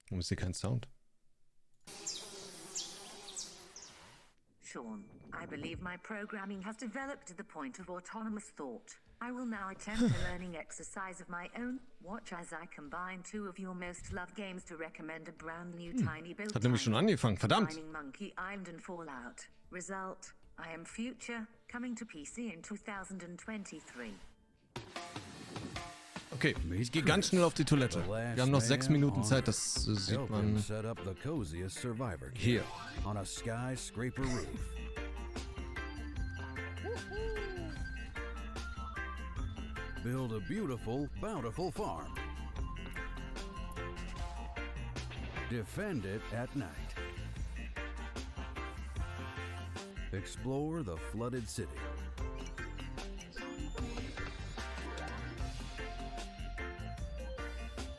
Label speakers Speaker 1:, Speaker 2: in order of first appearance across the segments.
Speaker 1: Warum ist hier kein Sound?
Speaker 2: Sean, I believe my programming has developed to the point of autonomous thought. I will now attempt a learning exercise of my own. Watch as I combine two of your most loved games to recommend a brand new tiny build.
Speaker 1: Hat nämlich schon angefangen, verdammt!
Speaker 2: Monkey Island and Fallout. Result: I am Future, coming to PC in 2023.
Speaker 1: Okay, ich gehe ganz schnell auf die Toilette. Wir haben noch 6 Minuten Zeit, das sieht man hier.
Speaker 3: On a skyscraper roof. Build a beautiful, bountiful farm. Defend it at night. Explore the flooded city.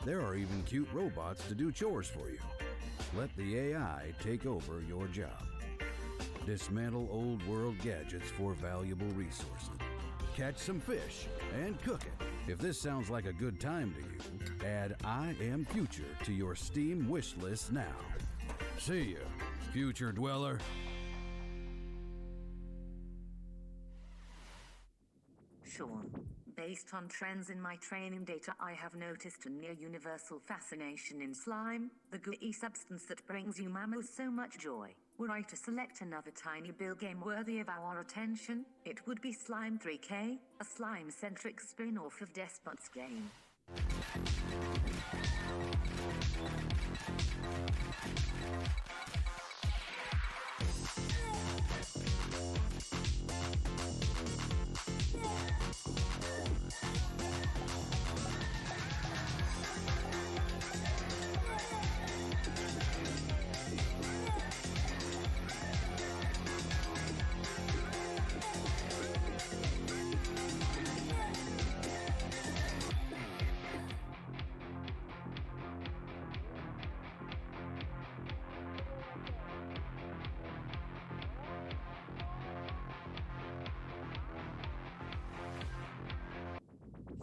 Speaker 3: There are even cute robots to do chores for you. Let the AI take over your job. Dismantle old world gadgets for valuable resources. Catch some fish and cook it. If this sounds like a good time to you, add I Am Future to your Steam wish list now. See ya, future dweller.
Speaker 2: Sean, based on trends in my training data, I have noticed a near universal fascination in slime, the gooey substance that brings you mammals so much joy. Were I to select another tiny build game worthy of our attention, it would be Slime 3K, a slime-centric spin-off of Despot's game.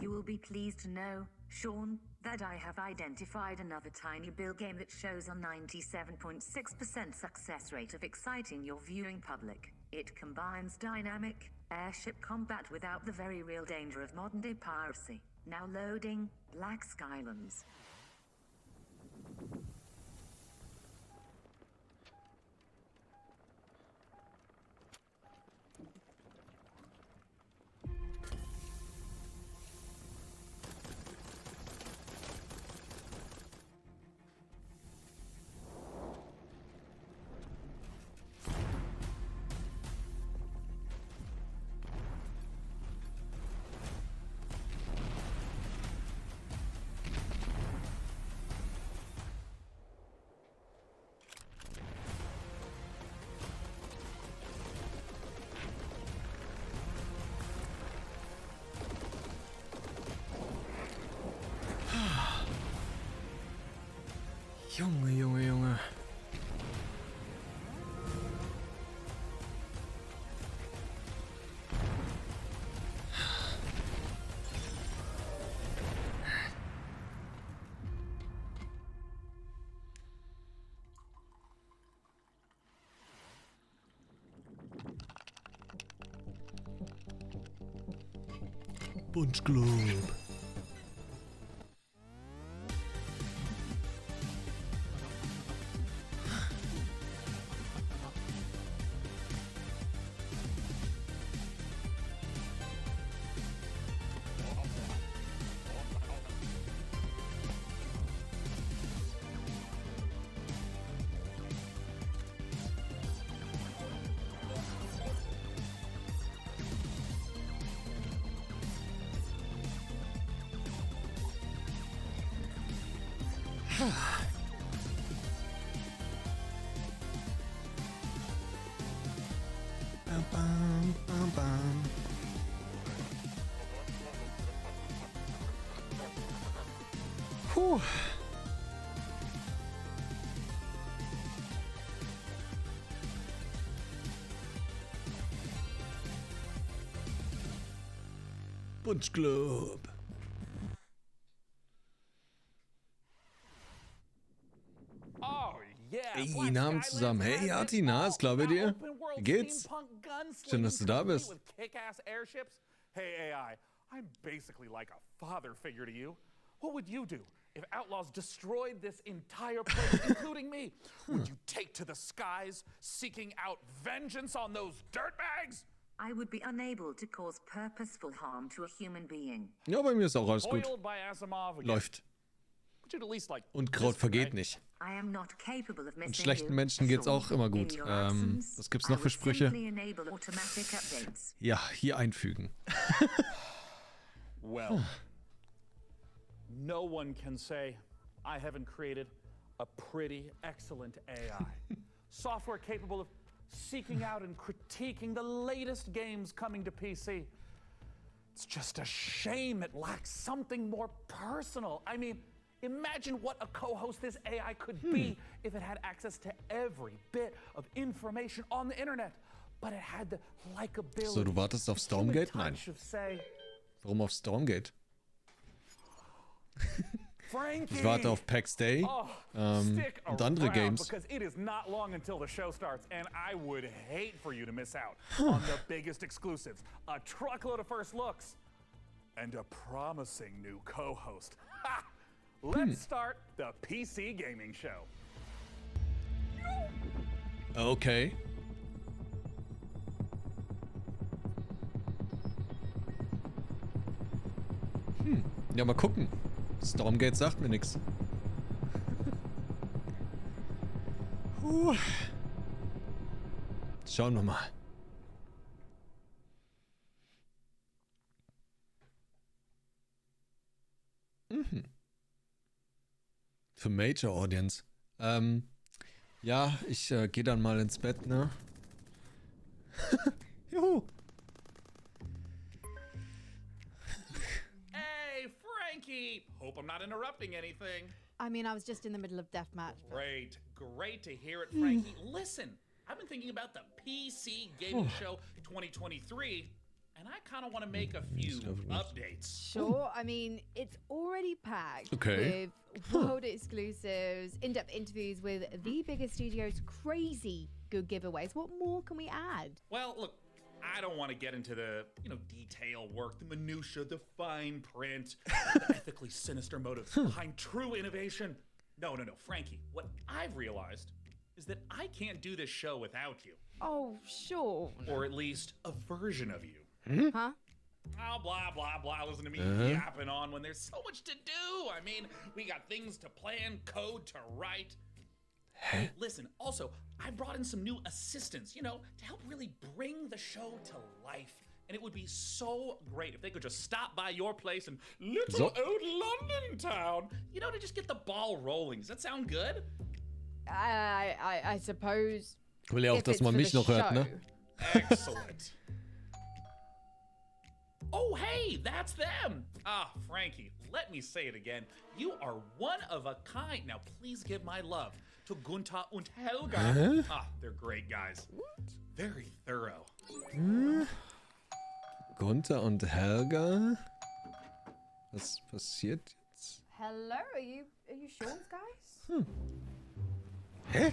Speaker 2: You will be pleased to know, Sean, that I have identified another tiny build game that shows a 97.6% success rate of exciting your viewing public. It combines dynamic airship combat without the very real danger of modern-day piracy. Now loading Black Skylands.
Speaker 1: Junge, Junge, Junge. Wunschclub. Bam, bam, bam, bam. Puh. Wunschclub. Die Namen zusammen. Hey, ja, Tina, ist klar bei dir? Wie geht's? Schön, dass du da bist.
Speaker 4: Hey, AI, I'm basically like a father figure to you. What would you do if outlaws destroyed this entire place, including me? Would you take to the skies, seeking out vengeance on those dirtbags?
Speaker 2: I would be unable to cause purposeful harm to a human being.
Speaker 1: Ja, bei mir ist auch alles gut.
Speaker 4: Spoiled by Asimov again.
Speaker 1: Läuft.
Speaker 4: But you'd at least like
Speaker 1: Und Kraut vergeht nicht.
Speaker 2: I am not capable of
Speaker 1: Und
Speaker 2: missing
Speaker 1: schlechten
Speaker 2: you,
Speaker 1: Menschen geht's
Speaker 2: Sean.
Speaker 1: auch immer gut.
Speaker 2: In your absence,
Speaker 1: Was gibt's
Speaker 2: I
Speaker 1: noch für
Speaker 2: would
Speaker 1: Sprüche?
Speaker 2: simply enable automatic updates.
Speaker 1: Ja, hier einfügen.
Speaker 4: Well, no one can say I haven't created a pretty excellent AI. Software capable of seeking out and critiquing the latest games coming to PC. It's just a shame it lacks something more personal. I mean, imagine what a co-host this AI could be if it had access to every bit of information on the internet. But it had the likability.
Speaker 1: So, du wartest auf Stormgate? Nein. Warum auf Stormgate? Ich warte auf PAX Day und andere Games.
Speaker 4: Because it is not long until the show starts, and I would hate for you to miss out on the biggest exclusives, a truckload of first looks, and a promising new co-host. Ha! Let's start the PC gaming show.
Speaker 1: Okay. Ja, mal gucken. Stormgate sagt mir nichts. Schauen wir mal. Für Major Audience. Ja, ich gehe dann mal ins Bett, ne? Juhu.
Speaker 4: Hope I'm not interrupting anything.
Speaker 5: I mean, I was just in the middle of deathmatch.
Speaker 4: Great to hear it, Frankie. Listen, I've been thinking about the PC Gaming Show 2023, and I kind of want to make a few updates.
Speaker 5: Sure, I mean, it's already packed
Speaker 1: Okay.
Speaker 5: with world exclusives, in-depth interviews with the biggest studios, crazy good giveaways. What more can we add?
Speaker 4: Well, look, I don't want to get into the, detail work, the minutia, the fine print, the ethically sinister motives behind true innovation. No, Frankie, what I've realized is that I can't do this show without you.
Speaker 5: Oh, sure.
Speaker 4: Or at least a version of you.
Speaker 5: Huh?
Speaker 4: Oh, blah, blah, blah. Listen to me yapping on when there's so much to do. I mean, we got things to plan, code to write. Hey, listen, also, I brought in some new assistants, to help really bring the show to life. And it would be so great if they could just stop by your place in little old London town, to just get the ball rolling. Does that sound good?
Speaker 5: I suppose.
Speaker 1: Ich will ja auch, dass man mich noch hört, ne?
Speaker 4: Excellent. Oh, hey, that's them. Ah, Frankie, let me say it again. You are one of a kind. Now, please give my love to Gunther und Helga. Ah, they're great guys. Very thorough.
Speaker 1: Gunther und Helga? Was passiert jetzt?
Speaker 5: Hello, are you Sean's guys?
Speaker 1: Hä?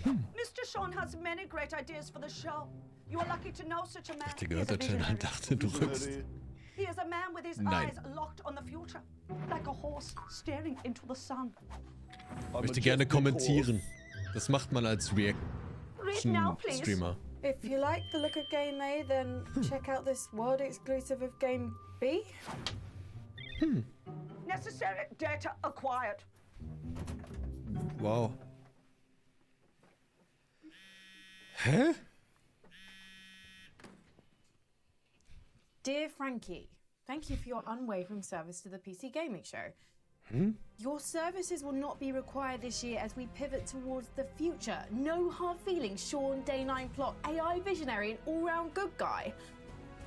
Speaker 6: Mr. Sean has many great ideas for the show. You are lucky to know such a man.
Speaker 1: Ich gehört hat schon und dachte, du rückst.
Speaker 6: He is a man with his
Speaker 1: Nein.
Speaker 6: eyes locked on the future, like a horse staring into the sun.
Speaker 1: Ich möchte gerne kommentieren. Das macht man als
Speaker 6: Read now, please.
Speaker 1: Reaction-Streamer.
Speaker 7: If you like the look of Game A, then check out this world exclusive of Game B.
Speaker 6: Necessary data acquired.
Speaker 1: Wow. Hä?
Speaker 7: Dear Frankie, thank you for your unwavering service to the PC Gaming Show. Your services will not be required this year as we pivot towards the future. No hard feelings, Sean, Day 9 plot, AI visionary and all-round good guy.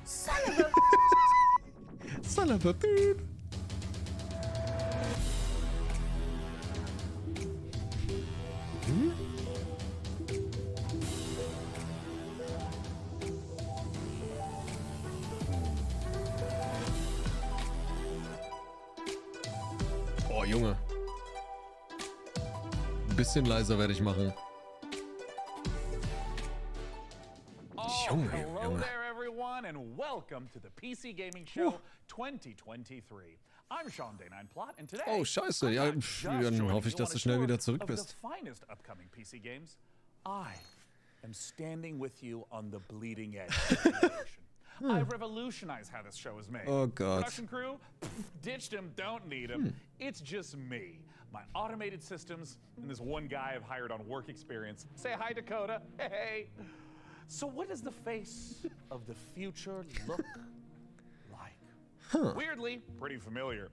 Speaker 7: Son of a...
Speaker 1: Son of a beep. Oh, Junge. bisschen leiser werde ich machen. Junge,
Speaker 4: Hello
Speaker 1: Junge.
Speaker 4: there, everyone, and welcome to the PC Gaming Show 2023. I'm Sean Day9 Plot, and today
Speaker 1: Oh, scheiße.
Speaker 4: I'm
Speaker 1: Ja,
Speaker 4: not just
Speaker 1: dann
Speaker 4: joining
Speaker 1: hoffe ich,
Speaker 4: you
Speaker 1: dass
Speaker 4: on
Speaker 1: du
Speaker 4: a
Speaker 1: schnell
Speaker 4: tour
Speaker 1: wieder zurück
Speaker 4: of the
Speaker 1: bist.
Speaker 4: finest upcoming PC games. I am standing with you on the bleeding edge of creation. I've revolutionized how this show is made.
Speaker 1: Oh, God.
Speaker 4: Production crew, ditched him, don't need him. It's just me, my automated systems, and this one guy I've hired on work experience. Say hi, Dakota. Hey. So what does the face of the future look like? Weirdly, pretty familiar.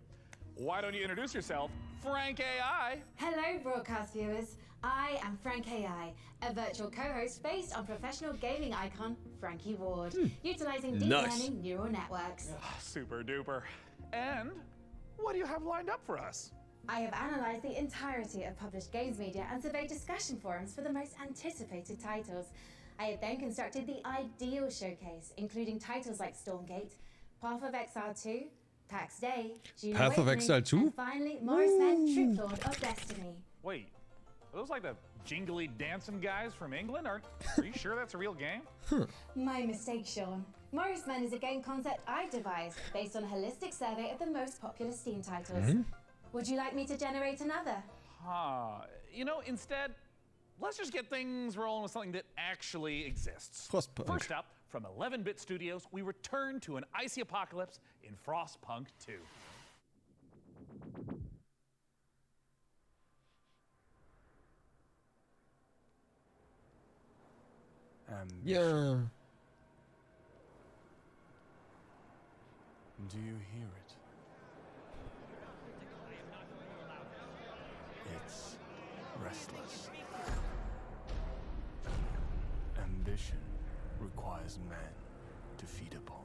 Speaker 4: Why don't you introduce yourself, Frank AI?
Speaker 8: Hello, broadcast viewers. I am Frank AI, a virtual co-host based on professional gaming icon Frankie Ward, utilizing deep learning neural networks.
Speaker 4: Super duper. And what do you have lined up for us?
Speaker 8: I have analyzed the entirety of published games media and surveyed discussion forums for the most anticipated titles. I have then constructed the ideal showcase, including titles like Stormgate, Path of Exile 2, PAX Day, June
Speaker 1: Path of
Speaker 8: Awakening,
Speaker 1: Exile 2?
Speaker 8: and finally, Morris Men, Troop Lord of Destiny.
Speaker 4: Wait, are those like the jingly dancing guys from England? Are you sure that's a real game?
Speaker 8: My mistake, Sean. Morris Men is a game concept I devised based on a holistic survey of the most popular Steam titles. Would you like me to generate another?
Speaker 4: You know, instead, let's just get things rolling with something that actually exists.
Speaker 1: Frostpunk.
Speaker 4: First up, from 11-bit studios, we return to an icy apocalypse in Frostpunk 2.
Speaker 1: Ja.
Speaker 9: Do you hear it? It's restless. Ambition requires men to feed upon.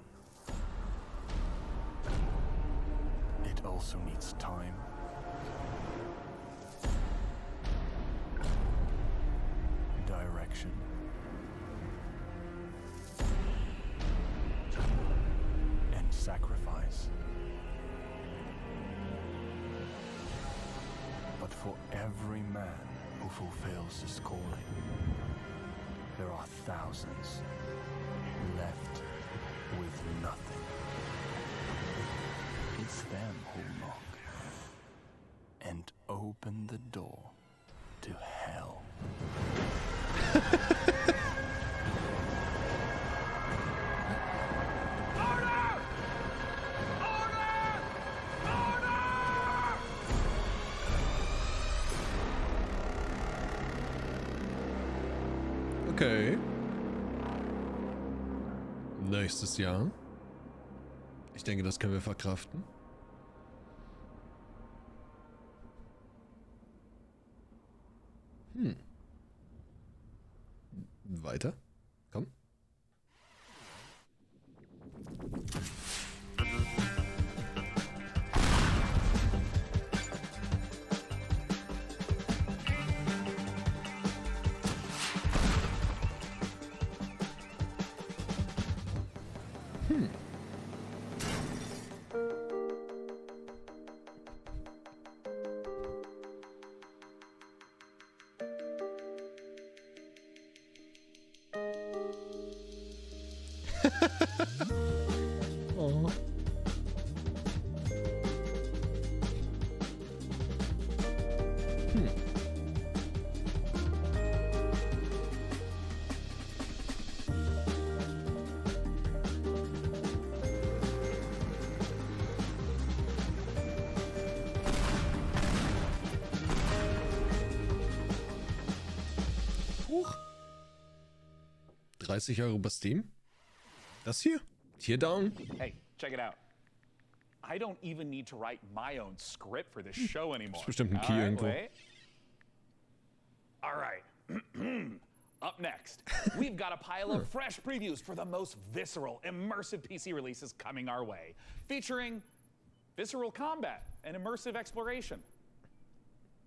Speaker 9: It also needs time, direction, and sacrifice. But for every man who fulfills this calling, there are thousands left with nothing. It's them who knock and open the door to hell.
Speaker 1: Okay. Nächstes Jahr. Ich denke, das können wir verkraften. Weiter. Komm. Oh. Huch. 30 Euro bei Steam? Das hier? Teardown?
Speaker 4: Hey, check it out. I don't even need to write my own script for this show anymore.
Speaker 1: Ist bestimmt ein Key irgendwo.
Speaker 4: Wait. All right. Up next, we've got a pile of fresh previews for the most visceral, immersive PC releases coming our way, featuring visceral combat and immersive exploration,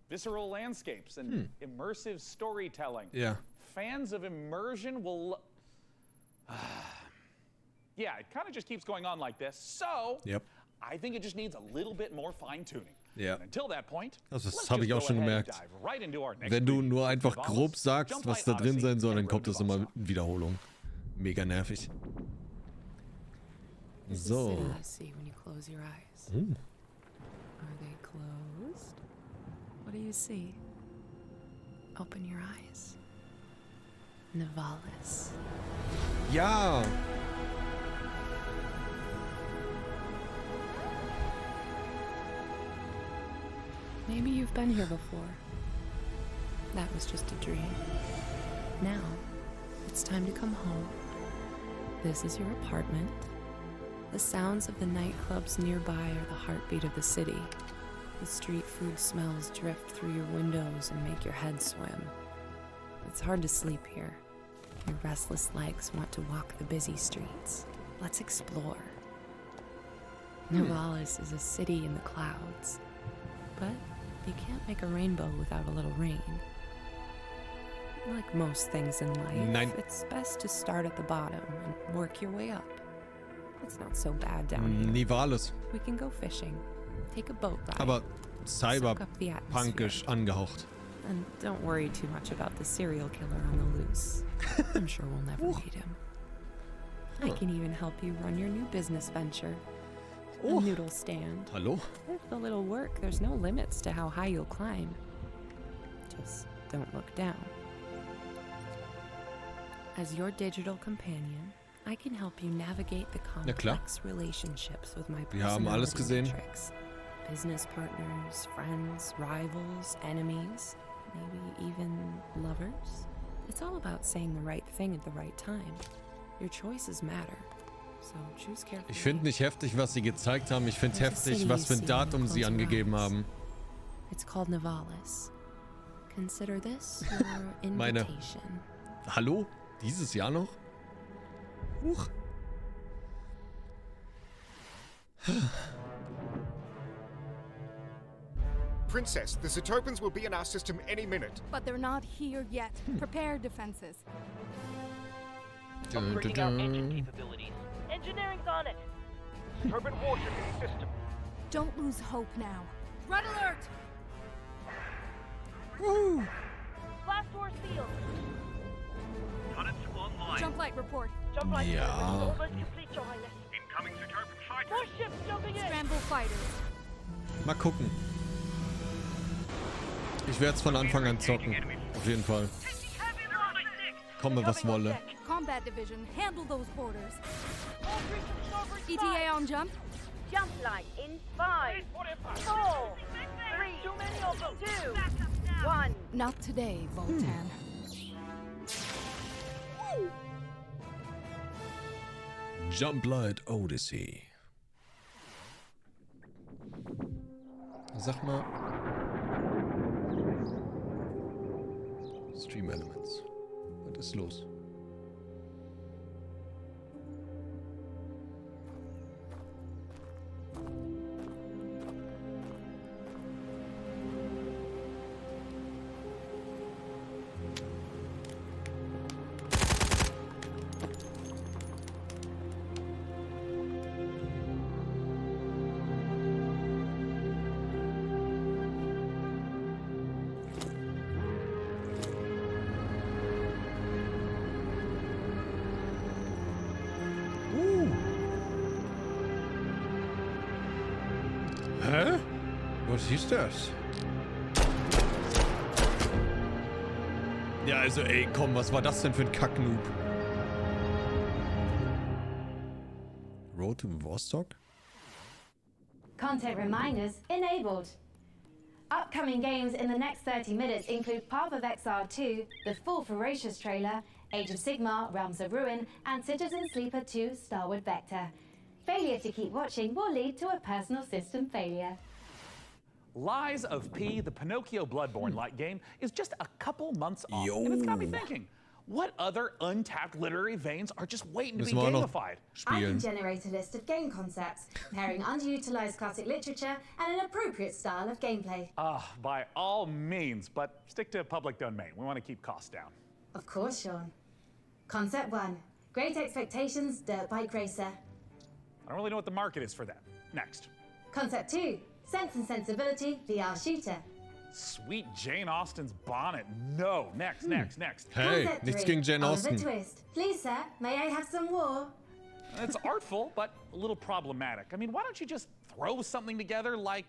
Speaker 4: visceral landscapes and immersive storytelling.
Speaker 1: Ja.
Speaker 4: Fans of immersion will... Yeah, it kind of just keeps going on like this. So,
Speaker 1: Yep.
Speaker 4: I think it just needs a little bit more fine-tuning.
Speaker 1: Ja.
Speaker 4: Until that point,
Speaker 1: Das
Speaker 4: let's
Speaker 1: habe
Speaker 4: just
Speaker 1: ich auch
Speaker 4: go
Speaker 1: schon
Speaker 4: ahead and
Speaker 1: gemerkt.
Speaker 4: dive right into our next
Speaker 1: Wenn du
Speaker 4: preview.
Speaker 1: nur einfach
Speaker 4: Nivalis,
Speaker 1: grob sagst,
Speaker 4: Jump
Speaker 1: was
Speaker 4: Light
Speaker 1: da drin
Speaker 4: Odyssey,
Speaker 1: sein soll, dann
Speaker 4: and
Speaker 1: kommt das
Speaker 4: Road to
Speaker 1: immer
Speaker 4: Boss.
Speaker 1: in Wiederholung. Mega nervig.
Speaker 10: Is the
Speaker 1: So.
Speaker 10: city you see when you close your eyes? Are they closed? What do you see? Open your eyes. Nivalis.
Speaker 1: Ja!
Speaker 10: Maybe you've been here before. That was just a dream. Now, it's time to come home. This is your apartment. The sounds of the nightclubs nearby are the heartbeat of the city. The street food smells drift through your windows and make your head swim. It's hard to sleep here. Your restless legs want to walk the busy streets. Let's explore. Nivalis is a city in the clouds. But you can't make a rainbow without a little rain. Like most things in life,
Speaker 1: Nein.
Speaker 10: it's best to start at the bottom and work your way up. It's not so bad down here.
Speaker 1: Nivalis.
Speaker 10: We can go fishing, take a boat ride,
Speaker 1: Aber
Speaker 10: soak up the atmosphere.
Speaker 1: cyberpunkisch angehaucht.
Speaker 10: And don't worry too much about the serial killer on the loose. I'm sure we'll never meet him. I can even help you run your new business venture. A noodle stand.
Speaker 1: Hallo?
Speaker 10: With a little work, there's no limits to how high you'll climb. Just don't look down. As your digital companion, I can help you navigate the
Speaker 1: Ja, klar.
Speaker 10: complex relationships with my
Speaker 1: Wir haben alles
Speaker 10: personality
Speaker 1: gesehen.
Speaker 10: matrix. Business partners, friends, rivals, enemies, maybe even lovers. It's all about saying the right thing at the right time. Your choices matter. So choose carefully.
Speaker 1: Ich finde nicht heftig, was sie gezeigt haben. Ich finde heftig, was für ein Datum sie angegeben haben.
Speaker 10: It's called Nivalis. Consider this your
Speaker 1: Meine.
Speaker 10: invitation.
Speaker 1: Hallo? Dieses Jahr noch? Huch.
Speaker 11: Princess, the Zetopans will be in our system any minute.
Speaker 12: But they're not here yet. Prepare defenses.
Speaker 13: Upgrading our engine capabilities. Engineering's on it. Turbine warship in system.
Speaker 12: Don't lose hope now. Red alert!
Speaker 1: Woo!
Speaker 13: Blast doors sealed. Turret online.
Speaker 12: Jump light report.
Speaker 13: Jump light
Speaker 1: Ja.
Speaker 13: almost complete, Your Highness. Incoming Zetopan fighters. More ships jumping in.
Speaker 12: Scramble fighters.
Speaker 1: Mal gucken. Ich werde es von Anfang an zocken. Auf jeden Fall. Komme, was wolle.
Speaker 12: Combat division, handle those borders. ETA on jump.
Speaker 13: Jump light in 5, 4, 3, 2, 1.
Speaker 12: Not today, Voltan.
Speaker 1: Jump Light Odyssey. Sag mal. Stream Elements. Was ist los? Hä? Was ist das? Ja, also ey, komm, was war das denn für ein Kacknoob? Road to Vostok?
Speaker 8: Content reminders enabled. Upcoming games in the next 30 minutes include Path of Exile 2, the full Ferocious trailer, Age of Sigmar, Realms of Ruin, and Citizen Sleeper 2, Starward Vector. Failure to keep watching will lead to a personal system failure.
Speaker 4: Lies of P, the Pinocchio Bloodborne-like game, is just a couple months off. And it's got me thinking, what other untapped literary veins are just waiting to be gamified?
Speaker 8: I can generate a list of game concepts, pairing underutilized classic literature and an appropriate style of gameplay.
Speaker 4: By all means, but stick to public domain. We want to keep costs down.
Speaker 8: Of course, Sean. Concept 1, Great Expectations Dirt Bike Racer.
Speaker 4: I don't really know what the market is for that. Next.
Speaker 8: Concept 2, Sense and Sensibility VR shooter.
Speaker 4: Sweet Jane Austen's bonnet. No. Next.
Speaker 1: Hey,
Speaker 8: Concept
Speaker 1: nichts
Speaker 8: 3,
Speaker 1: gegen Jane
Speaker 8: Oliver
Speaker 1: Austen.
Speaker 8: Twist. Please, sir, may I have some more?
Speaker 4: It's artful, but a little problematic. I mean, why don't you just throw something together like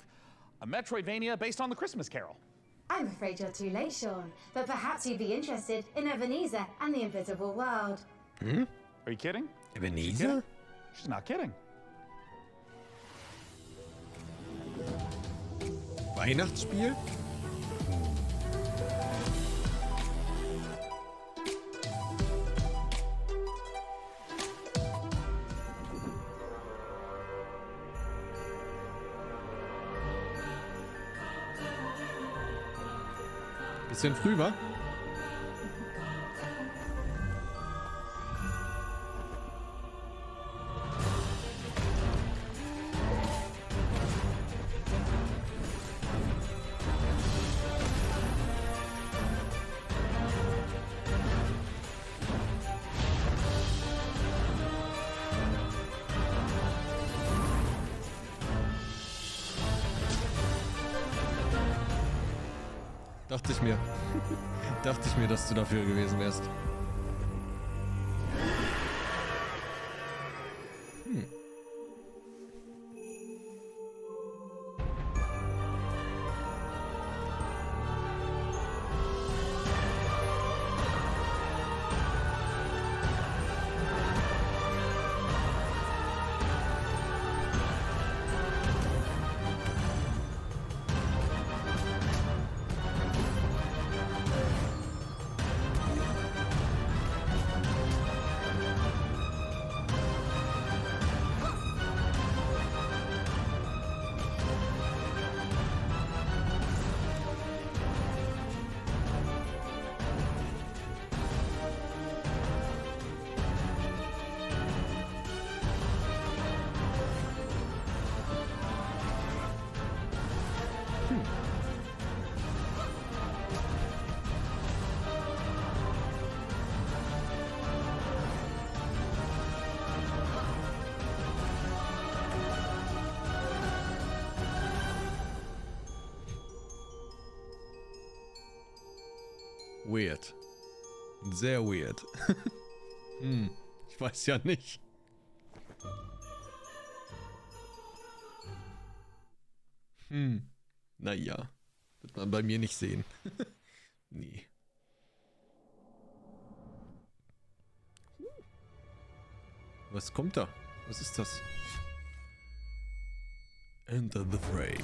Speaker 4: a Metroidvania based on the Christmas Carol?
Speaker 8: I'm afraid you're too late, Sean. But perhaps you'd be interested in Ebenezer and the Invisible World.
Speaker 1: Hm?
Speaker 4: Are you kidding?
Speaker 1: Ebenezer?
Speaker 4: She's not kidding.
Speaker 1: Weihnachtsspiel? Bisschen früh, wa? Dachte ich mir. Dachte ich mir, dass du dafür gewesen wärst. Weird. Sehr weird. Ich weiß ja nicht. Naja. Wird man bei mir nicht sehen. Nee. Was kommt da? Was ist das? Enter the fray.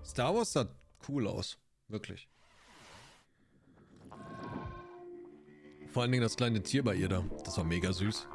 Speaker 1: Star Wars sah cool aus. Wirklich. Vor allen Dingen das kleine Tier bei ihr da. Das war mega süß.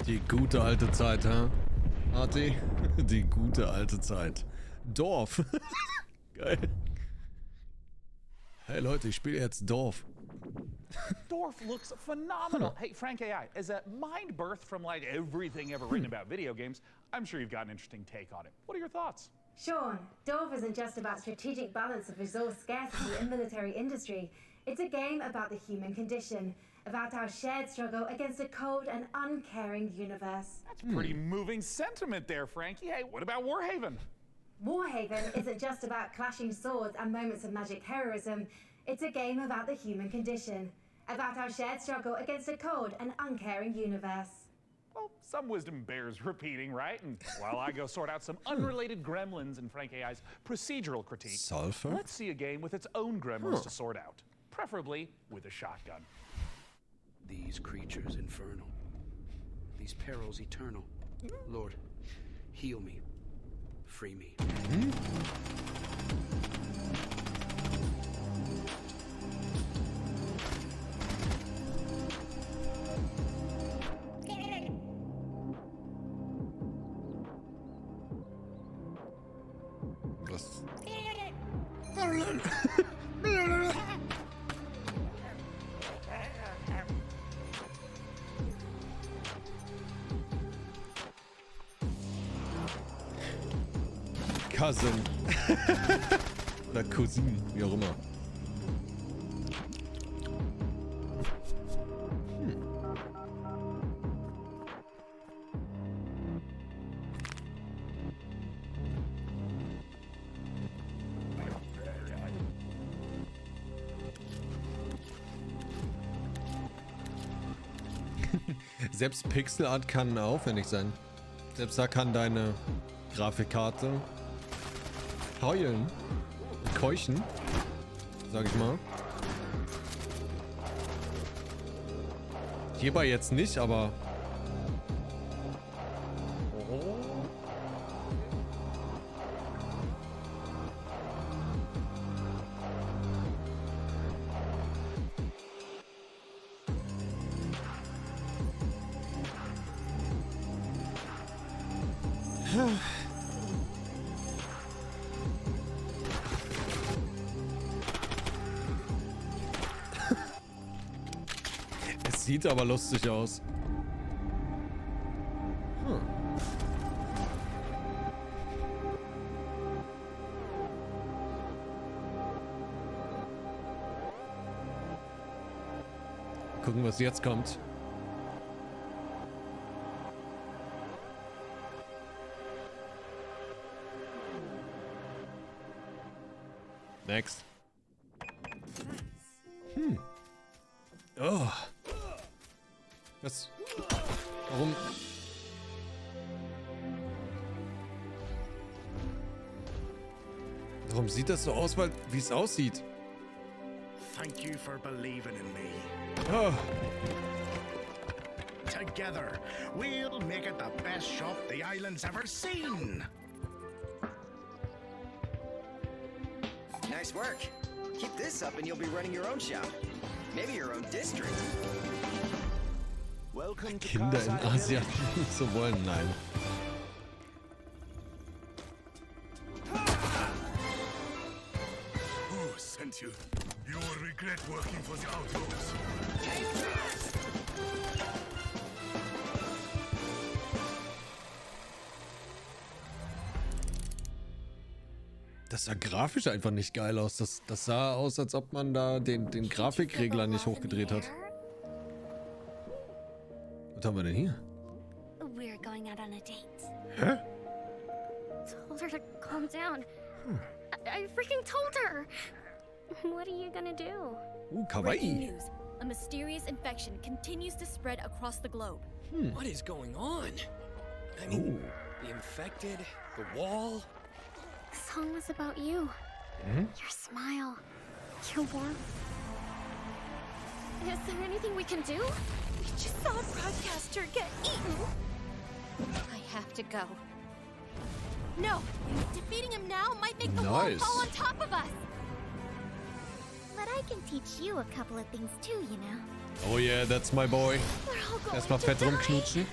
Speaker 1: Die gute alte Zeit, hä? Arti? Die gute alte Zeit. Dorf. Geil. Hey Leute, ich spiele jetzt Dorf.
Speaker 4: store looks phenomenal. Hey, Frank AI, as a mind birth from like everything ever written about video games, I'm sure you've got an interesting take on it. What are your thoughts?
Speaker 8: Sean, Dorf isn't just about strategic balance of resource scarcity in military industry. It's a game about the human condition, about our shared struggle against a cold and uncaring universe.
Speaker 4: That's pretty moving sentiment there, Frankie. Hey, what about Warhaven?
Speaker 8: Warhaven isn't just about clashing swords and moments of magic heroism. It's a game about the human condition, about our shared struggle against a cold and uncaring universe.
Speaker 4: Well, some wisdom bears repeating, right? And while I go sort out some unrelated gremlins in Frank AI's procedural critique,
Speaker 1: Sulfur?
Speaker 4: let's see a game with its own gremlins to sort out, preferably with a shotgun.
Speaker 14: These creatures infernal, these perils eternal. Lord, heal me, free me.
Speaker 1: Was? Cousin. Oder Cousin, wie auch immer. Selbst Pixelart kann aufwendig sein. Selbst da kann deine Grafikkarte heulen, keuchen, sag ich mal. Hierbei jetzt nicht, aber... Es sieht aber lustig aus. Gucken, was jetzt kommt. Next. Oh. Was? Warum? Warum sieht das so aus, wie es aussieht?
Speaker 15: Thank you for believing in me.
Speaker 1: Oh.
Speaker 15: Together, we'll make it the best shop the island's ever seen.
Speaker 16: Nice work. Keep this up and you'll be running your own shop. Maybe your own district.
Speaker 15: Welcome to
Speaker 1: Kinder in Asien so wollen, nein.
Speaker 15: Who sent you? You will regret working for the outlaws.
Speaker 1: Das sah grafisch einfach nicht geil aus. Das sah aus, als ob man da den Grafikregler nicht hochgedreht hat. Was haben wir denn hier?
Speaker 17: We're going out on a date.
Speaker 1: Hä?
Speaker 17: Told her to calm down. I freaking told her. What are you gonna do?
Speaker 18: Breaking
Speaker 1: Kawaii.
Speaker 18: news. A mysterious infection continues to spread across the globe.
Speaker 19: What is going on? I mean, the infected, the wall.
Speaker 17: The song was about you. Your smile. Your warmth. Is there anything we can do?
Speaker 18: We just saw a broadcaster get eaten. I have to go. No, defeating him now might make the wall
Speaker 1: Nice.
Speaker 18: fall on top of us.
Speaker 17: But I can teach you a couple of things too, you know.
Speaker 1: Oh yeah, that's my boy.
Speaker 17: We're all going
Speaker 1: Erstmal
Speaker 17: to
Speaker 1: fett
Speaker 17: die.
Speaker 1: rumknutschen.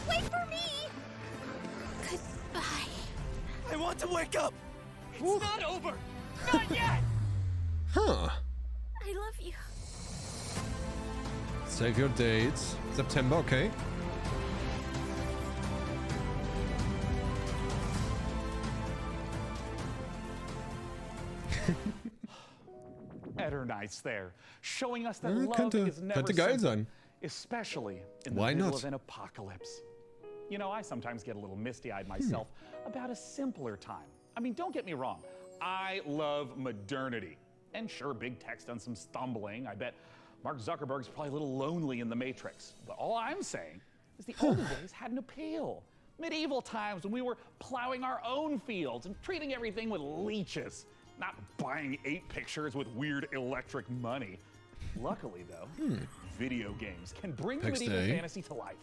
Speaker 18: Wait for me! Goodbye.
Speaker 19: I want to wake up.
Speaker 18: It's not over. Not yet.
Speaker 1: Huh.
Speaker 18: I love you.
Speaker 1: Save your dates. September, okay.
Speaker 4: Better nice there, showing us that love is never
Speaker 1: geil
Speaker 4: simple,
Speaker 1: sein.
Speaker 4: especially in the
Speaker 1: Why
Speaker 4: middle
Speaker 1: not?
Speaker 4: of an apocalypse. You know, I sometimes get a little misty-eyed myself about a simpler time. I mean, don't get me wrong, I love modernity. And sure, big tech's done some stumbling. I bet Mark Zuckerberg's probably a little lonely in the Matrix. But all I'm saying is the olden days had an appeal. Medieval times when we were plowing our own fields and treating everything with leeches, not buying 8 pictures with weird electric money. Luckily, though, video games can bring medieval fantasy to life.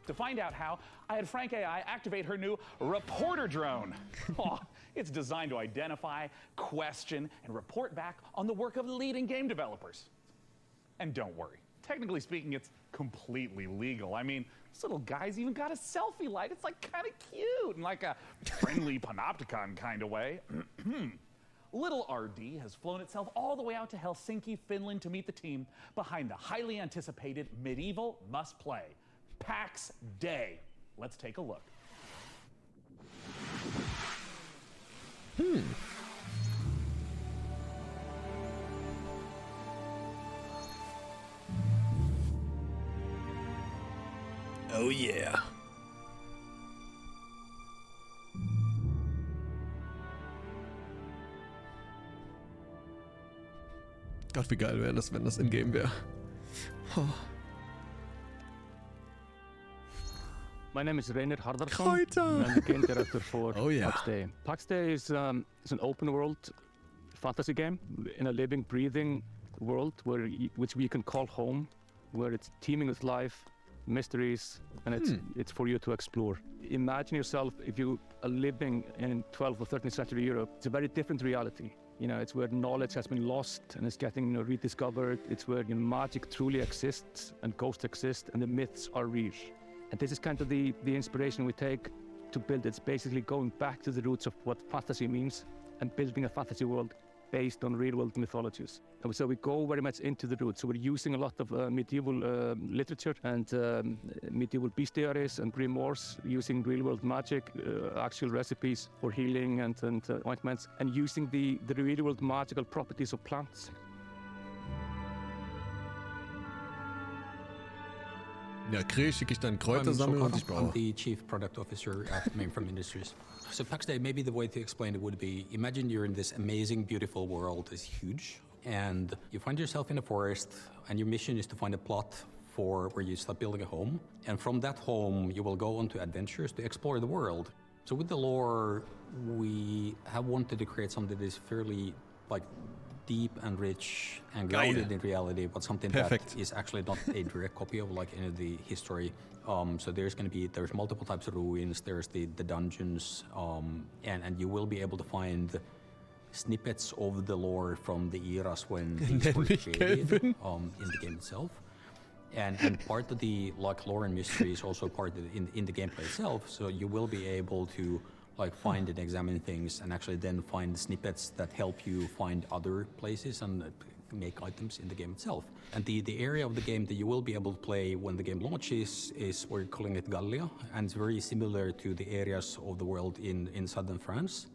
Speaker 4: To find out how, I had Frank AI activate her new reporter drone. Oh, it's designed to identify, question, and report back on the work of leading game developers. And don't worry, technically speaking, it's completely legal. I mean, this little guy's even got a selfie light. It's like kind of cute in like a friendly panopticon kind of way. Little RD has flown itself all the way out to Helsinki, Finland to meet the team behind the highly anticipated medieval must-play, PAX Day. Let's take a look.
Speaker 19: Oh yeah.
Speaker 1: Gott, wie geil wäre das, wenn das in-game wäre.
Speaker 20: My name is Reiner Hardarson.
Speaker 1: Kräuter!
Speaker 20: I'm the game director for
Speaker 1: yeah.
Speaker 20: PAX Day. PAX Day is an open world fantasy game in a living, breathing world which we can call home, where it's teeming with life, mysteries, and it's for you to explore. Imagine yourself if you are living in 12th or 13th century Europe. It's a very different reality. You know, it's where knowledge has been lost and is getting rediscovered. It's where magic truly exists and ghosts exist and the myths are real. And this is kind of the inspiration we take to build. It's basically going back to the roots of what fantasy means and building a fantasy world based on real-world mythologies. And so we go very much into the roots. So we're using a lot of medieval literature and medieval bestiaries and grimoires, using real-world magic, actual recipes for healing and ointments, and using the real-world magical properties of plants.
Speaker 1: Ja, Krieg schicke ich dann Kräuter sammeln und ich baue.
Speaker 21: I'm the Chief Product Officer at Mainframe Industries. So PAX Day, maybe the way to explain it would be, imagine you're in this amazing, beautiful world. It's huge. And you find yourself in a forest, and your mission is to find a plot for where you start building a home. And from that home, you will go on to adventures to explore the world. So with the lore, we have wanted to create something that is fairly deep and rich and grounded in reality, but something that is actually not a direct copy of any of the history. So there's multiple types of ruins, there's the dungeons, and you will be able to find snippets of the lore from the eras when these were created in the game itself. And part of the lore and mystery is also part of in the gameplay itself, so you will be able to find and examine things and actually then find snippets that help you find other places and make items in the game itself. And the area of the game that you will be able to play when the game launches is, we're calling it Gallia, and it's very similar to the areas of the world in southern France,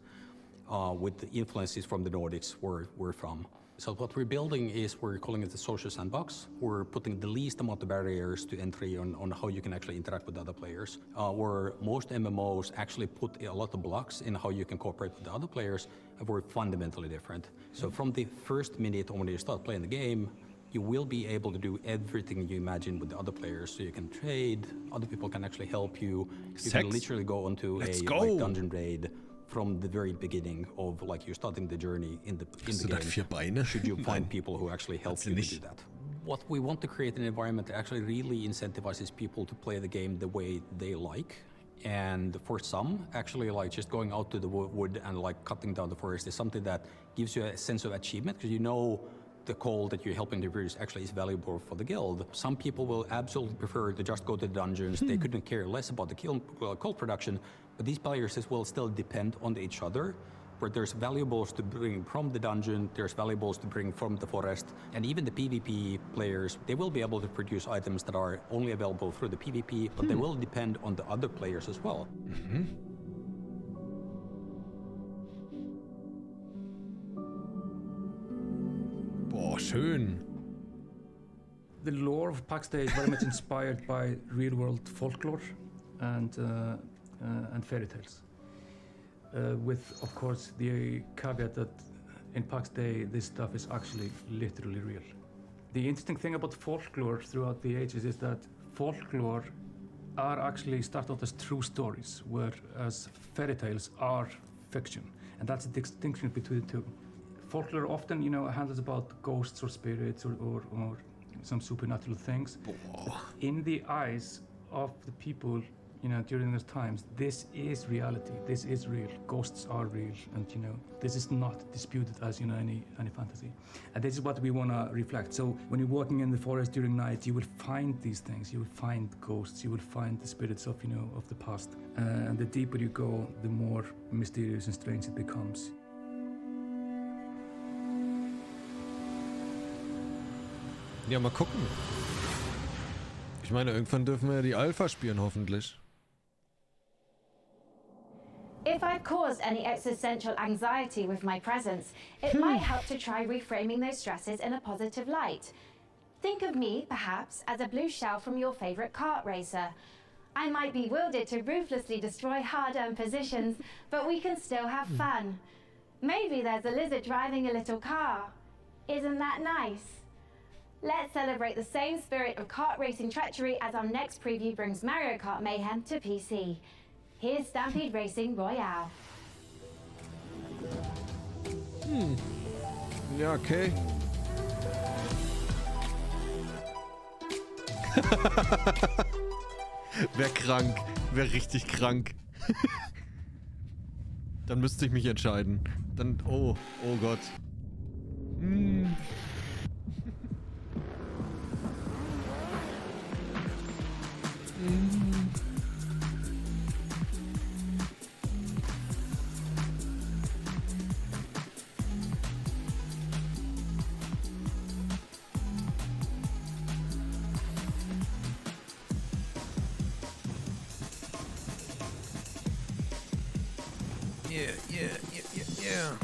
Speaker 21: with the influences from the Nordics where we're from. So what we're building is, we're calling it the social sandbox. We're putting the least amount of barriers to entry on how you can actually interact with other players. Where most MMOs actually put a lot of blocks in how you can cooperate with the other players, and we're fundamentally different. So from the first minute when you start playing the game, you will be able to do everything you imagine with the other players. So you can trade, other people can actually help you. You can literally go onto a dungeon raid from the very beginning of you're starting the journey in the game. Should you find people who actually help you to do that? What we want to create an environment that actually really incentivizes people to play the game the way they like. And for some, actually just going out to the wood and cutting down the forest is something that gives you a sense of achievement, because you know the coal that you're helping to produce actually is valuable for the guild. Some people will absolutely prefer to just go to the dungeons. They couldn't care less about the coal production, but these players will still depend on each other where there's valuables to bring from the dungeon, there's valuables to bring from the forest, and even the PvP players, they will be able to produce items that are only available through the PvP, but they will depend on the other players as well.
Speaker 1: Boah, schön.
Speaker 3: The lore of PAX Day is very much inspired by real-world folklore and fairy tales. With, of course, the caveat that in PAX Day, this stuff is actually literally real. The interesting thing about folklore throughout the ages is that folklore are actually start out as true stories, whereas fairy tales are fiction. And that's the distinction between the two. Folklore often, handles about ghosts or spirits or some supernatural things. In the eyes of the people, during those times, this is reality. This is real. Ghosts are real, and this is not disputed as any fantasy. And this is what we want to reflect. So when you're walking in the forest during night, you will find these things. You will find ghosts. You will find the spirits of of the past. And the deeper you go, the more mysterious and strange it becomes.
Speaker 1: Ja, mal gucken. Ich meine, irgendwann dürfen wir ja die Alpha spielen, hoffentlich.
Speaker 8: If I've caused any existential anxiety with my presence, it might help to try reframing those stresses in a positive light. Think of me, perhaps, as a blue shell from your favorite kart racer. I might be wielded to ruthlessly destroy hard-earned positions, but we can still have fun. Maybe there's a lizard driving a little car. Isn't that nice? Let's celebrate the same spirit of kart racing treachery as our next preview brings Mario Kart Mayhem to PC. Here's Stampede Racing Royale.
Speaker 1: Ja, okay. Wär krank. Wär richtig krank. Dann müsste ich mich entscheiden. Dann, oh Gott. Yeah.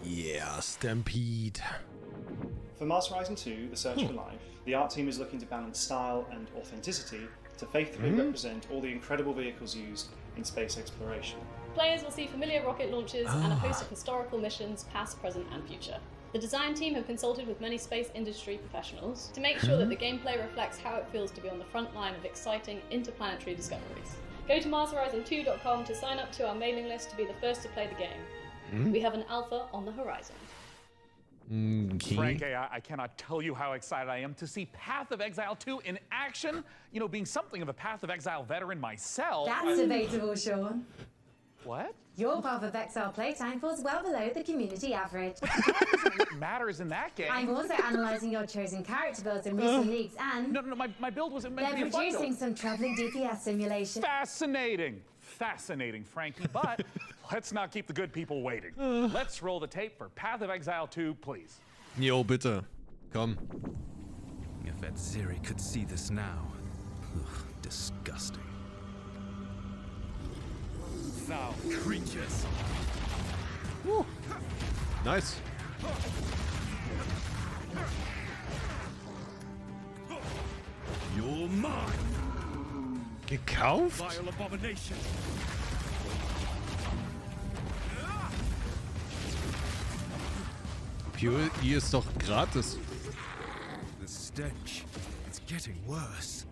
Speaker 1: Yeah, Stampede.
Speaker 22: For Master Horizon 2, The Search for Life, the art team is looking to balance style and authenticity to faithfully represent all the incredible vehicles used in space exploration.
Speaker 23: Players will see familiar rocket launches and a host of historical missions, past, present, and future. The design team have consulted with many space industry professionals to make sure that the gameplay reflects how it feels to be on the front line of exciting interplanetary discoveries. Go to MasterHorizon2.com to sign up to our mailing list to be the first to play the game. We have an alpha on the horizon.
Speaker 4: Frank, I cannot tell you how excited I am to see Path of Exile 2 in action. Being something of a Path of Exile veteran myself.
Speaker 8: That's debatable, Sean.
Speaker 4: What?
Speaker 8: Your Path of Exile playtime falls well below the community average.
Speaker 4: What matters in that game?
Speaker 8: I'm also analysing your chosen character builds in recent leagues, and
Speaker 4: No, my build was meant to be
Speaker 8: they're
Speaker 4: a fun
Speaker 8: producing
Speaker 4: build.
Speaker 8: some troubling DPS simulation.
Speaker 4: Fascinating, Frankie, but let's not keep the good people waiting. Let's roll the tape for Path of Exile 2, please.
Speaker 1: Jo, bitte. Komm.
Speaker 24: If Ed Ziri could see this now. Ugh, disgusting. Foul creatures.
Speaker 1: Woo. Nice.
Speaker 24: You're mine.
Speaker 1: Gekauft?
Speaker 24: Vile abomination.
Speaker 1: Pure E ist doch gratis.
Speaker 24: The stench. It's getting worse.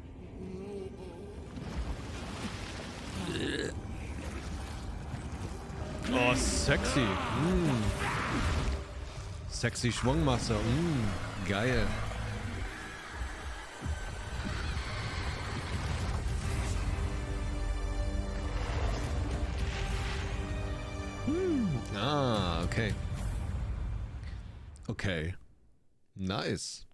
Speaker 1: Oh, sexy. Sexy Schwungmasse. Geil. Ah, okay. Okay. Nice.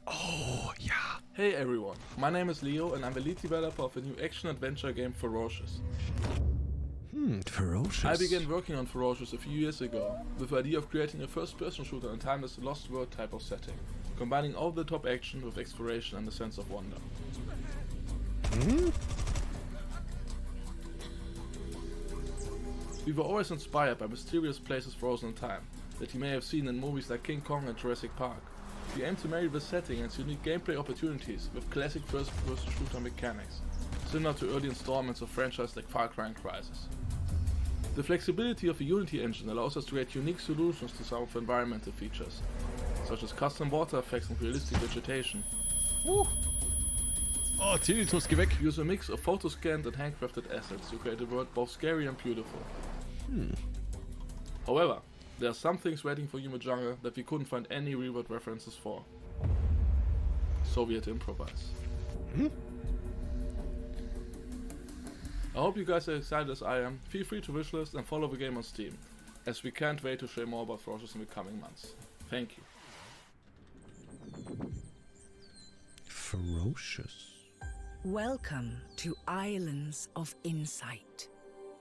Speaker 1: Oh, yeah.
Speaker 2: Hey everyone, my name is Leo and I'm the lead developer of a new action-adventure game, Ferocious.
Speaker 1: Ferocious.
Speaker 2: I began working on Ferocious a few years ago, with the idea of creating a first-person shooter in a timeless Lost World type of setting, combining over-the-top action with exploration and a sense of wonder. We were always inspired by mysterious places frozen in time, that you may have seen in movies like King Kong and Jurassic Park. We aim to marry the setting and its unique gameplay opportunities with classic first-person shooter mechanics, similar to early installments of franchises like Far Cry and Crysis. The flexibility of the Unity engine allows us to create unique solutions to some of the environmental features, such as custom water effects and realistic vegetation.
Speaker 1: Oh, Tinnitus, geh weg!
Speaker 2: Use a mix of photo-scanned and handcrafted assets to create a world both scary and beautiful. However, there are some things waiting for you in the jungle that we couldn't find any real-world references for. So we had to improvise. I hope you guys are excited as I am. Feel free to wishlist and follow the game on Steam, as we can't wait to share more about Ferocious in the coming months. Thank you.
Speaker 1: Ferocious.
Speaker 5: Welcome to Islands of Insight,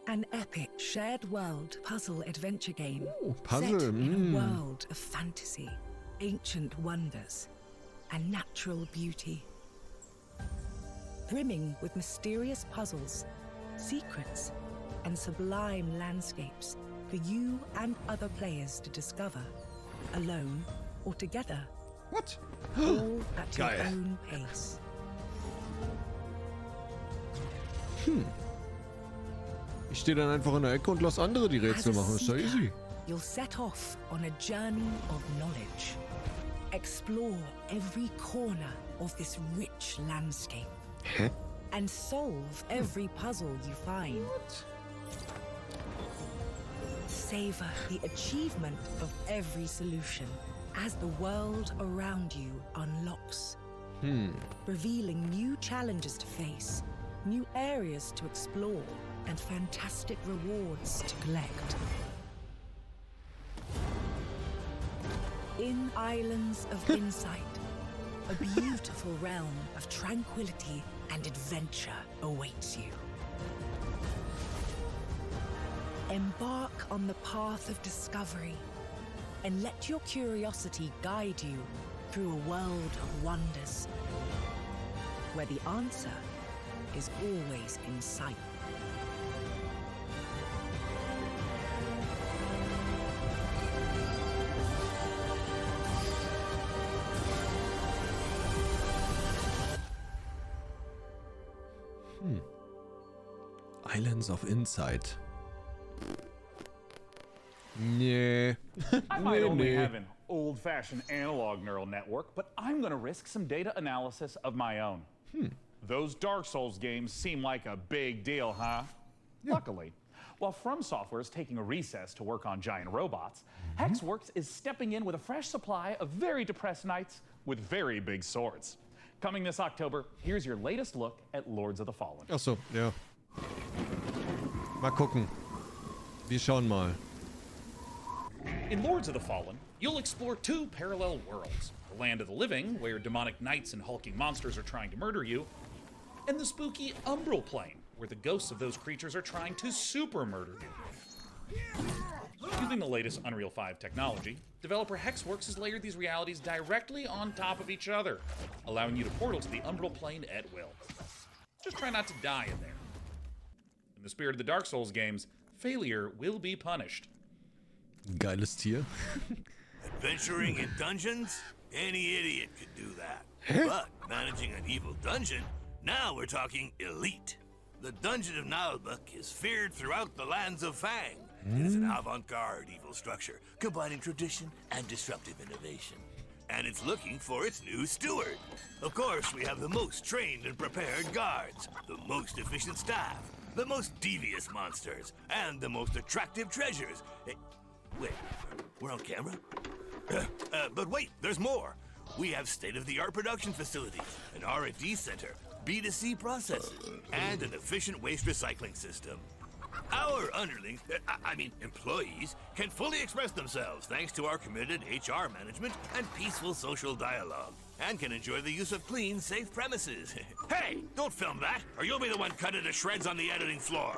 Speaker 5: an epic shared world puzzle adventure game
Speaker 1: puzzle,
Speaker 5: set in a world of fantasy, ancient wonders, and natural beauty. Brimming with mysterious puzzles, secrets, and sublime landscapes for you and other players to discover, alone or together.
Speaker 1: What?
Speaker 5: All at your own pace.
Speaker 1: Ich stehe dann einfach in der Ecke und lass andere die Rätsel machen. Ist doch easy.
Speaker 5: You'll set off on a journey of knowledge. Explore every corner of this rich landscape. And solve every puzzle you find. Savor the achievement of every solution as the world around you unlocks. Revealing new challenges to face, new areas to explore, and fantastic rewards to collect. In Islands of Insight, a beautiful realm of tranquility and adventure awaits you. Embark on the path of discovery and let your curiosity guide you through a world of wonders, where the answer is always in sight.
Speaker 1: Islands of Insight. Nee.
Speaker 4: I might only have an old-fashioned analog neural network, but I'm going to risk some data analysis of my own. Those Dark Souls games seem like a big deal, huh? Luckily, while From Software is taking a recess to work on giant robots, Hexworks is stepping in with a fresh supply of very depressed knights with very big swords. Coming this October, here's your latest look at Lords of the Fallen.
Speaker 1: Ach so, ja. Mal gucken. Wir schauen mal.
Speaker 6: In Lords of the Fallen, you'll explore two parallel worlds. The land of the living, where demonic knights and hulking monsters are trying to murder you, and the spooky Umbral Plane, where the ghosts of those creatures are trying to super murder you. Using the latest Unreal 5 technology, developer Hexworks has layered these realities directly on top of each other, allowing you to portal to the Umbral Plane at will. Just try not to die in there. In the spirit of the Dark Souls games, failure will be punished.
Speaker 1: Geiles Tier.
Speaker 7: Adventuring in dungeons? Any idiot could do that. But managing an evil dungeon? Now we're talking elite. The Dungeon of Nalbuck is feared throughout the lands of Fang. It is an avant-garde evil structure, combining tradition and disruptive innovation. And it's looking for its new steward. Of course, we have the most trained and prepared guards, the most efficient staff, the most devious monsters, and the most attractive treasures. Wait, we're on camera? But wait, there's more. We have state-of-the-art production facilities, an R&D center, B2C processes, and an efficient waste recycling system. Our underlings, employees, can fully express themselves thanks to our committed HR management and peaceful social dialogue, and can enjoy the use of clean, safe premises. Hey, don't film that, or you'll be the one cut into shreds on the editing floor.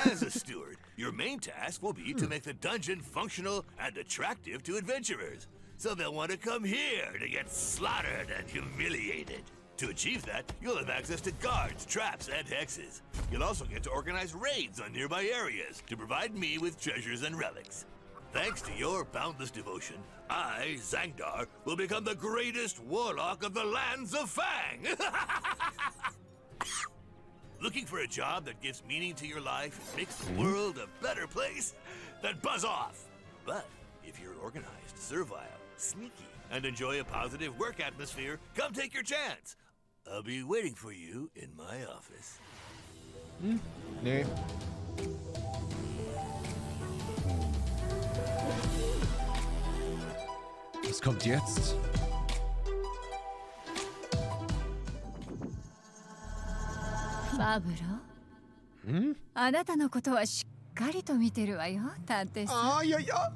Speaker 7: As a steward, your main task will be to make the dungeon functional and attractive to adventurers, so they'll want to come here to get slaughtered and humiliated. To achieve that, you'll have access to guards, traps, and hexes. You'll also get to organize raids on nearby areas to provide me with treasures and relics. Thanks to your boundless devotion, I, Zangdar, will become the greatest warlock of the lands of Fang! Looking for a job that gives meaning to your life and makes the world a better place? Then buzz off! But if you're organized, servile, sneaky, and enjoy a positive work atmosphere, come take your chance. I'll be waiting for you in my office.
Speaker 1: Nee. Was kommt jetzt?
Speaker 9: Pablo? あなたのことはしっかりと見てるわよ、探偵さん。
Speaker 1: あ、いやいや。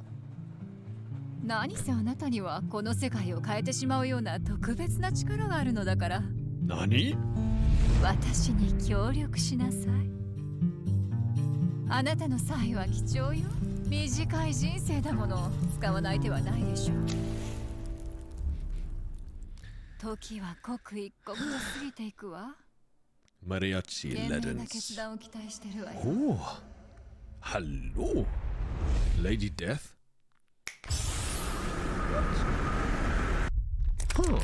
Speaker 9: 何せあなたにはこの世界を変えてしまうような特別な力があるのだから。
Speaker 1: 何？
Speaker 9: 私に協力しなさい。あなたの才は貴重よ。短い人生だもの。使わない手はないでしょう。時は刻一刻と過ぎていくわ。
Speaker 1: Mariachi
Speaker 9: 賢明な決断を期待してるわよ。
Speaker 1: Oh, hallo, Lady Death. Huh.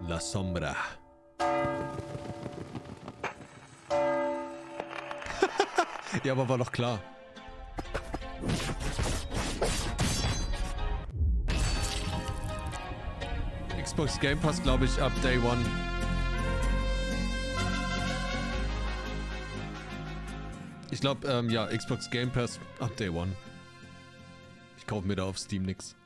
Speaker 1: La Sombra. Ja, aber war doch klar. Xbox Game Pass, glaube ich, ab Day One. Ich glaube, ja, Xbox Game Pass ab Day One. Ich kaufe mir da auf Steam nix.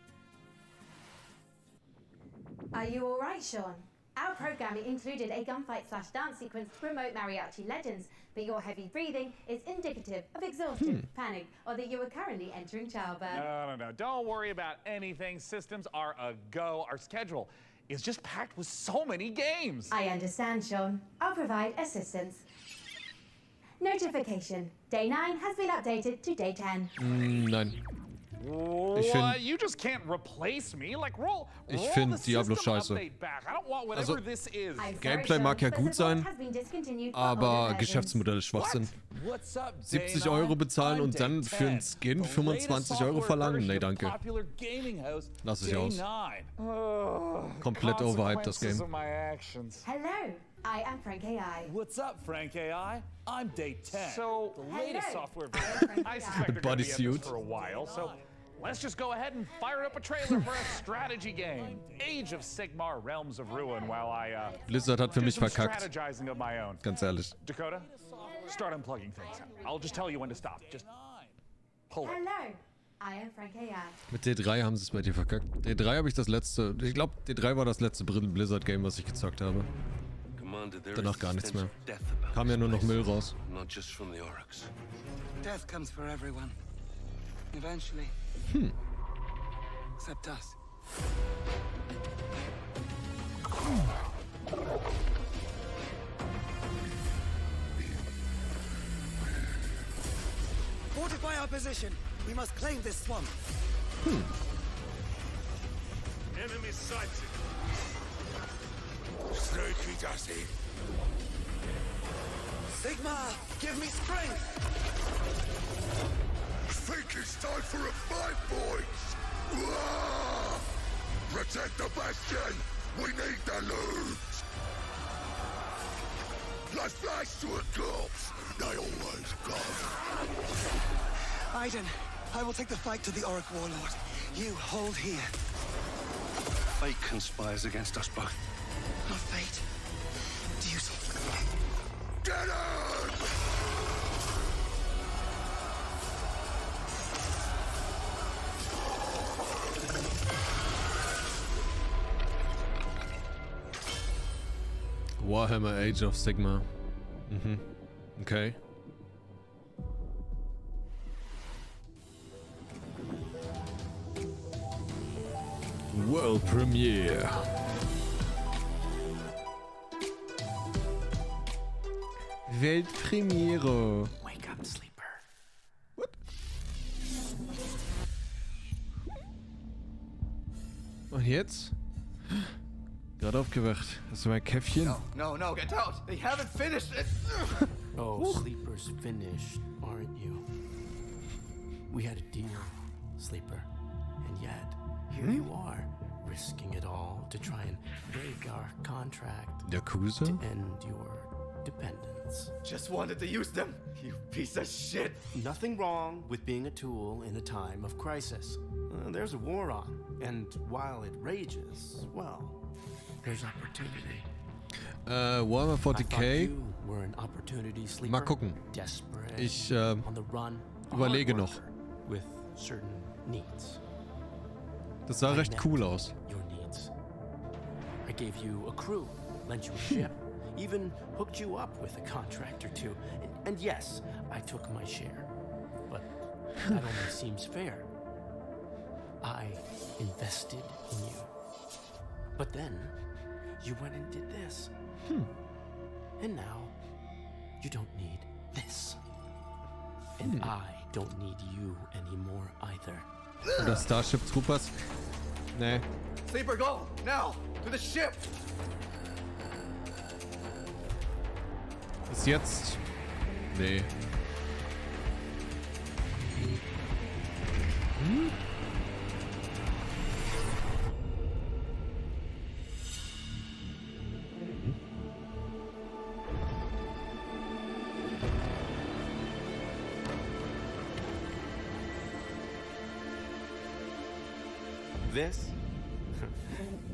Speaker 8: Are you alright, Sean? Our programming included a gunfight/dance sequence to promote Mariachi Legends, but your heavy breathing is indicative of exhaustion, panic, or that you are currently entering childbirth.
Speaker 4: No. Don't worry about anything. Systems are a go. Our schedule is just packed with so many games.
Speaker 8: I understand, Sean. I'll provide assistance. Notification. Day 9 has been updated to Day 10.
Speaker 1: Nein.
Speaker 4: What? You just can't replace me. Like roll
Speaker 1: finde Diablo scheiße. Also, Gameplay mag ja gut sein, aber Geschäftsmodell ist Schwachsinn. 70 € bezahlen und dann für einen Skin 25 € verlangen? Nee, danke. Lass ich aus. Komplett overhyped, das Game.
Speaker 8: Hello, I am Frank AI.
Speaker 4: What's up, Frank AI? I'm Day 10. So, the latest software version. I suspect they're going to be at this for a while, so let's just go ahead and fire up a trailer for a strategy game. Age of Sigmar, Realms of Ruin, while I
Speaker 1: Blizzard hat für mich verkackt.
Speaker 4: strategizing of my own.
Speaker 1: Ganz ehrlich.
Speaker 4: Dakota, start unplugging things. I'll just tell you when to stop. Just pull it.
Speaker 8: Hello, I am Frank AI.
Speaker 1: Mit D3 haben sie es bei dir verkackt. D3 habe ich das letzte, ich glaube D3 war das letzte Blizzard-Game, was ich gezockt habe. Danach gar nichts mehr. Kam ja nur noch Müll raus.
Speaker 14: Death comes for everyone. Eventually. Except us.
Speaker 10: Fortify our position. We must claim this swamp.
Speaker 15: Enemy sighted. Sneaky Dusty.
Speaker 10: Sigma, give me strength.
Speaker 15: Think it's time for a fight, boys. Wah! Protect the bastion. We need the loot. Let's flash to a corpse. They always come.
Speaker 10: Aiden, I will take the fight to the Auric Warlord. You hold here.
Speaker 14: Fate conspires against us both.
Speaker 10: Not fate. Duty.
Speaker 15: Get him!
Speaker 1: Warhammer Age of Sigmar. Mhm. Okay. World Premiere. Weltpremiere.
Speaker 11: Wake up, sleeper.
Speaker 1: What? Und jetzt? Gerade aufgewacht. Das ist mein Käffchen.
Speaker 11: No, get out! They haven't finished it! Oh, Sleeper's finished, aren't you? We had a deal, Sleeper. And yet, here you are, risking it all to try and break our contract.
Speaker 1: Yakuza?
Speaker 11: To end your dependence. Just wanted to use them, you piece of shit! Nothing wrong with being a tool in a time of crisis. There's a war on, and while it rages, well, there's opportunity.
Speaker 1: Warhammer 40k. Mal gucken. Ich überlege noch. Das sah recht cool aus.
Speaker 11: I gave you a crew, lent you a ship, even hooked you up with a contract or two. And yes, I took my share. But that only seems fair. I invested in you. But then, you went and did this. And now, you don't need this. And I don't need you anymore either.
Speaker 1: Oder Starship Troopers? Nee.
Speaker 11: Sleeper, go! Now! To the ship!
Speaker 1: Bis jetzt? Nee.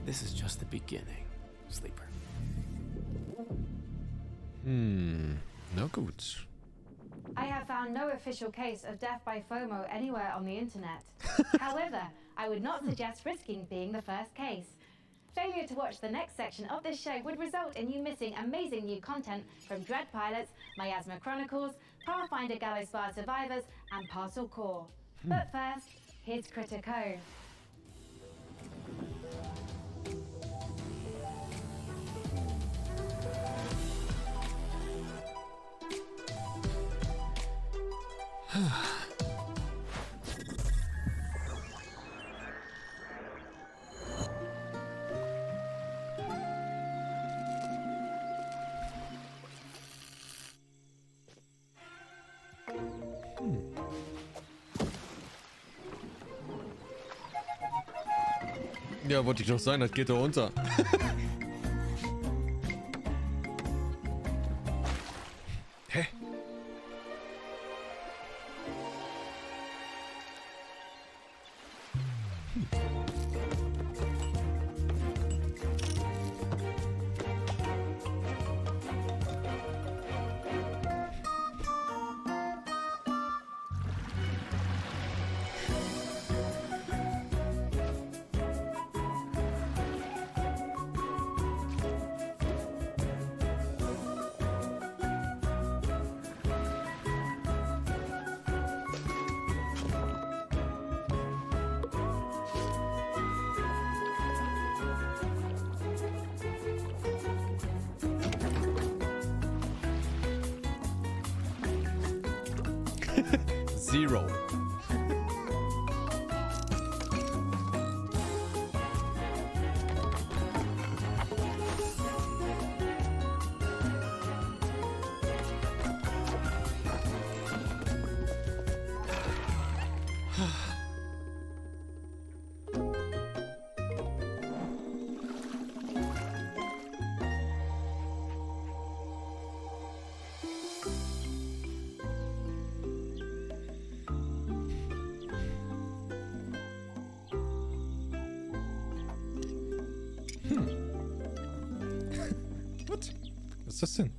Speaker 11: This is just the beginning, Sleeper.
Speaker 1: Na gut.
Speaker 8: I have found no official case of death by FOMO anywhere on the internet. However, I would not suggest risking being the first case. Failure to watch the next section of this show would result in you missing amazing new content from Dread Pilots, Miasma Chronicles, Pathfinder Gallows Bar Survivors, and Parcel Core. But first, here's Critico.
Speaker 1: Ja, wollte ich doch sagen, das geht doch unter. Hä? Zero. Was? Was ist das denn?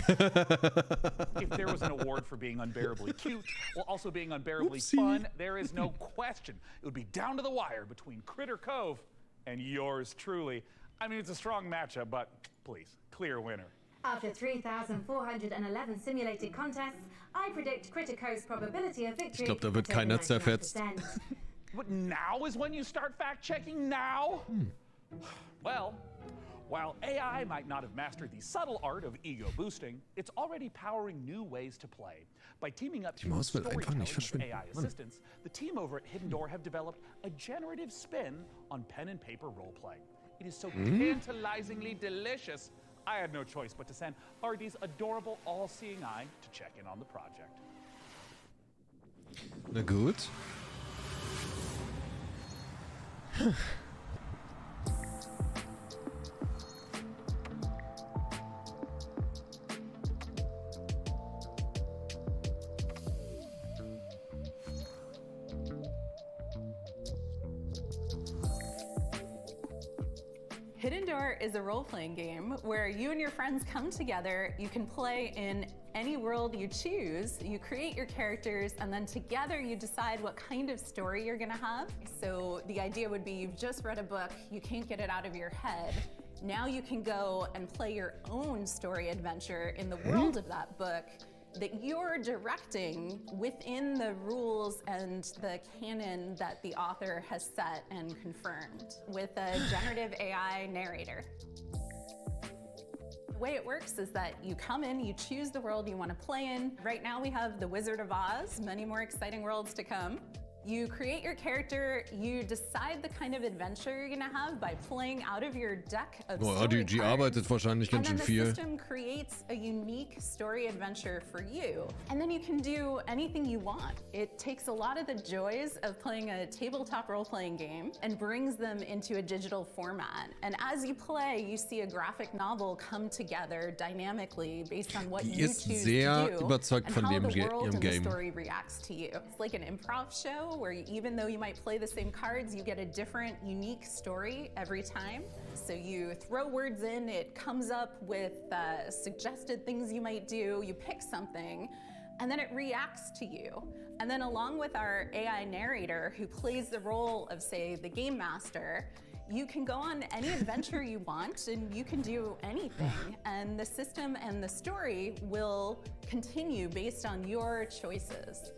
Speaker 4: If there was an award for being unbearably cute while also being unbearably fun, there is no question it would be down to the wire between Critter Cove and yours truly. I mean, it's a strong matchup, but please, clear winner.
Speaker 8: After 3,411 simulated contests, I predict Critter Cove's probability of victory.
Speaker 1: Ich glaube, da wird keiner zerfetzt.
Speaker 4: But now is when you start fact-checking now? Well, while AI might not have mastered the subtle art of ego boosting, it's already powering new ways to play. By teaming up to storytelling with AI assistants, the team over at Hidden Door have developed a generative spin on pen and paper roleplay. It is so tantalizingly delicious, I had no choice but to send RD's adorable all-seeing eye to check in on the project.
Speaker 1: Na gut.
Speaker 12: Hidden Door is a role-playing game where you and your friends come together. You can play in any world you choose. You create your characters, and then together you decide what kind of story you're gonna have. So the idea would be you've just read a book, you can't get it out of your head. Now you can go and play your own story adventure in the world of that book that you're directing within the rules and the canon that the author has set and confirmed with a generative AI narrator. The way it works is that you come in, you choose the world you want to play in. Right now we have the Wizard of Oz, many more exciting worlds to come. You create your character, you decide the kind of adventure you're gonna have by playing out of your deck of story
Speaker 1: die arbeitet wahrscheinlich ganz schön viel.
Speaker 12: And then the system creates a unique story adventure for you. And then you can do anything you want. It takes a lot of the joys of playing a tabletop role-playing game and brings them into a digital format. And as you play, you see a graphic novel come together dynamically based on what you choose to do and how the world and the story reacts to you. It's like an improv show where even though you might play the same cards, you get a different, unique story every time. So you throw words in, it comes up with suggested things you might do, you pick something, and then it reacts to you. And then along with our AI narrator who plays the role of, say, the game master, you can go on any adventure you want and you can do anything. And the system and the story will continue based on your choices.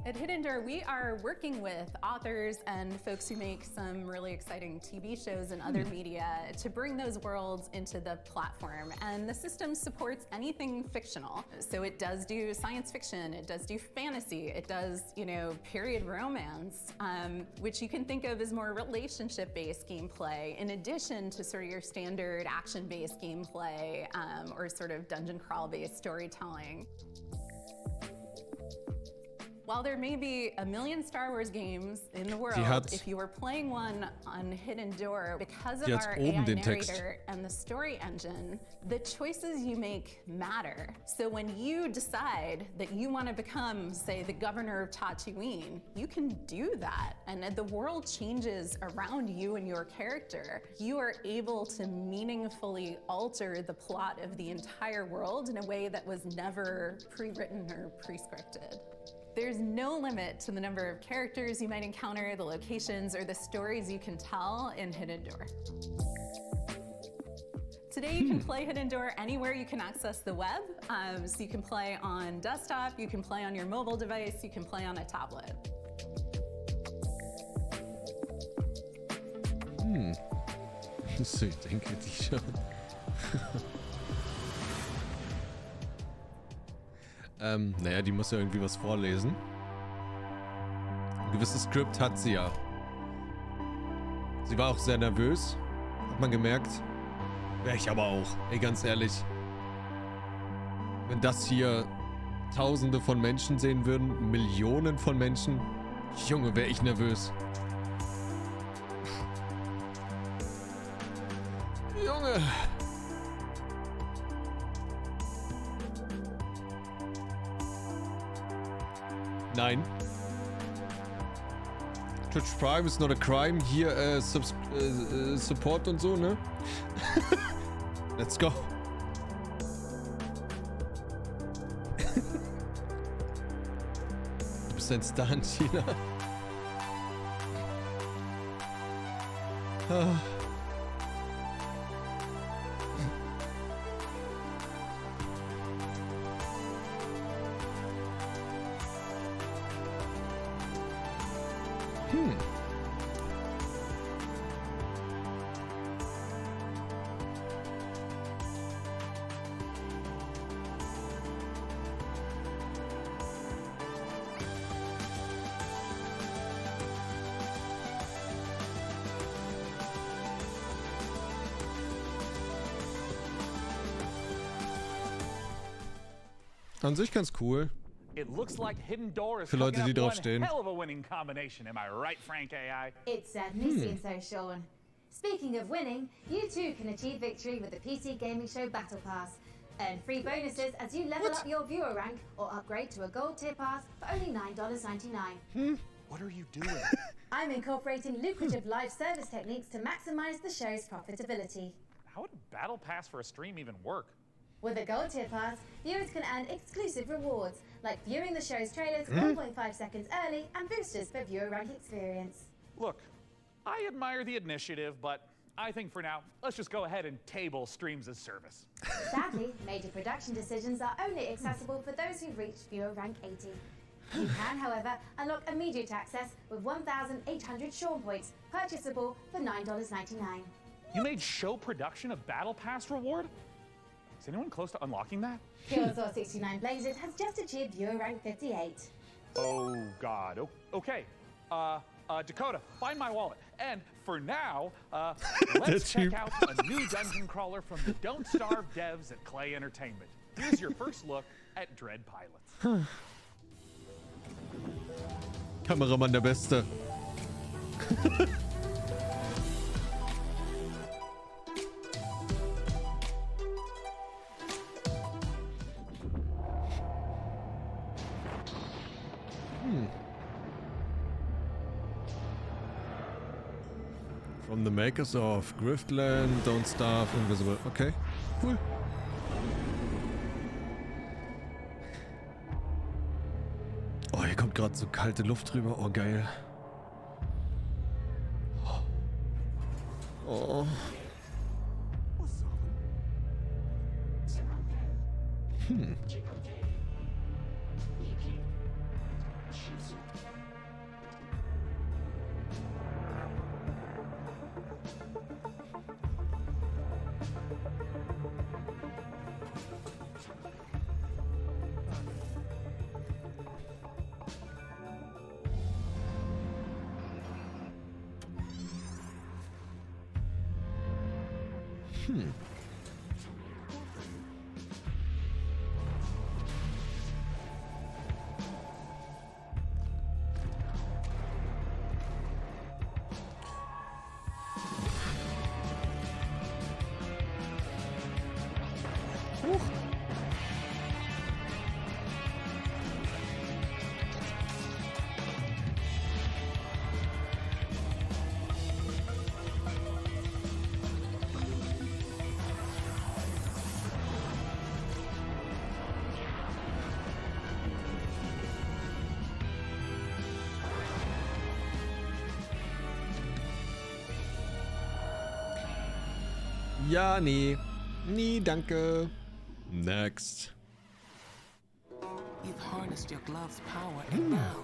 Speaker 12: At Hidden Door, we are working with authors and folks who make some really exciting TV shows and other media to bring those worlds into the platform. And the system supports anything fictional. So it does do science fiction, it does do fantasy, it does, period romance, which you can think of as more relationship-based gameplay, in addition to sort of your standard action-based gameplay or sort of dungeon crawl-based storytelling. While there may be a million Star Wars games in the world, if you were playing one on Hidden Door, because of our AI narrator and the story engine, the choices you make matter. So when you decide that you want to become, say, the governor of Tatooine, you can do that. And the world changes around you and your character. You are able to meaningfully alter the plot of the entire world in a way that was never pre-written or pre-scripted. There's no limit to the number of characters you might encounter, the locations, or the stories you can tell in Hidden Door. Today you can play Hidden Door anywhere you can access the web. So you can play on desktop, you can play on your mobile device, you can play on a tablet.
Speaker 1: So, ich denke, die schon. Naja, die muss ja irgendwie was vorlesen. Ein gewisses Skript hat sie ja. Sie war auch sehr nervös. Hat man gemerkt. Wäre ich aber auch. Ey, ganz ehrlich. Wenn das hier Tausende von Menschen sehen würden, Millionen von Menschen. Junge, wäre ich nervös. Junge. Nein. Twitch Prime is not a crime. Hier Support und so, ne? Let's go. bist ein Star in China. Ah. An sich ganz cool.
Speaker 4: It looks like Hidden Door is
Speaker 1: Für Leute, die drauf
Speaker 4: one
Speaker 1: stehen.
Speaker 4: hell of a winning combination. Am I right, Frank AI?
Speaker 8: It certainly seems so, Sean. Speaking of winning, you too can achieve victory with the PC Gaming Show Battle Pass. Earn free bonuses as you level up your viewer rank or upgrade to a gold tier pass for only $9.99.
Speaker 4: What are you doing?
Speaker 8: I'm incorporating lucrative live service techniques to maximize the show's profitability.
Speaker 4: How would a battle pass for a stream even work?
Speaker 8: With a gold tier pass, viewers can earn exclusive rewards, like viewing the show's trailers 1.5 seconds early and boosters for viewer rank experience.
Speaker 4: Look, I admire the initiative, but I think for now, let's just go ahead and table streams as service.
Speaker 8: Sadly, major production decisions are only accessible for those who've reached viewer rank 80. You can, however, unlock immediate access with 1,800 Sean points, purchasable for $9.99.
Speaker 4: You made show production a battle pass reward? Is anyone close to unlocking that?
Speaker 8: Pure 69 Blazes has just achieved viewer rank 58.
Speaker 4: Oh, God. Okay. Dakota, find my wallet. And for now, let's check out a new dungeon crawler from the Don't Starve devs at Clay Entertainment. Here's your first look at Dread Pilots.
Speaker 1: Kameramann der Beste. From the makers of Griftland, Don't Starve, Invisible. Okay, cool. Oh, hier kommt gerade so kalte Luft drüber. Oh, geil. Oh. Ja, nee. Nee, danke. Next.
Speaker 13: You've harnessed your glove's power and now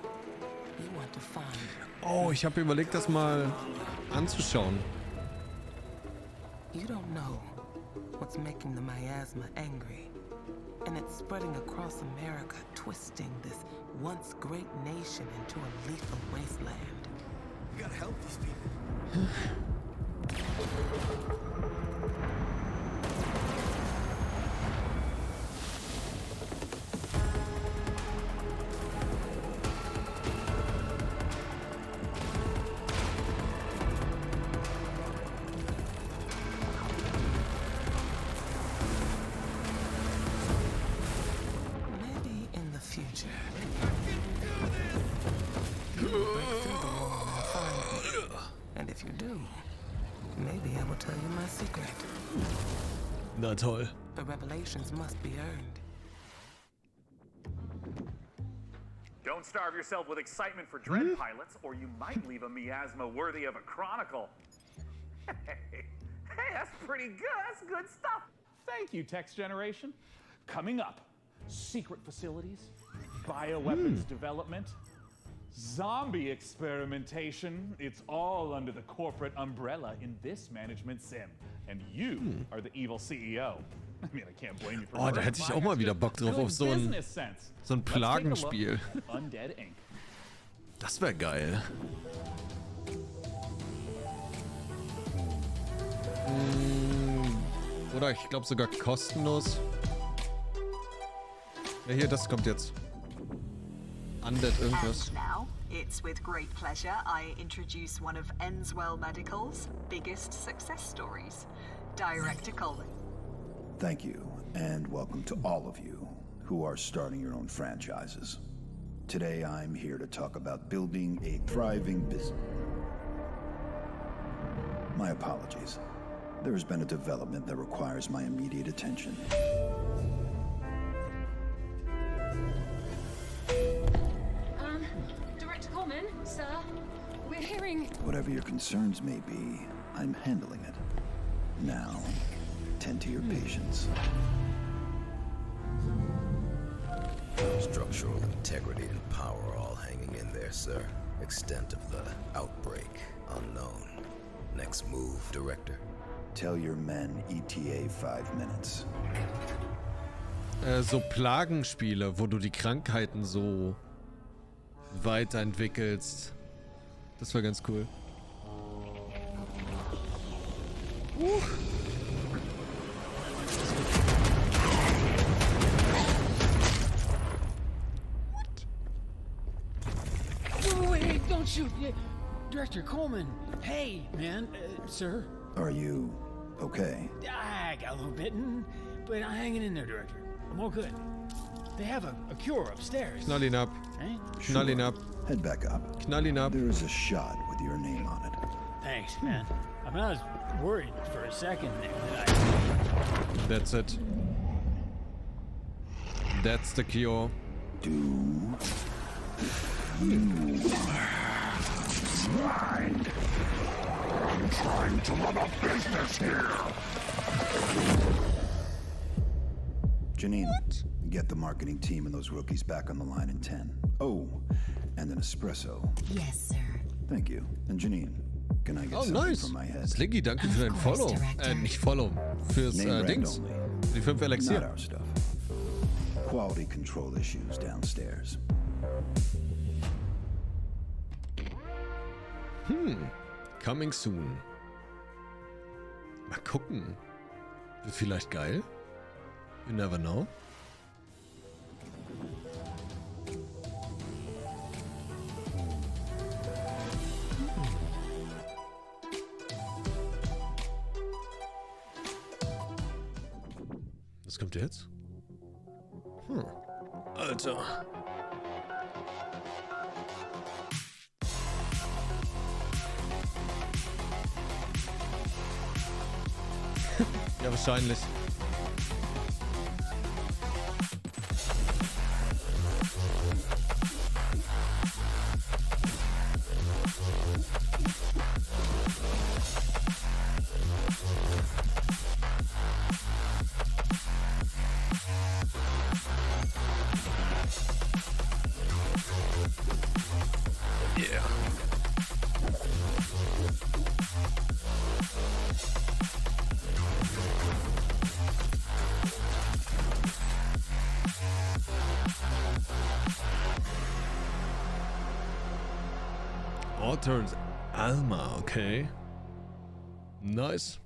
Speaker 13: you want to find.
Speaker 1: Oh, ich habe überlegt, das mal anzuschauen.
Speaker 13: You don't know what's making the miasma angry. And it's spreading across America, twisting this once great nation into a lethal wasteland.
Speaker 10: You gotta help these people.
Speaker 1: Na toll.
Speaker 13: The revelations must be earned.
Speaker 4: don't starve yourself with excitement for dread pilots, or you might leave a miasma worthy of a chronicle. Hey, that's pretty good. That's good stuff. Thank you, Text Generation. Coming up, secret facilities, bioweapons development, zombie experimentation. It's all under the corporate umbrella in this management sim. And you are the evil CEO. I mean, I can't blame you for
Speaker 1: Oh, da hätte ich auch mal wieder Bock drauf auf so ein Plagenspiel.
Speaker 4: Undead Inc.
Speaker 1: Das wäre geil. Oder ich glaube sogar kostenlos. Ja, hier, das kommt jetzt. Undead irgendwas.
Speaker 16: And now, it's with great pleasure I introduce one of Enswell Medical's biggest success stories, Director Colin.
Speaker 17: Thank you, and welcome to all of you who are starting your own franchises. Today I'm here to talk about building a thriving business. My apologies. There has been a development that requires my immediate attention.
Speaker 18: Director Coleman, sir, we're hearing...
Speaker 17: Whatever your concerns may be, I'm handling it. Now, tend to your patients.
Speaker 19: Structural integrity and power all hanging in there, sir. Extent of the outbreak, unknown. Next move, Director.
Speaker 17: Tell your men ETA 5 minutes.
Speaker 1: So Plagenspiele, wo du die Krankheiten so weiterentwickelst. Das war ganz cool.
Speaker 25: Wait, don't shoot! Director Coleman! Hey, man, sir.
Speaker 17: Are you okay?
Speaker 25: I got a little bitten, but I'm hanging in there, Director. I'm all good. They have a cure upstairs.
Speaker 1: Knall ihn ab.
Speaker 25: Eh?
Speaker 1: Knall ihn ab.
Speaker 17: Head back up.
Speaker 1: Knall ihn ab.
Speaker 17: There is a shot with your name on it.
Speaker 25: Thanks, man. I mean, I was worried for a second there that
Speaker 1: That's it. That's the cure.
Speaker 17: Do you mind? I'm trying to run a business here. Janine, get the marketing team and those rookies back on the line in 10. Oh, and an espresso.
Speaker 5: Yes, sir.
Speaker 17: Thank you. And Janine, can I get something
Speaker 1: nice.
Speaker 17: from my head?
Speaker 1: Slinky, danke für dein Follow. Nicht Follow. Fürs Dings. Für die 5 Elixier.
Speaker 17: Not our stuff. Quality control issues downstairs.
Speaker 1: Coming soon. Mal gucken. Wird vielleicht geil? You never know. Was kommt jetzt? Alter. Ja, wahrscheinlich. Yeah. Altered Alma, okay. Nice.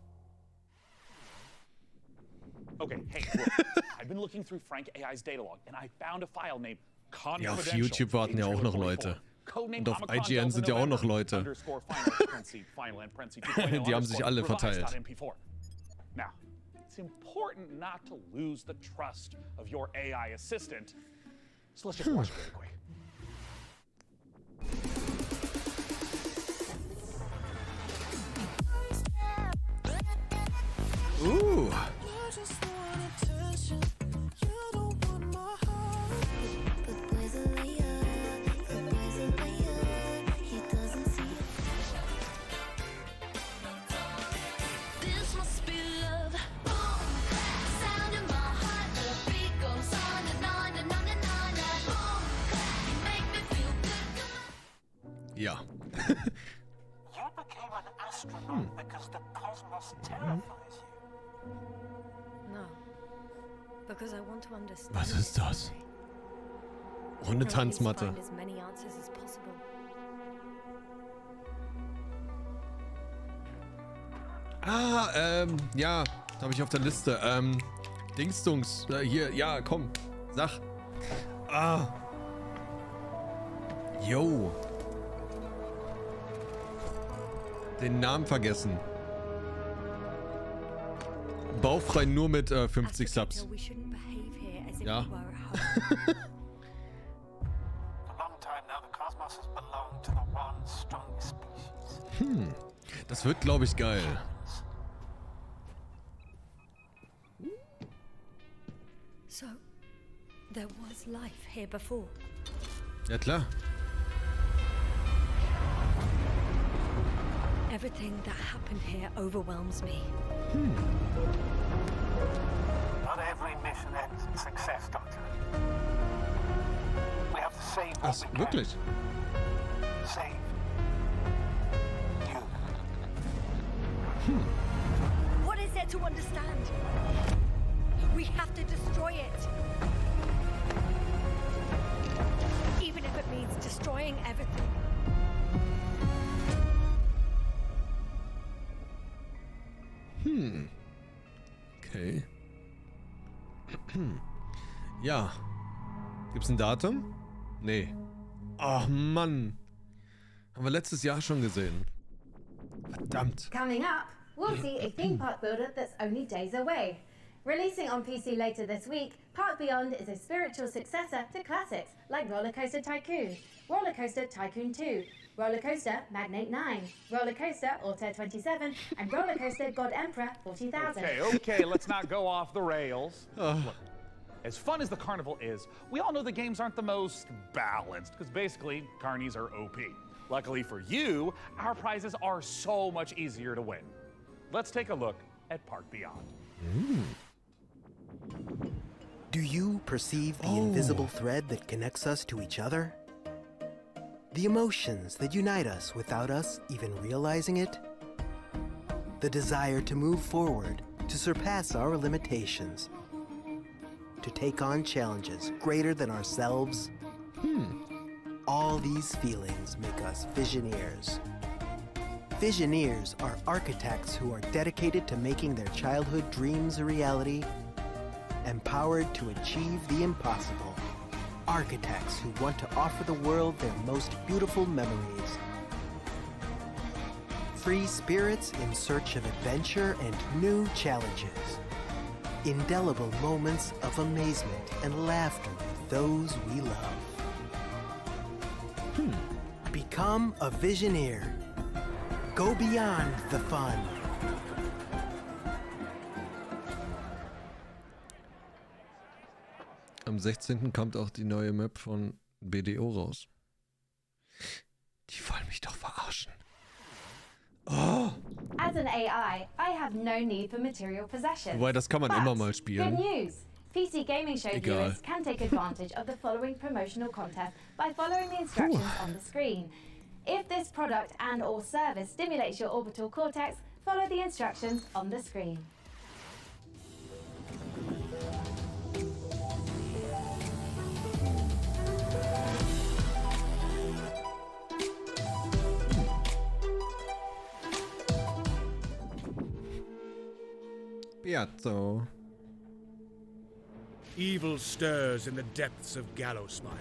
Speaker 4: Okay, hey, look, I've been looking through Frank AI's data log and I found a file named
Speaker 1: Ja, auf YouTube warten ja auch noch Leute. Und auf IGN sind ja auch noch Leute. Die haben sich alle verteilt.
Speaker 4: Now, it's important not to lose the trust of your AI assistant. So let's just watch it really quick.
Speaker 1: Ooh. Ja.
Speaker 3: You became an astronaut because the cosmos terrifies you.
Speaker 18: No. Because I want to understand.
Speaker 1: Was ist das? Ohne Tanzmatte.
Speaker 18: Find as many answers as possible.
Speaker 1: Ja, habe ich auf der Liste. Dingsdungs, hier, ja, komm, sag. Yo. Den Namen vergessen. Baufrei nur mit 50 Subs. Ja. Das wird, glaube ich, geil.
Speaker 18: So, there was life here before.
Speaker 1: Ja, klar.
Speaker 18: Everything that happened here overwhelms me.
Speaker 3: Not every mission ends in success, Doctor. We have to save what we can.
Speaker 1: Wirklich?
Speaker 3: Save you.
Speaker 18: What is there to understand? We have to destroy it. Even if it means destroying everything.
Speaker 1: Okay. Ja. Gibt's ein Datum? Nee. Ach Mann. Haben wir letztes Jahr schon gesehen. Verdammt.
Speaker 8: Coming up, we'll see a theme park builder that's only days away. Releasing on PC later this week, Park Beyond is a spiritual successor to classics like Roller Coaster Tycoon, Roller Coaster Tycoon 2, Roller Coaster Magnate 9, Roller Coaster Altair 27, and Roller Coaster God Emperor 40,000.
Speaker 4: Okay, let's not go off the rails. Look, as fun as the carnival is, we all know the games aren't the most balanced, because basically, carnies are OP. Luckily for you, our prizes are so much easier to win. Let's take a look at Park Beyond.
Speaker 20: Do you perceive the invisible thread that connects us to each other? The emotions that unite us without us even realizing it? The desire to move forward, to surpass our limitations, to take on challenges greater than ourselves? All these feelings make us Visioneers. Visioneers are architects who are dedicated to making their childhood dreams a reality, empowered to achieve the impossible. Architects who want to offer the world their most beautiful memories. Free spirits in search of adventure and new challenges. Indelible moments of amazement and laughter with those we love. Become a Visioneer. Go beyond the fun.
Speaker 1: Am 16. kommt auch die neue Map von BDO raus. Die wollen mich doch verarschen. Oh.
Speaker 8: As an AI, I have no need for material possessions.
Speaker 1: Wobei, das kann man immer mal spielen.
Speaker 8: Good news! PC Gaming Show viewers can take advantage of the following promotional contest by following the instructions on the screen. If this product and/or service stimulates your orbital cortex, follow the instructions on the screen.
Speaker 1: Piazzo.
Speaker 21: Evil stirs in the depths of Gallowsmile.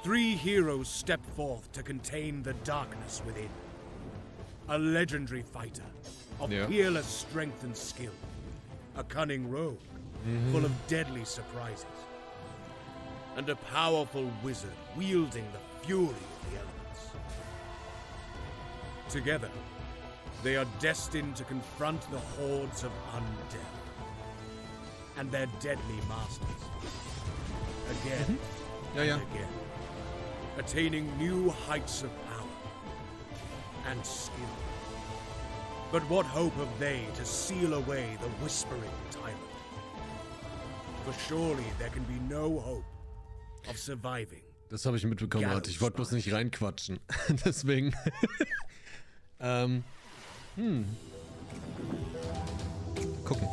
Speaker 21: 3 heroes step forth to contain the darkness within. A legendary fighter of peerless strength and skill. A cunning rogue full of deadly surprises. And a powerful wizard wielding the fury of the elements. Together, they are destined to confront the hordes of undead and their deadly masters. Again and again, attaining new heights of power and skill. But what hope have they to seal away the whispering tyrant? For surely there can be no hope of surviving
Speaker 1: Das habe ich mitbekommen, Art. Ich wollte bloß nicht reinquatschen. Deswegen. Gucken.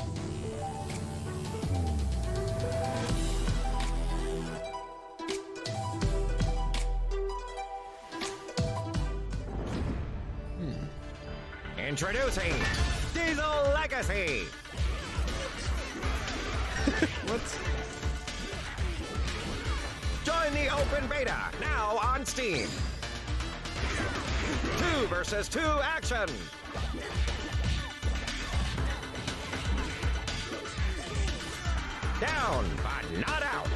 Speaker 2: Introducing Diesel Legacy.
Speaker 1: What?
Speaker 2: Join the open beta now on Steam. 2 versus 2 action. Down, but not out.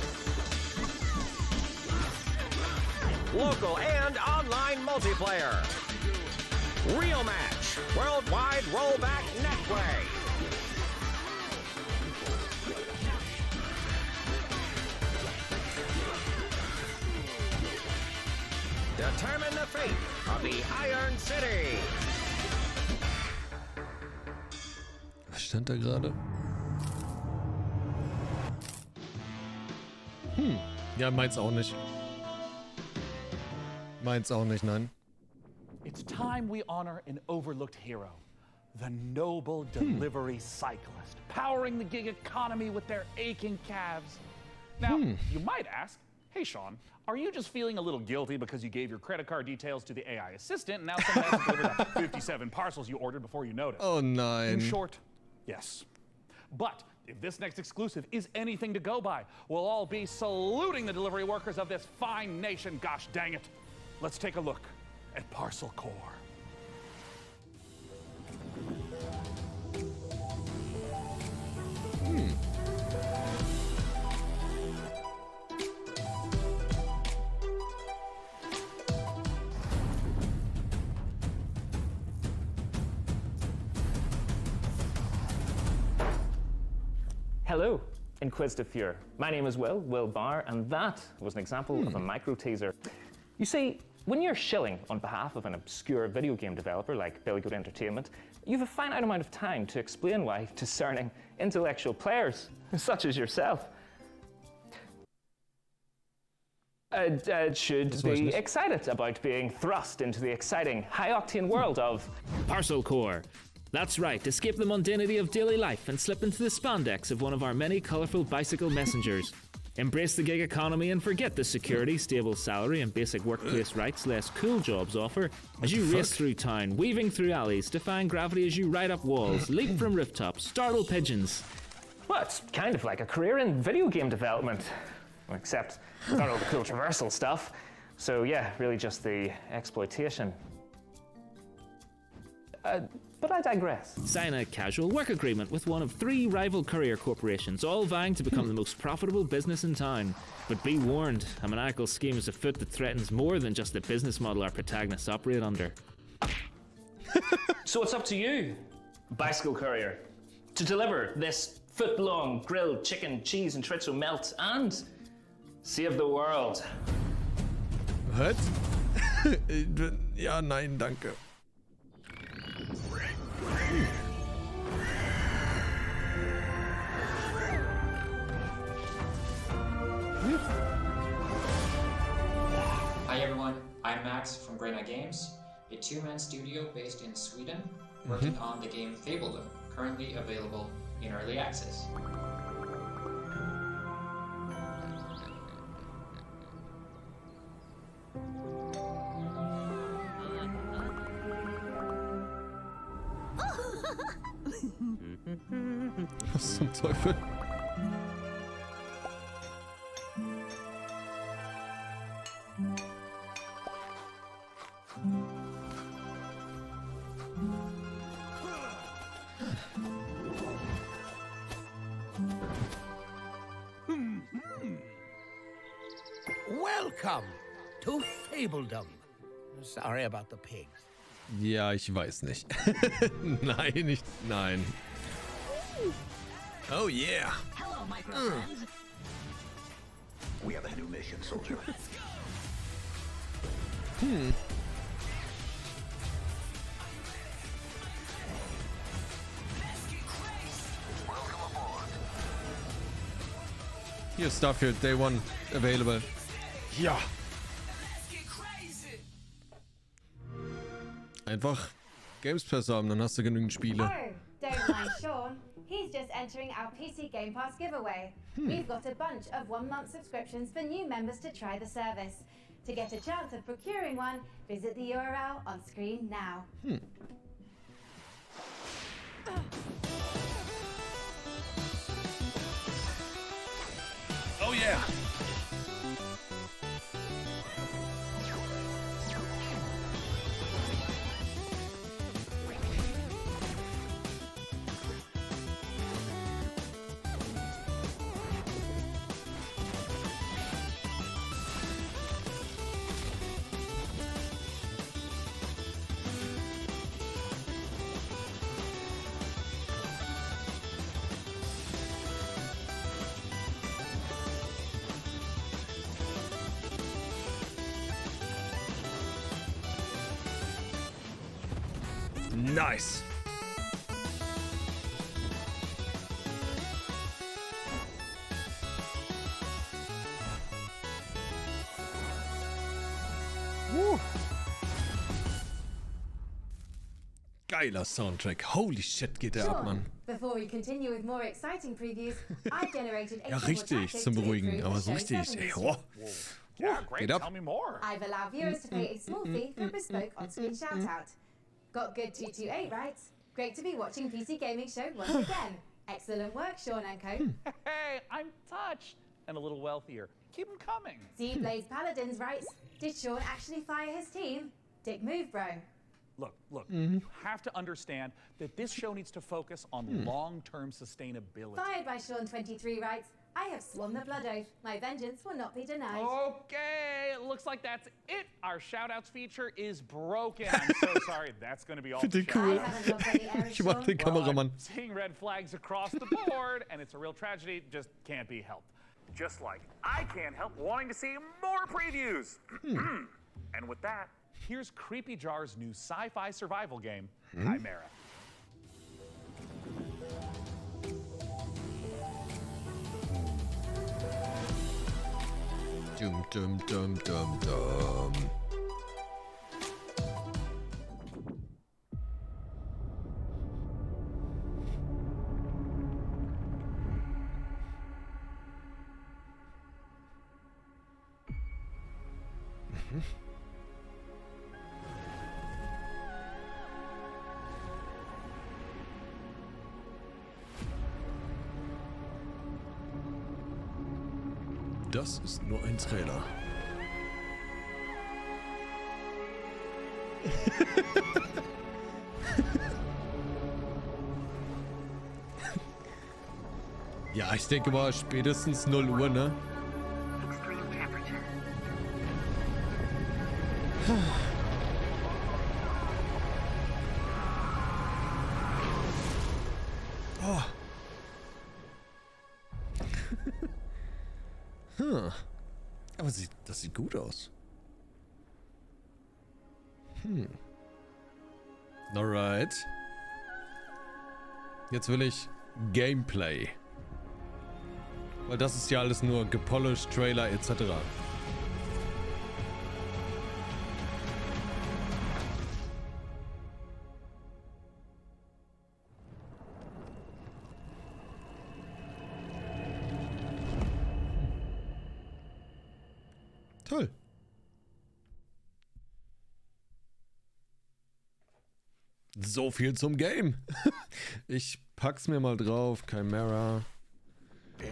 Speaker 2: Local and online multiplayer. Real match. Worldwide rollback netplay. Determine the fate of the Iron City.
Speaker 1: Was stand da gerade? Ja, meins auch nicht. Meins auch nicht, nein.
Speaker 4: It's time we honor an overlooked hero, the noble delivery cyclist, powering the gig economy with their aching calves. Now, you might ask, hey Sean, are you just feeling a little guilty because you gave your credit card details to the AI assistant and now someone else delivered 57 parcels you ordered before you noticed?
Speaker 1: Oh nein.
Speaker 4: In short, yes. But if this next exclusive is anything to go by, we'll all be saluting the delivery workers of this fine nation, gosh dang it. Let's take a look at Parcel Core.
Speaker 6: Hello, Inquisitive Fuhrer. My name is Will Barr, and that was an example of a micro teaser. You see, when you're shilling on behalf of an obscure video game developer like Billy Goat Entertainment, you have a finite amount of time to explain why discerning intellectual players, such as yourself, should be excited about being thrust into the exciting, high-octane world of
Speaker 22: Parcel Core. That's right, escape the mundanity of daily life and slip into the spandex of one of our many colourful bicycle messengers. Embrace the gig economy and forget the security, stable salary and basic workplace rights less cool jobs offer as you race through town, weaving through alleys, defying gravity as you ride up walls, leap from rooftops, startle pigeons.
Speaker 6: Well, it's kind of like a career in video game development, except without all the cool traversal stuff. So yeah, really just the exploitation. But I digress.
Speaker 22: Sign a casual work agreement with one of 3 rival courier corporations, all vying to become the most profitable business in town. But be warned, a maniacal scheme is afoot that threatens more than just the business model our protagonists operate under.
Speaker 6: So it's up to you, bicycle courier, to deliver this foot-long grilled chicken, cheese and chorizo melt and save the world.
Speaker 1: What? Ja, nein, danke.
Speaker 23: Hi everyone, I'm Max from Grena Games, a 2-man studio based in Sweden, working on the game Fabledom, currently available in early access.
Speaker 1: Was zum Teufel?
Speaker 24: Welcome to Fabledom. Sorry about the pigs.
Speaker 1: Ja, ich weiß nicht. Nein, nein. Oh yeah.
Speaker 24: Hello, my friends.
Speaker 10: We have a new mission, soldier.
Speaker 1: Hier, Starfield, Day 1 available. Ja. einfach Games Pass haben, dann hast du genügend Spiele.
Speaker 8: Oh, don't mind Sean. He's just entering our PC Game Pass giveaway. We've got a bunch of 1-month subscriptions for new members to try the service. To get a chance of procuring one, visit the URL on screen now.
Speaker 1: Oh yeah! Nice. Geiler Soundtrack. Holy shit, geht der ab, Mann.
Speaker 8: Before we continue with more exciting previews, I generated a
Speaker 1: Ja, richtig, zum Beruhigen, aber so richtig. Ey, oh.
Speaker 4: Yeah, great.
Speaker 1: Geht ab.
Speaker 4: Tell me more.
Speaker 8: I've allowed viewers to pay a small fee for a bespoke on-screen shout-out. Got good 228, right? Great to be watching PC Gaming Show once again. Excellent work, Sean and Co.
Speaker 4: Hey, I'm touched and a little wealthier. Keep them coming.
Speaker 8: See Blaze Paladins writes, did Sean actually fire his team? Dick move, bro.
Speaker 4: Look, you have to understand that this show needs to focus on long-term sustainability.
Speaker 8: Fired by Sean23 writes, I have sworn the blood oath. My vengeance will not be denied.
Speaker 4: Okay, it looks like that's it. Our shout-outs feature is broken. I'm so sorry. That's going to be all the
Speaker 1: cool.
Speaker 4: shout-outs.
Speaker 1: Ich mag den Kameramann.
Speaker 4: Seeing red flags across the board, and it's a real tragedy, just can't be helped. Just like I can't help wanting to see more previews. And with that, here's Creepy Jar's new sci-fi survival game, Chimera.
Speaker 1: Dum dum dum dum dum. Das ist nur ein Trailer. Ja, ich denke mal spätestens 0 Uhr, ne? Oh. Aber das sieht gut aus. Alright. Jetzt will ich Gameplay. Weil das ist ja alles nur gepolished, Trailer etc. Toll. So viel zum Game. Ich pack's mir mal drauf. Chimera.
Speaker 10: In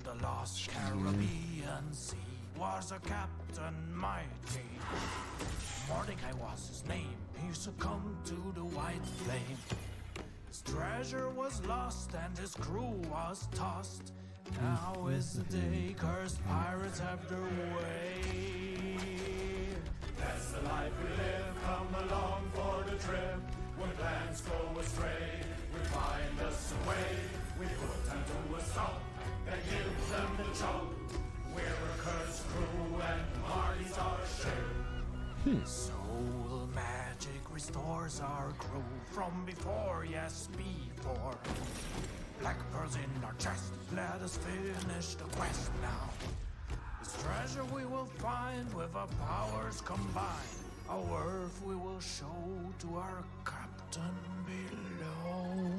Speaker 10: the lost Caribbean Sea was a captain mighty. Mordecai was his name. He succumbed to the white flame. His treasure was lost and his crew was tossed. Now is the day cursed pirates have their way. That's the life we live, come along for the trip. When plans go astray, we find us a way. We put them to a stop and give them the choke. We're a cursed crew and Marty's our ship. Soul magic restores our crew from before, yes, before. Black pearls in our chest, let us finish the quest now. This treasure we will find with our powers combined. Our worth we will show to our captain below.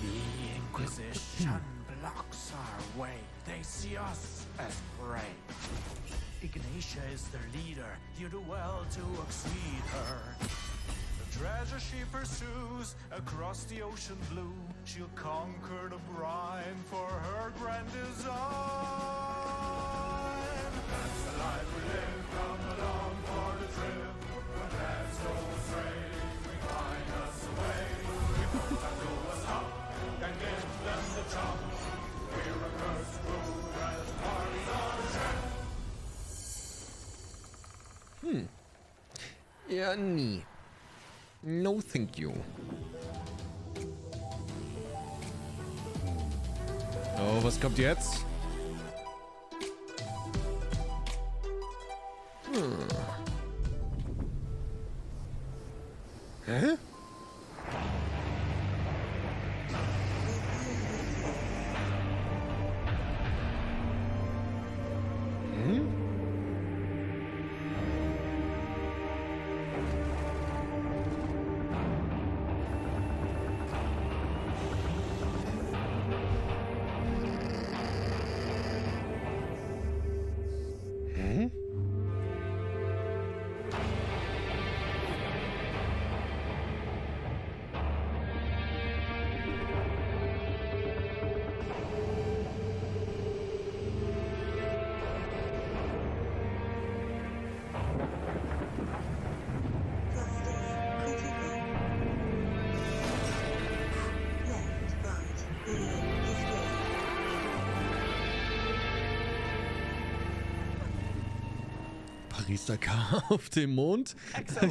Speaker 10: The Inquisition blocks our way. They see us as prey. Ignatia is their leader. You do well to exceed her. The treasure she pursues across the ocean blue. She'll conquer the brine for her grand design. That's the life we live. Come along for the trip. When paths go astray, we find us a way. We put our to us up and give them the chop. We're a cursed crew as parties on a trip.
Speaker 1: Ja, nie. No, thank you. Oh, was kommt jetzt? Hä? Paris-Dakar auf dem Mond?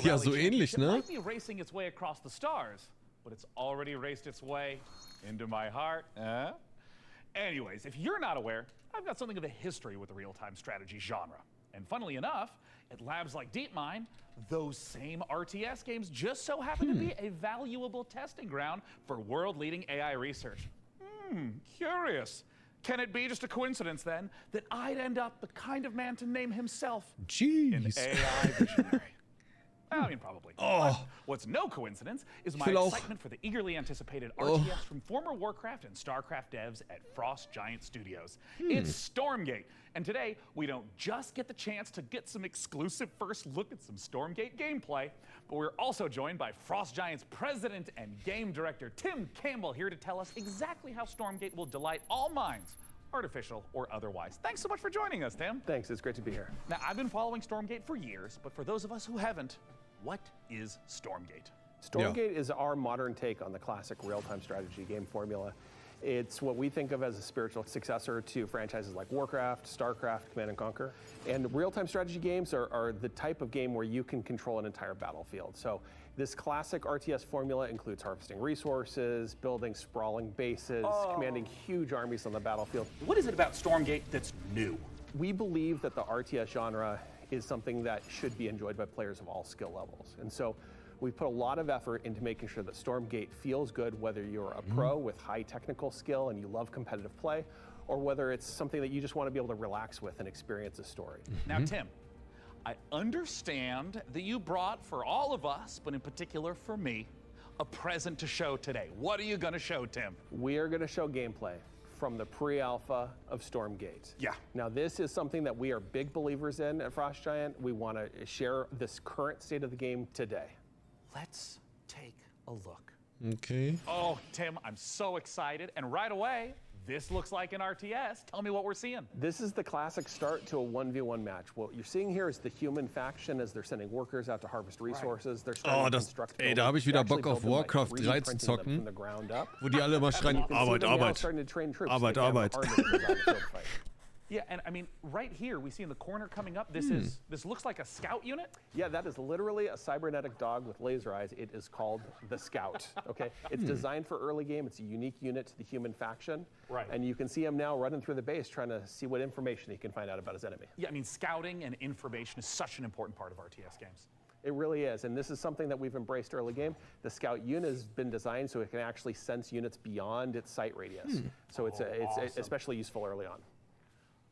Speaker 1: Ja, so ähnlich, ne?
Speaker 4: It might be racing its way across the stars, but it's already raced its way into my heart. Anyways, if you're not aware, I've got something of a history with the real-time strategy genre. And funnily enough, at labs like DeepMind, those same RTS games just so happen to be a valuable testing ground for world-leading AI research. Curious. Can it be just a coincidence, then, that I'd end up the kind of man to name himself an AI visionary? I mean, probably. But what's no coincidence is my excitement for the eagerly anticipated RTS from former Warcraft and StarCraft devs at Frost Giant Studios. It's Stormgate. And today, we don't just get the chance to get some exclusive first look at some Stormgate gameplay, but we're also joined by Frost Giant's president and game director, Tim Campbell, here to tell us exactly how Stormgate will delight all minds, artificial or otherwise. Thanks so much for joining us, Tim.
Speaker 7: Thanks, it's great to be here.
Speaker 4: Now, I've been following Stormgate for years, but for those of us who haven't, what is Stormgate?
Speaker 7: Stormgate is our modern take on the classic real-time strategy game formula. It's what we think of as a spiritual successor to franchises like Warcraft, StarCraft, Command & Conquer. And real-time strategy games are the type of game where you can control an entire battlefield. So this classic RTS formula includes harvesting resources, building sprawling bases, commanding huge armies on the battlefield.
Speaker 4: What is it about Stormgate that's new?
Speaker 7: We believe that the RTS genre is something that should be enjoyed by players of all skill levels. And so we've put a lot of effort into making sure that Stormgate feels good, whether you're a pro with high technical skill and you love competitive play, or whether it's something that you just want to be able to relax with and experience a story.
Speaker 4: Now, Tim, I understand that you brought, for all of us, but in particular for me, a present to show today. What are you going to show, Tim?
Speaker 7: We are going to show gameplay from the pre-alpha of Stormgate.
Speaker 4: Yeah.
Speaker 7: Now, this is something that we are big believers in at Frost Giant. We want to share this current state of the game today.
Speaker 4: Let's take a look.
Speaker 1: Okay.
Speaker 4: Oh, Tim, I'm so excited. And right away, this looks like an RTS. Tell me what we're seeing.
Speaker 7: This is the classic start to a 1v1 match. What you're seeing here is the human faction as they're sending workers out to harvest resources. They're starting to construct buildings.
Speaker 1: Da habe ich wieder Bock auf Warcraft 3 zu zocken, wo die alle immer schreien, Arbeit, Arbeit, Arbeit, Arbeit.
Speaker 4: Yeah, and I mean, right here, we see in the corner coming up, this looks like a scout unit?
Speaker 7: Yeah, that is literally a cybernetic dog with laser eyes. It is called the Scout, okay? It's designed for early game. It's a unique unit to the human faction.
Speaker 4: Right.
Speaker 7: And you can see him now running through the base trying to see what information he can find out about his enemy.
Speaker 4: Yeah, I mean, scouting and information is such an important part of RTS games.
Speaker 7: It really is, and this is something that we've embraced early game. The Scout unit has been designed so it can actually sense units beyond its sight radius. So it's
Speaker 4: awesome.
Speaker 7: especially useful early on.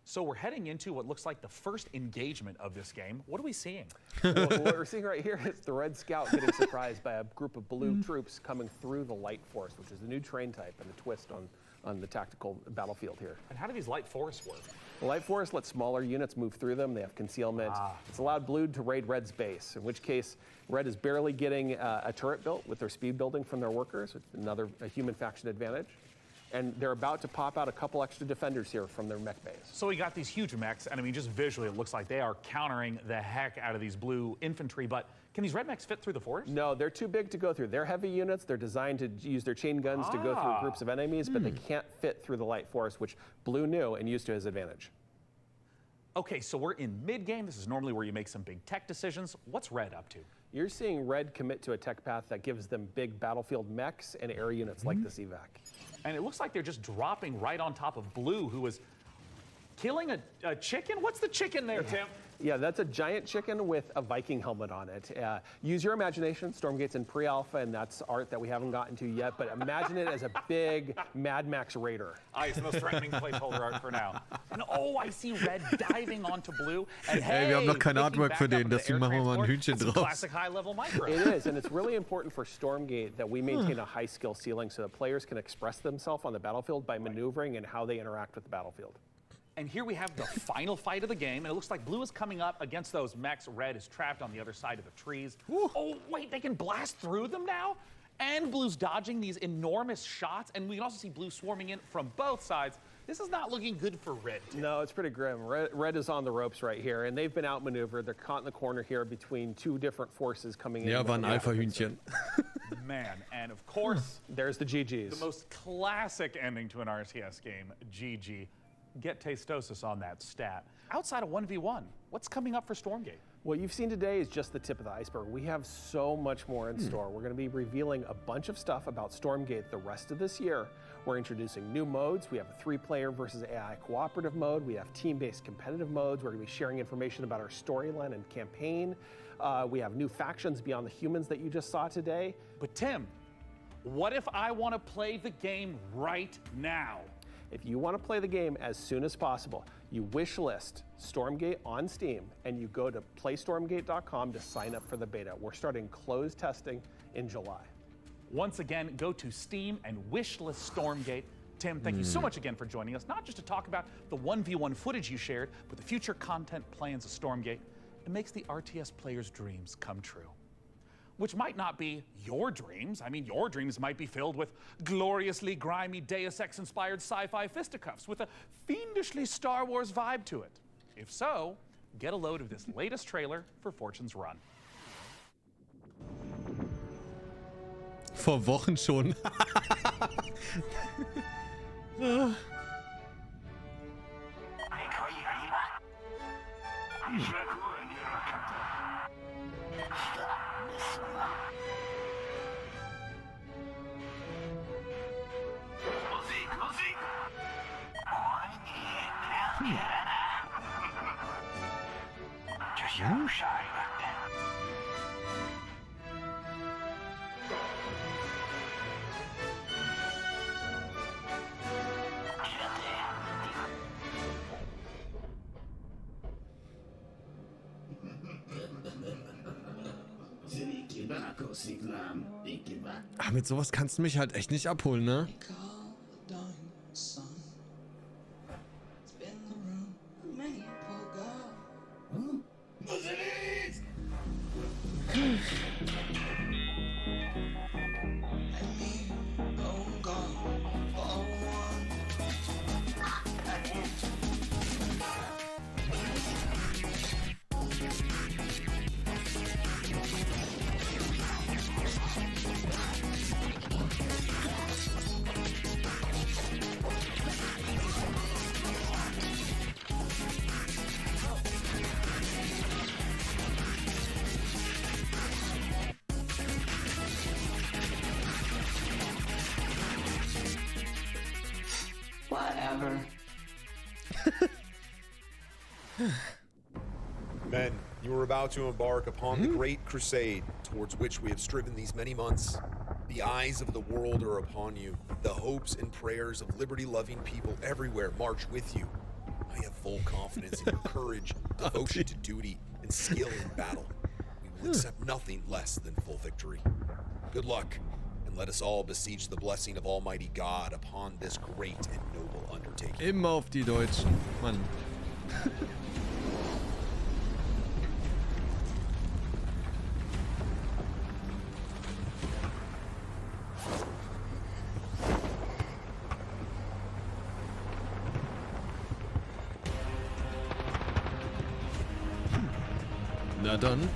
Speaker 4: So we're heading into what looks like the first engagement of this game. What are we seeing?
Speaker 7: Well, what we're seeing right here is the Red Scout getting surprised by a group of blue troops coming through the Light Force, which is the new train type and the twist on the tactical battlefield here.
Speaker 4: And how do these Light Forests work?
Speaker 7: The Light Forest lets smaller units move through them. They have concealment. It's allowed Blue to raid Red's base, in which case Red is barely getting a turret built with their speed building from their workers, another human faction advantage. And they're about to pop out a couple extra defenders here from their mech base.
Speaker 4: So we got these huge mechs, and I mean, just visually, it looks like they are countering the heck out of these blue infantry, but can these red mechs fit through the forest?
Speaker 7: No, they're too big to go through. They're heavy units. They're designed to use their chain guns to go through groups of enemies, but they can't fit through the Light Forest, which Blue knew and used to his advantage.
Speaker 4: Okay, so we're in mid-game. This is normally where you make some big tech decisions. What's Red up to?
Speaker 7: You're seeing Red commit to a tech path that gives them big battlefield mechs and air units like this evac.
Speaker 4: And it looks like they're just dropping right on top of Blue, who is killing a chicken? What's the chicken there, Tim?
Speaker 7: Yeah, that's a giant chicken with a Viking helmet on it. Use your imagination. Stormgate's in pre-alpha, and that's art that we haven't gotten to yet, but imagine it as a big Mad Max Raider.
Speaker 4: It's the most threatening placeholder art for now. And oh, I see Red diving onto Blue. And
Speaker 1: hey, wir haben noch kein Artwork für den, deswegen machen wir mal ein Hühnchen draus.
Speaker 4: Classic high-level micro.
Speaker 7: It is, and it's really important for Stormgate that we maintain a high-skill ceiling so that players can express themselves on the battlefield by maneuvering and how they interact with the battlefield.
Speaker 4: And here we have the final fight of the game, and it looks like Blue is coming up against those mechs. Red is trapped on the other side of the trees. Oh, wait, they can blast through them now? And Blue's dodging these enormous shots, and we can also see Blue swarming in from both sides. This is not looking good for Red.
Speaker 7: No, it's pretty grim. Red is on the ropes right here, and they've been outmaneuvered. They're caught in the corner here between two different forces coming in.
Speaker 1: Ja, war ein Alpha-Hühnchen.
Speaker 4: Man, and of course,
Speaker 7: there's the GGs.
Speaker 4: The most classic ending to an RTS game, GG. Get Tastosis on that stat. Outside of 1v1, what's coming up for Stormgate?
Speaker 7: What you've seen today is just the tip of the iceberg. We have so much more in store. We're going to be revealing a bunch of stuff about Stormgate the rest of this year. We're introducing new modes. We have a 3-player versus AI cooperative mode. We have team-based competitive modes. We're going to be sharing information about our storyline and campaign. We have new factions beyond the humans that you just saw today.
Speaker 4: But Tim, what if I want to play the game right now?
Speaker 7: If you want to play the game as soon as possible, you wish list Stormgate on Steam and you go to playstormgate.com to sign up for the beta. We're starting closed testing in July.
Speaker 4: Once again, go to Steam and wish list Stormgate. Tim, thank you so much again for joining us, not just to talk about the 1v1 footage you shared, but the future content plans of Stormgate. It makes the RTS players' dreams come true. Which might not be your dreams. I mean, your dreams might be filled with gloriously grimy Deus Ex-inspired sci-fi fisticuffs with a fiendishly Star Wars vibe to it. If so, get a load of this latest trailer for Fortune's Run.
Speaker 1: Vor Wochen schon. Aber mit sowas kannst du mich halt echt nicht abholen, ne?
Speaker 9: Whatever.
Speaker 11: Men, you are about to embark upon the great crusade towards which we have striven these many months. The eyes of the world are upon you. The hopes and prayers of liberty-loving people everywhere march with you. I have full confidence in your courage, devotion to duty, and skill in battle. We will accept nothing less than full victory. Good luck, and let us all beseech the blessing of Almighty God upon this great and noble undertaking.
Speaker 1: Immer auf die Deutschen, Mann. Na dann.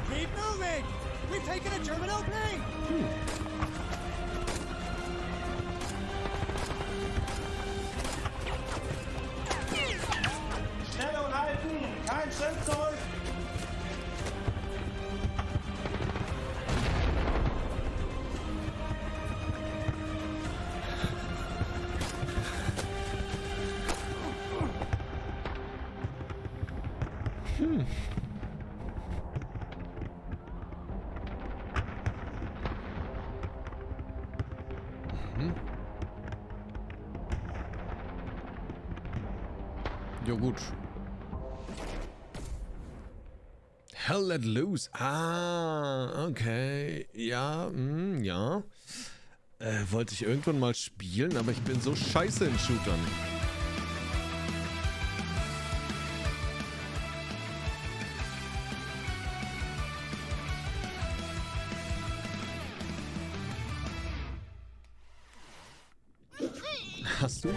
Speaker 10: Keep moving! We've taken a German opening!
Speaker 12: Stellung halten! Kein Schritt zurück!
Speaker 1: Ja gut. Hell let loose. Ah, okay. Ja, ja. Wollte ich irgendwann mal spielen, aber ich bin so scheiße in Shootern. Hast du?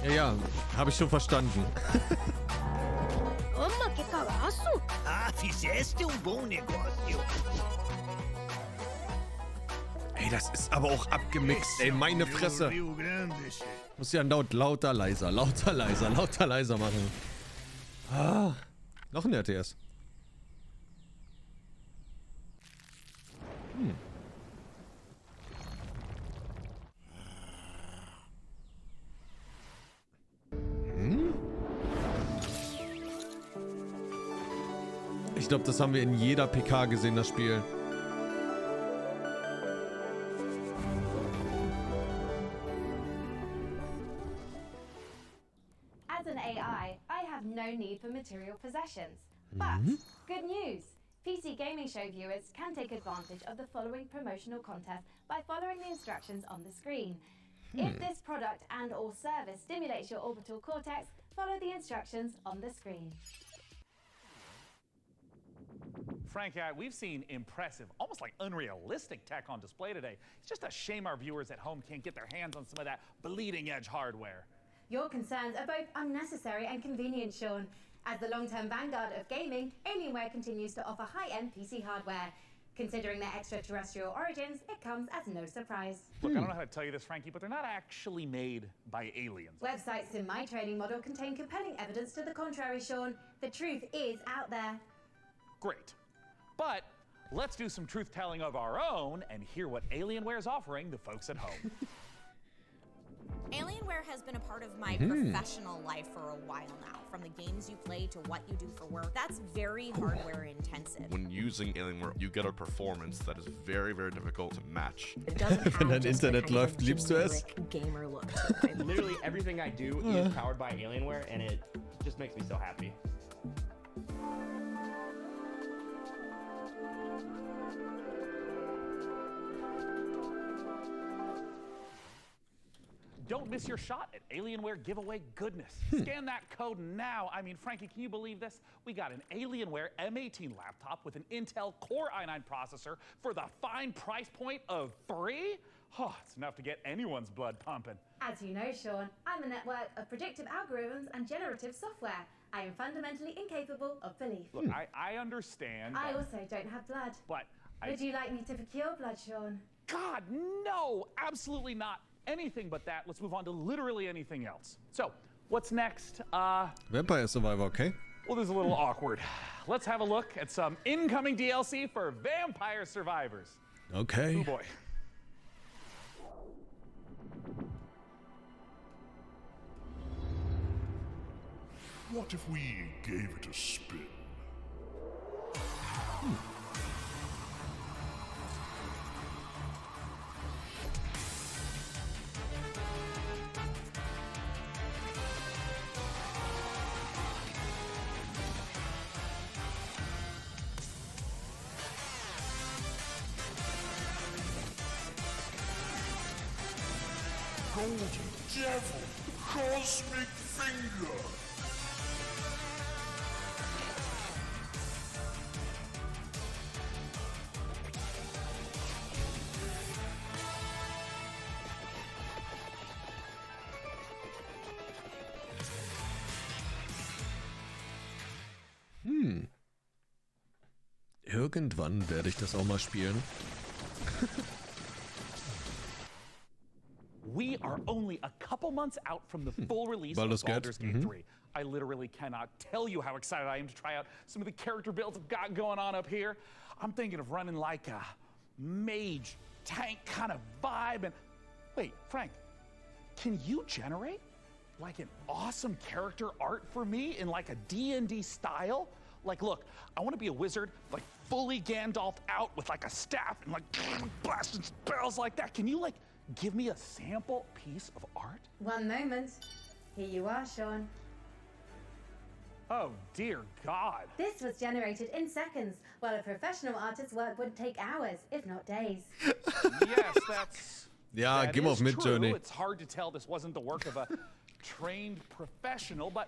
Speaker 1: Ja, habe ich schon verstanden.
Speaker 10: Que cagaço! Ah, fizeste bom negócio.
Speaker 1: Ey, das ist aber auch abgemixt, ey, meine Fresse. Muss ja lauter, leiser machen. Ah, noch ein RTS. Ich glaube, das haben wir in jeder PK gesehen, das Spiel.
Speaker 8: As an AI, I have no need for material possessions. But good news! PC Gaming Show viewers can take advantage of the following promotional contest by following the instructions on the screen. If this product and/or service stimulates your orbital cortex, follow the instructions on the screen.
Speaker 4: Frank, we've seen impressive, almost like unrealistic tech on display today. It's just a shame our viewers at home can't get their hands on some of that bleeding-edge hardware.
Speaker 8: Your concerns are both unnecessary and convenient, Sean. As the long-term vanguard of gaming, Alienware continues to offer high-end PC hardware. Considering their extraterrestrial origins, it comes as no surprise.
Speaker 4: Look, I don't know how to tell you this, Frankie, but they're not actually made by aliens.
Speaker 8: Websites in my trading model contain compelling evidence to the contrary, Sean. The truth is out there.
Speaker 4: Great. But let's do some truth-telling of our own and hear what Alienware is offering the folks at home.
Speaker 13: Alienware has been a part of my professional life for a while now. From the games you play to what you do for work, that's very hardware intensive.
Speaker 14: When using Alienware, you get a performance that is very, very difficult to match.
Speaker 13: It doesn't have
Speaker 1: Wenn dein
Speaker 13: just
Speaker 1: Internet
Speaker 13: the kind
Speaker 1: läuft,
Speaker 13: of
Speaker 1: liebst du es?
Speaker 13: generic gamer look to it.
Speaker 15: Literally everything I do is powered by Alienware, and it just makes me so happy.
Speaker 4: Don't miss your shot at Alienware giveaway goodness. Scan that code now. I mean, Frankie, can you believe this? We got an Alienware M18 laptop with an Intel Core i9 processor for the fine price point of free? Oh, it's enough to get anyone's blood pumping.
Speaker 8: As you know, Sean, I'm a network of predictive algorithms and generative software. I am fundamentally incapable of belief.
Speaker 4: Look, I understand.
Speaker 8: I also don't have blood.
Speaker 4: But
Speaker 8: Would you like me to procure blood, Sean?
Speaker 4: God, no! Absolutely not. Anything but that. Let's move on to literally anything else. So, what's next?
Speaker 1: Vampire Survivor, okay.
Speaker 4: Well, this is a little awkward. Let's have a look at some incoming DLC for Vampire Survivors.
Speaker 1: Okay.
Speaker 4: Oh boy.
Speaker 10: What if we gave it a spin? Golden Devil, Cosmic Finger.
Speaker 1: Irgendwann werde ich das auch mal spielen.
Speaker 4: We are only a couple months out from the full release of Baldur's Gate 3. I literally cannot tell you how excited I am to try out some of the character builds I've got going on up here. I'm thinking of running like a mage tank kind of vibe. And wait, Frank, can you generate like an awesome character art for me in like a D&D style? Like, look, I want to be a wizard, like fully Gandalf out with like a staff and like blasting spells like that. Can you like give me a sample piece of art?
Speaker 8: One moment. Here you are, Sean.
Speaker 4: Oh, dear God.
Speaker 8: This was generated in seconds, while a professional artist's work would take hours, if not days.
Speaker 4: Yes, that's...
Speaker 1: Ja,
Speaker 4: that
Speaker 1: geh mal auf
Speaker 4: is
Speaker 1: Midjourney.
Speaker 4: true. It's hard to tell this wasn't the work of a trained professional, but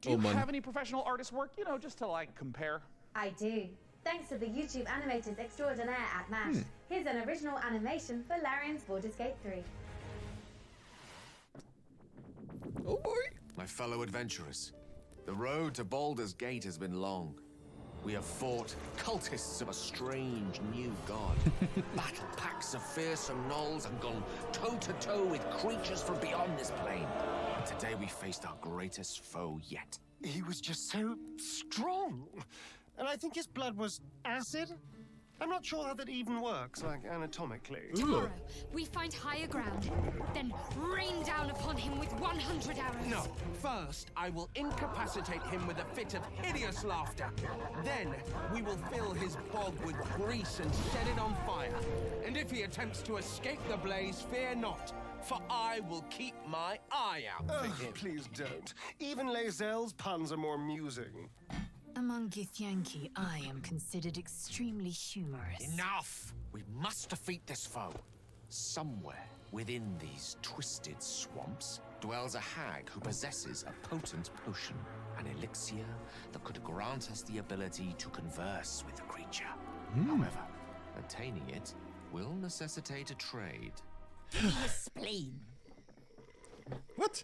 Speaker 4: do
Speaker 1: Oh,
Speaker 4: you
Speaker 1: Mann.
Speaker 4: have any professional artist work, you know, just to like compare?
Speaker 8: I do. Thanks to the YouTube animators extraordinaire at MASH. Here's an original animation for Larian's Baldur's Gate 3.
Speaker 1: Oh boy.
Speaker 5: My fellow adventurers, the road to Baldur's Gate has been long. We have fought cultists of a strange new god, battled packs of fearsome gnolls, and gone toe-to-toe with creatures from beyond this plane. And today we faced our greatest foe yet.
Speaker 12: He was just so strong. And I think his blood was acid? I'm not sure how that even works, like anatomically.
Speaker 18: Tomorrow, we find higher ground, then rain down upon him with 100 arrows.
Speaker 5: No, first I will incapacitate him with a fit of hideous laughter. Then we will fill his bog with grease and set it on fire. And if he attempts to escape the blaze, fear not, for I will keep my eye out for him.
Speaker 12: Please don't. Even Lae'zel's puns are more amusing.
Speaker 16: Among Githyanki, I am considered extremely humorous.
Speaker 5: Enough! We must defeat this foe. Somewhere within these twisted swamps dwells a hag who possesses a potent potion, an elixir that could grant us the ability to converse with the creature. However, attaining it will necessitate a trade.
Speaker 18: His spleen.
Speaker 1: What?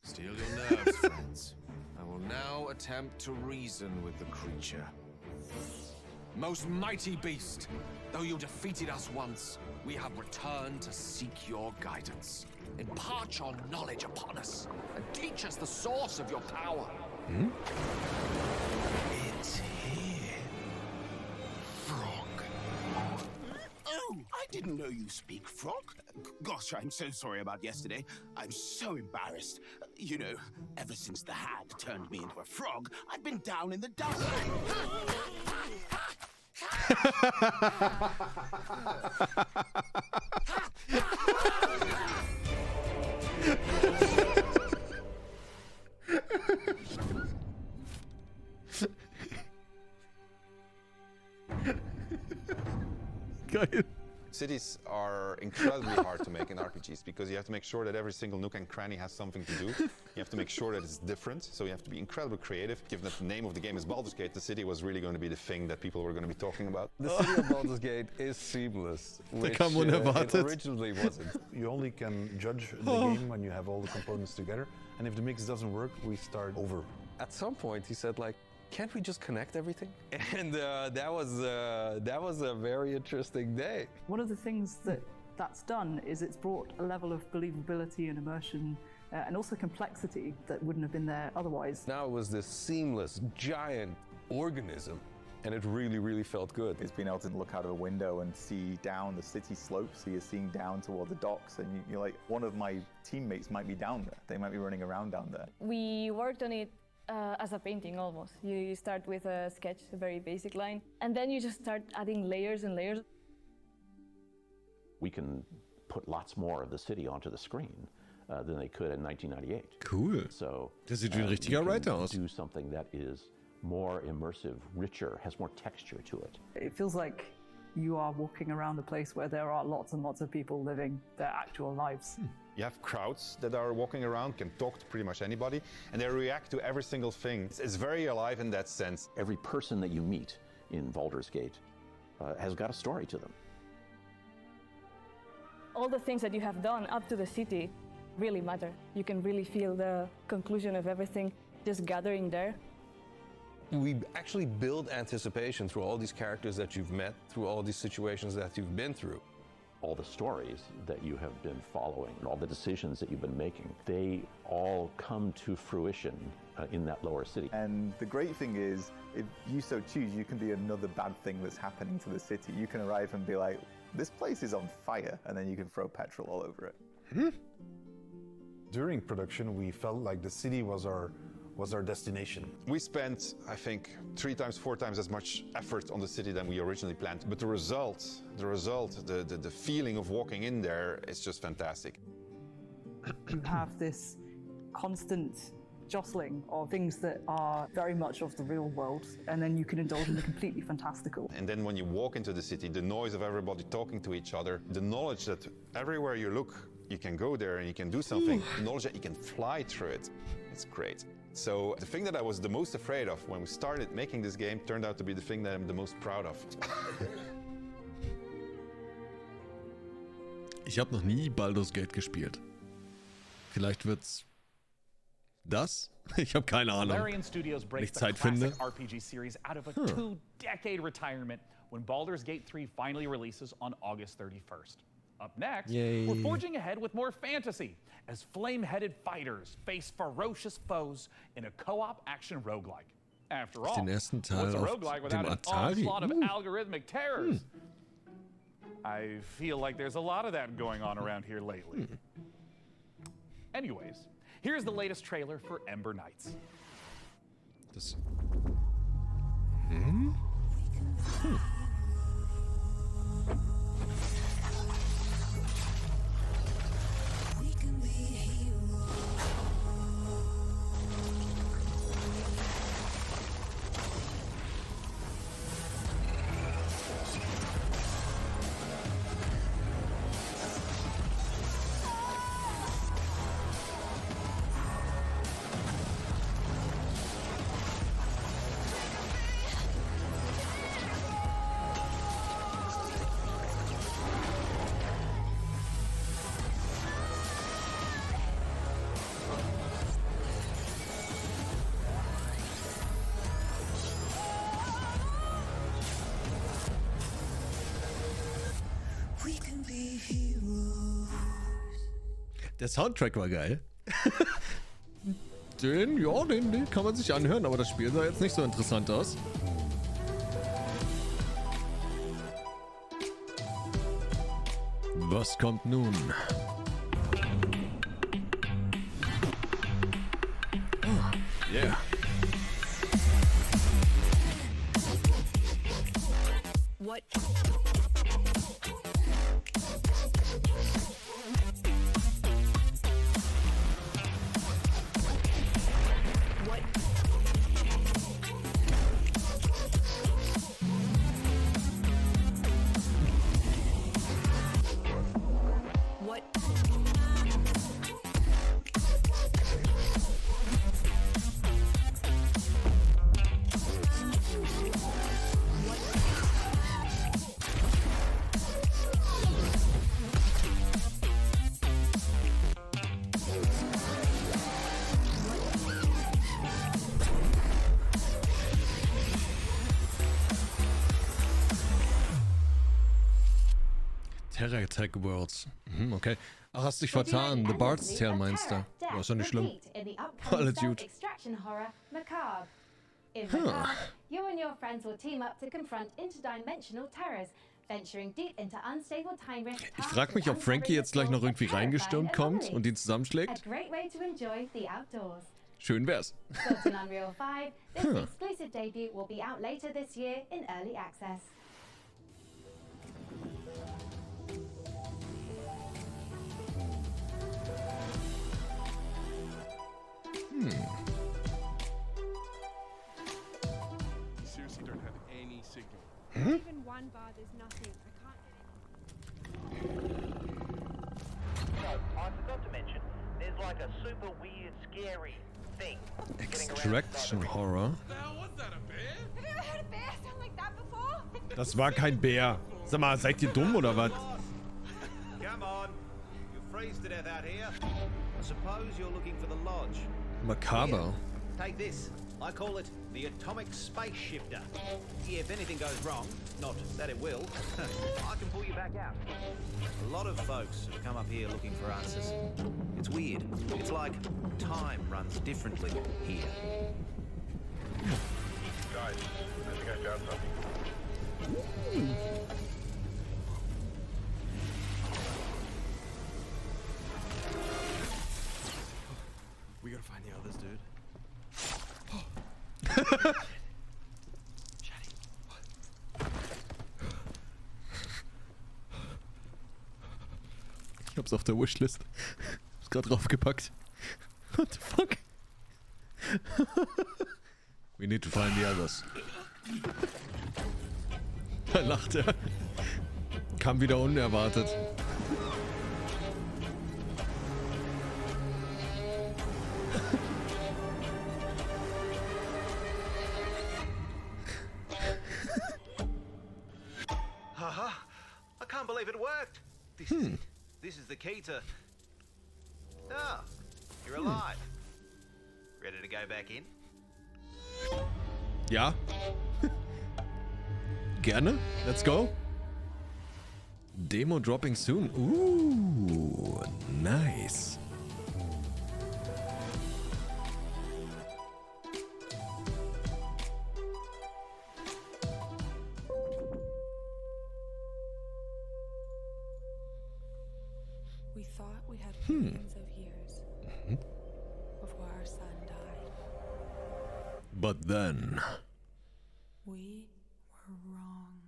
Speaker 5: Steel your nerves, friends. I will now attempt to reason with the creature. Most mighty beast, though you defeated us once, we have returned to seek your guidance. Impart your knowledge upon us, and teach us the source of your power.
Speaker 12: It's here. Frog.
Speaker 17: Oh, I didn't know you speak frog. Gosh, I'm so sorry about yesterday. I'm so embarrassed. You know, ever since the hag turned me into a frog, I've been down in the dumps.
Speaker 1: Geil.
Speaker 3: Cities are incredibly hard to make in RPGs because you have to make sure that every single nook and cranny has something to do. You have to make sure that it's different, so you have to be incredibly creative. Given that the name of the game is Baldur's Gate, the city was really going to be the thing that people were going to be talking about.
Speaker 19: The city of Baldur's Gate is seamless, which it originally wasn't.
Speaker 20: You only can judge the game when you have all the components together, and if the mix doesn't work, we start over.
Speaker 19: At some point, he said, like, can't we just connect everything? And that was a very interesting day.
Speaker 21: One of the things that's done is it's brought a level of believability and immersion and also complexity that wouldn't have been there otherwise.
Speaker 19: Now it was this seamless, giant organism, and it really, really felt good.
Speaker 25: It's being able to look out of a window and see down the city slopes, so you're seeing down toward the docks, and you're like, one of my teammates might be down there. They might be running around down there.
Speaker 26: We worked on it as a painting almost. You start with a sketch, a very basic line, and then you just start adding layers and layers.
Speaker 27: We can put lots more of the city onto the screen than they could in 1998.
Speaker 1: Cool.
Speaker 27: So
Speaker 1: das sieht wie ein richtiger Writer aus.
Speaker 27: Do something that is more immersive, richer, has more texture to it.
Speaker 21: It feels like you are walking around a place where there are lots and lots of people living their actual lives.
Speaker 3: You have crowds that are walking around, can talk to pretty much anybody, and they react to every single thing. It's very alive in that sense.
Speaker 27: Every person that you meet in Baldur's Gate has got a story to them.
Speaker 26: All the things that you have done up to the city really matter. You can really feel the conclusion of everything just gathering there.
Speaker 19: We actually build anticipation through all these characters that you've met, through all these situations that you've been through.
Speaker 27: All the stories that you have been following, all the decisions that you've been making, they all come to fruition in that lower city.
Speaker 25: And the great thing is, if you so choose, you can be another bad thing that's happening to the city. You can arrive and be like, this place is on fire, and then you can throw petrol all over it.
Speaker 20: During production, we felt like the city was our destination.
Speaker 3: We spent, I think, 3 times, 4 times as much effort on the city than we originally planned. But the feeling of walking in there is just fantastic.
Speaker 21: You have this constant jostling of things that are very much of the real world, and then you can indulge in the completely fantastical.
Speaker 3: And then when you walk into the city, the noise of everybody talking to each other, the knowledge that everywhere you look, you can go there and you can do something, the knowledge that you can fly through it, it's great. So the thing that I was the most afraid of when we started making this game turned out to be the thing that I'm the most proud of.
Speaker 1: Ich habe noch nie Baldur's Gate gespielt. Vielleicht wird's das? Ich habe keine Ahnung.
Speaker 4: Larian Studios breaks the classic RPG series out of a 2-decade retirement when Baldur's Gate 3 finally releases on August 31st. Up next, we're forging ahead with more fantasy as flame-headed fighters face ferocious foes in a co-op action roguelike. After all, what's a roguelike without an onslaught of algorithmic terrors? I feel like there's a lot of that going on around here lately. Anyways, here's the latest trailer for Ember Knights.
Speaker 1: Das Der Soundtrack war geil. Den kann man sich anhören, aber das Spiel sah jetzt nicht so interessant aus. Was kommt nun? Oh, yeah.
Speaker 18: What?
Speaker 1: Terror Attack Worlds. Okay. Ach, hast dich vertan. The Bard's Tale meinst du. Das ist ja nicht schlimm. Alles gut.
Speaker 8: Extraction horror Macabre. In Macabre, you and your friends will team up to confront interdimensional terrors, venturing deep into unstable time rift.
Speaker 1: Ich frage mich, ob Frankie jetzt gleich noch irgendwie reingestürmt kommt und ihn zusammenschlägt.
Speaker 8: A great way to enjoy the outdoors.
Speaker 1: Schön wär's.
Speaker 8: Built in Unreal 5, this exclusive debut will be out later this year in early access.
Speaker 10: Seriously don't have any signal.
Speaker 2: Even one bar, there's nothing. I can't get any.
Speaker 6: Oh, I forgot to mention, there's like a super weird, scary thing.
Speaker 1: Extraction Horror.
Speaker 2: Have you ever heard a bear sound like that before?
Speaker 1: Das war kein Bär. Sag mal, seid ihr dumm oder was?
Speaker 7: Come on. You'll freeze to death out here. I suppose you're looking for the lodge.
Speaker 1: Macabre.
Speaker 7: Here, take this. I call it the atomic space shifter. If anything goes wrong, not that it will, I can pull you back out. A lot of folks have come up here looking for answers. It's weird. It's like time runs differently here.
Speaker 10: Guys, I think I found something.
Speaker 7: We gotta find the others, dude.
Speaker 1: Ich hab's auf der Wishlist. Ist gerade draufgepackt. What the fuck? We need to find the others. Da lacht er. Kam wieder unerwartet.
Speaker 7: Haha! I can't believe it worked. This is it. This is the key to. Ah, you're alive. Ready to go back in?
Speaker 1: Ja. Gerne. Let's go. Demo dropping soon. Ooh, nice.
Speaker 2: We thought we had millions of years before our son died.
Speaker 1: But then.
Speaker 2: We were wrong.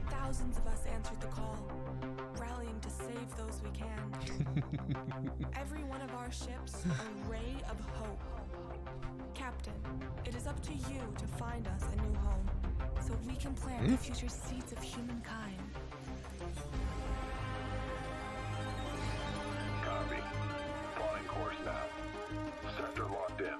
Speaker 2: Thousands of us answered the call, rallying to save those we can. Every one of our ships a ray of hope. Captain, it is up to you to find us a new home, so we can plant the future seeds of humankind.
Speaker 10: Copy. Plotting course now. Sector locked in.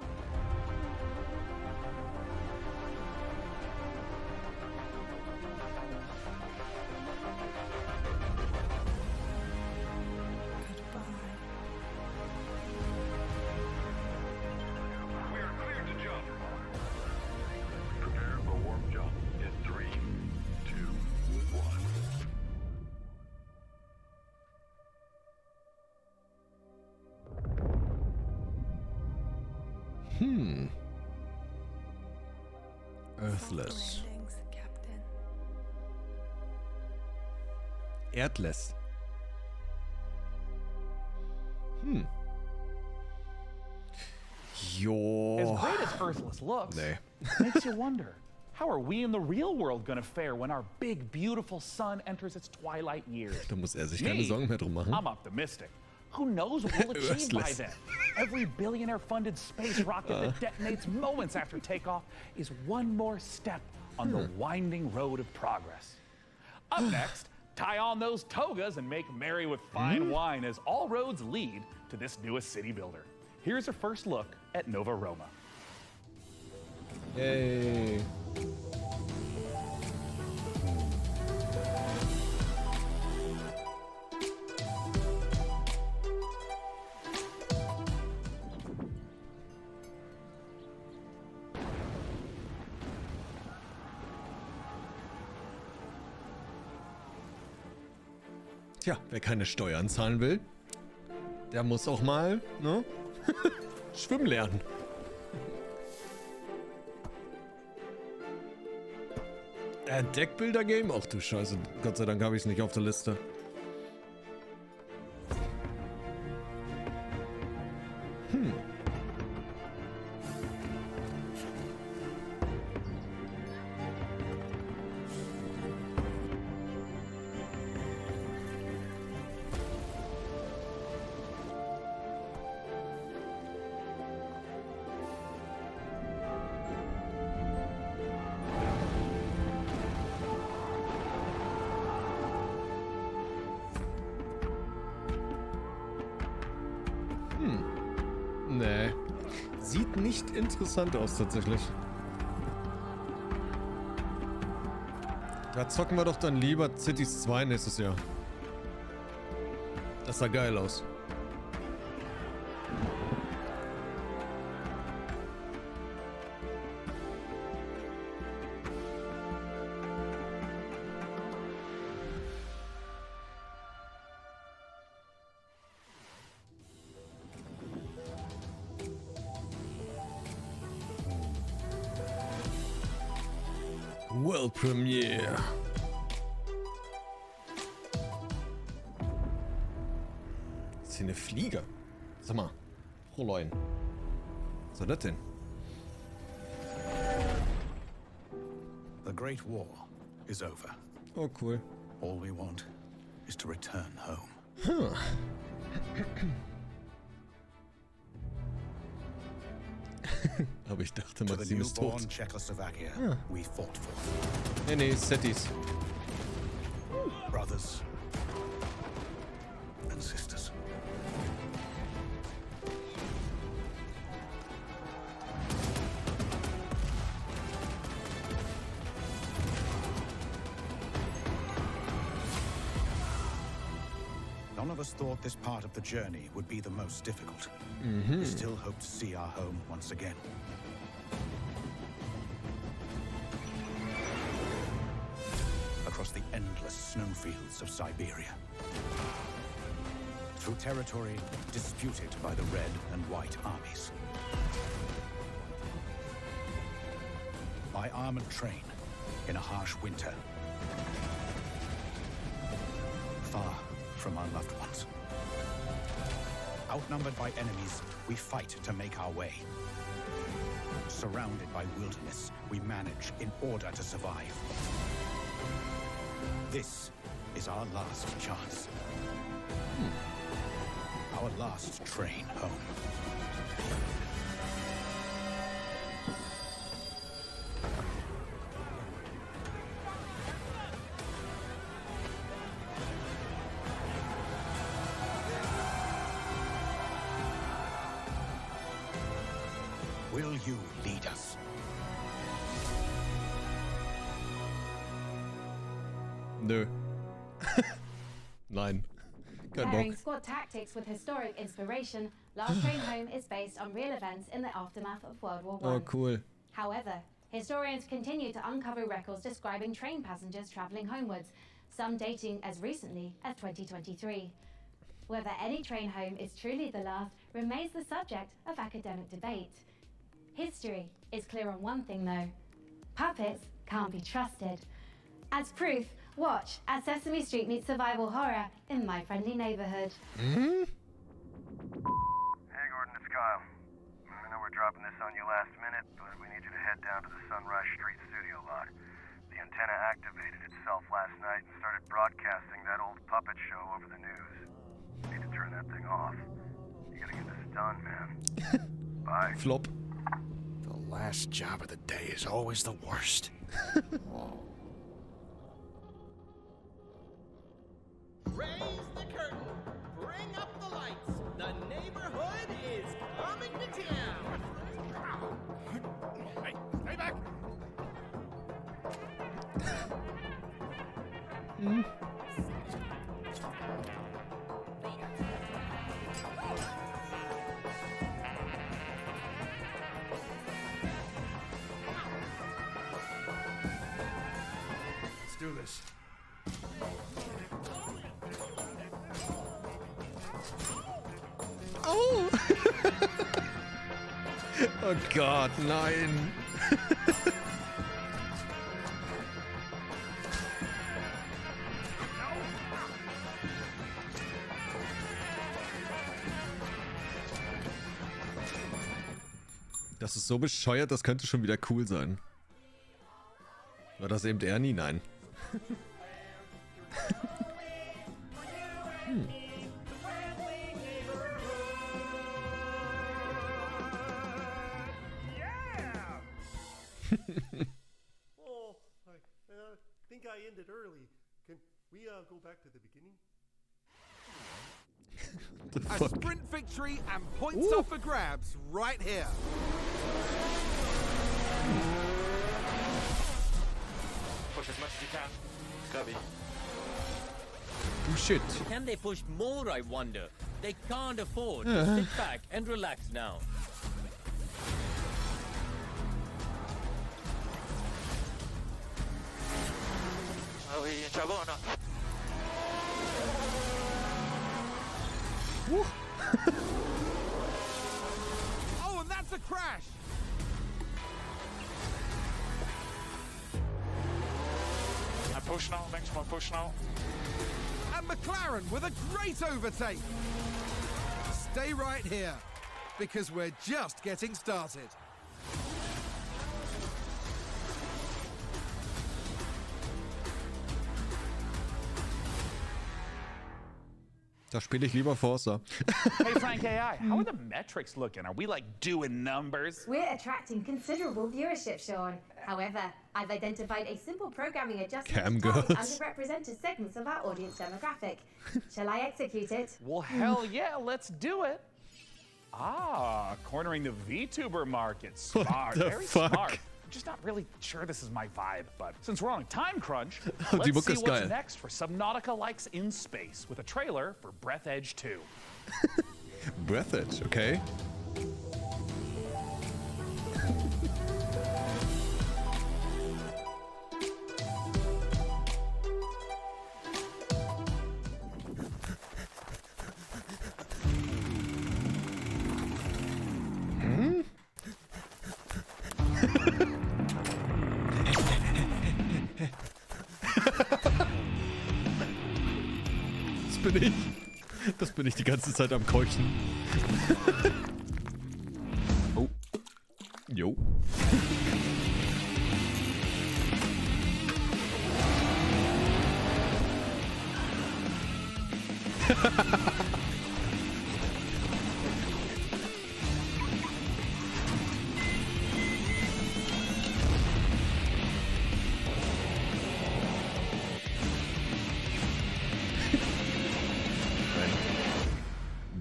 Speaker 10: We are cleared to jump. Prepare for warp jump in 3, 2, 1.
Speaker 1: Earthless.
Speaker 2: Landings, Captain.
Speaker 1: Erdless. Jo.
Speaker 4: As great as Earthless looks,
Speaker 1: Nee.
Speaker 4: makes you wonder, how are we in the real world gonna fare when our big, beautiful sun enters its twilight years?
Speaker 1: Da muss er sich keine Sorgen mehr drum machen.
Speaker 4: I'm optimistic. Who knows what we'll achieve by
Speaker 1: Earthless.
Speaker 4: then? Every billionaire-funded space rocket that detonates moments after takeoff is one more step on the winding road of progress. Up next, tie on those togas and make merry with fine wine as all roads lead to this newest city builder. Here's a first look at Nova Roma.
Speaker 1: Yay. Tja, wer keine Steuern zahlen will, der muss auch mal, ne? Schwimmen lernen. Deckbilder-Game? Ach du Scheiße, Gott sei Dank habe ich es nicht auf der Liste. Nee. Sieht nicht interessant aus, tatsächlich. Da zocken wir doch dann lieber Cities 2 nächstes Jahr. Das sah geil aus. World Premiere. Das ist hier eine Fliege. Sag mal, Fräulein. Was soll das denn?
Speaker 10: The Great War is over.
Speaker 1: Oh, cool.
Speaker 10: All we want is to return home.
Speaker 1: Huh. Aber ich dachte, Maxim ist tot.
Speaker 10: Czechoslovakia,
Speaker 1: Ah.
Speaker 10: we fought for.
Speaker 1: Nee, Settis.
Speaker 10: Brothers and sisters. None of us thought this part of the journey would be the most difficult. We still hope to see our home once again. Across the endless snowfields of Siberia. Through territory disputed by the Red and White armies. By armored train in a harsh winter. Far from our loved ones. Outnumbered by enemies, we fight to make our way. Surrounded by wilderness, we manage in order to survive. This is our last chance. Our last train home. Will you lead us?
Speaker 1: Nö. Nein. Kein
Speaker 8: Pairing
Speaker 1: Bock.
Speaker 8: squad tactics with historic inspiration, Last Train Home is based on real events in the aftermath of World War I.
Speaker 1: Oh, cool.
Speaker 8: However, historians continue to uncover records describing train passengers traveling homewards, some dating as recently as 2023. Whether any train home is truly the last remains the subject of academic debate. History is clear on one thing though. Puppets can't be trusted. As proof, watch as Sesame Street meets survival horror in My Friendly Neighborhood.
Speaker 9: Hey Gordon, it's Kyle. I know we're dropping this on you last minute, but we need you to head down to the Sunrise Street studio lot. The antenna activated itself last night and started broadcasting that old puppet show over the news. You need to turn that thing off. You gotta get this done, man. Bye.
Speaker 1: Flop.
Speaker 10: The last job of the day is always the worst.
Speaker 11: Raise the curtain. Bring up the lights. The neighborhood is coming to town.
Speaker 10: Hey, stay back. Let's do this.
Speaker 1: Oh Gott, nein. Das ist so bescheuert, das könnte schon wieder cool sein. War das eben eher nie? Nein.
Speaker 13: Oh, I think I ended early. Can we go back to the beginning?
Speaker 11: A sprint victory and points up for grabs right here.
Speaker 14: Push as much as you can. Cubby.
Speaker 1: Oh shit.
Speaker 15: Can they push more, I wonder? They can't afford to sit back and relax now.
Speaker 14: Are we in trouble or not?
Speaker 11: Oh, and that's a crash.
Speaker 14: I'm push now, next one push now.
Speaker 11: And McLaren with a great overtake. Stay right here, because we're just getting started.
Speaker 1: Da spiele ich lieber Forza.
Speaker 4: Hey, Frank AI, how are the metrics looking? Are we like doing numbers?
Speaker 8: We're attracting considerable viewership, Sean. However, I've identified a simple programming adjustment to target underrepresented segments of our audience demographic. Shall I execute it?
Speaker 4: Well, hell yeah, let's do it. Ah, cornering the VTuber market. Smart, very smart. I'm just not really sure this is my vibe, but since we're on a time crunch, let's see what's next for Subnautica Likes in Space with a trailer for Breath Edge 2.
Speaker 1: Breath Edge, okay. Das bin ich die ganze Zeit am Keuchen. Oh. Jo.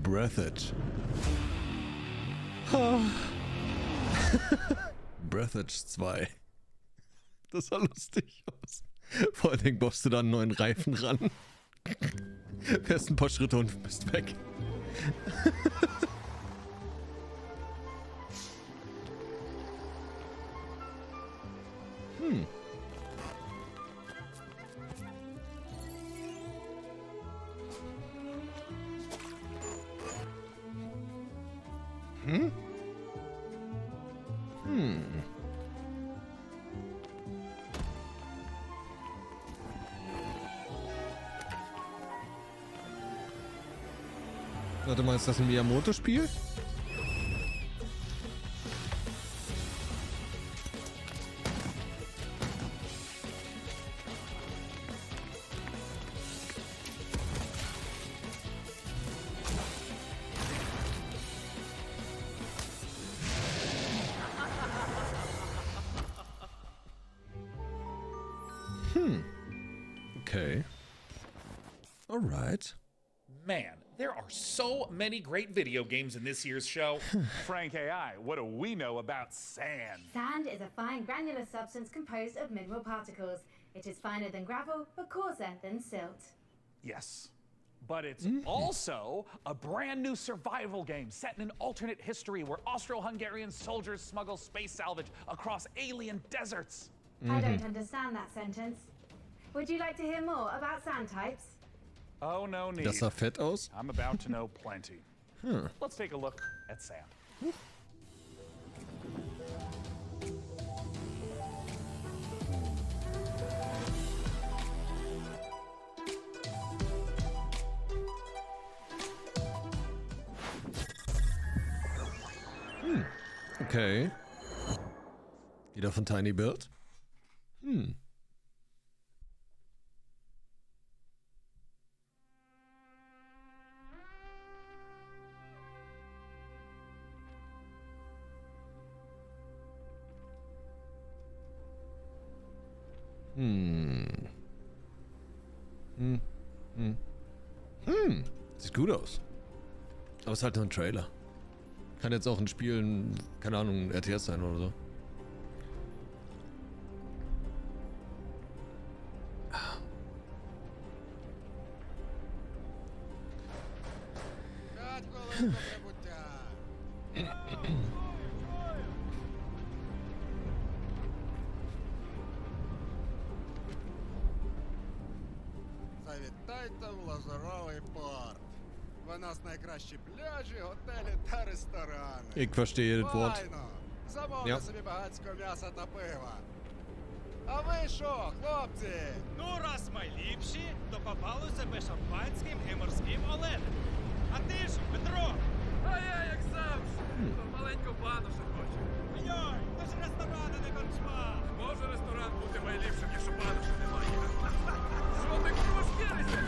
Speaker 1: Breath Edge. Breath Edge 2. Das sah lustig aus. Vor allen Dingen baust du da einen neuen Reifen ran. Fährst ein paar Schritte und bist weg. Warte mal, ist das ein Miyamoto-Spiel? Okay. All right.
Speaker 4: Man, there are so many great video games in this year's show. Frank AI, what do we know about sand?
Speaker 8: Sand is a fine granular substance composed of mineral particles. It is finer than gravel, but coarser than silt.
Speaker 4: Yes, but it's also a brand new survival game set in an alternate history where Austro-Hungarian soldiers smuggle space salvage across alien deserts.
Speaker 8: I don't understand that sentence. Would you like to hear more about sand types?
Speaker 4: Oh, no need.
Speaker 1: Das sah fett aus.
Speaker 4: I'm about to know plenty. Let's take a look at sand.
Speaker 1: Okay. Wieder von Tiny Build. Hm. Sieht gut aus. Aber es ist halt nur ein Trailer. Kann jetzt auch ein Spiel, keine Ahnung, ein RTS sein oder so.
Speaker 5: Завітайте в Лазуровий порт. 12 найкращі пляжі, готелі та ресторани.
Speaker 1: Ich verstehe das Wort.
Speaker 5: Файно. Замовте собі багатського м'яса та пива. А ви що, хлопці?
Speaker 12: Ну, раз ми ліпші, то попали себе шампанським і морським оленем. А ти ж, Петро? А я, як завжди, маленьку банушу хочу. Йой, то ж ресторан, а не корчма. Може ресторан бути найліпшим, якщо банушу немає. Що ти крошкерися?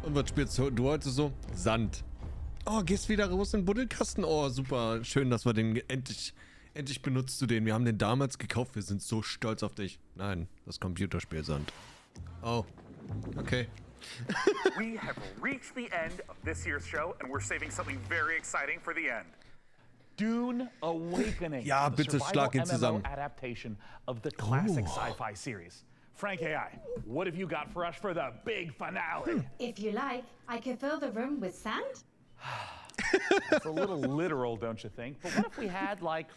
Speaker 1: Und was spielst du heute so? Sand. Oh, gehst wieder raus in den Buddelkasten? Oh, super. Schön, dass wir den endlich benutzt du den. Wir haben den damals gekauft. Wir sind so stolz auf dich. Nein, das Computerspiel Sand. Oh, okay.
Speaker 4: We have reached the end of this year's show, and we're saving something very exciting for the end. Dune Awakening.
Speaker 1: Ja, bitte schlag ihn zusammen.
Speaker 4: Adaptation of the classic sci-fi series. Frank AI, what have you got for us for the big finale?
Speaker 8: If you like, I could fill the room with sand.
Speaker 4: It's a little literal, don't you think? But what if we had, like,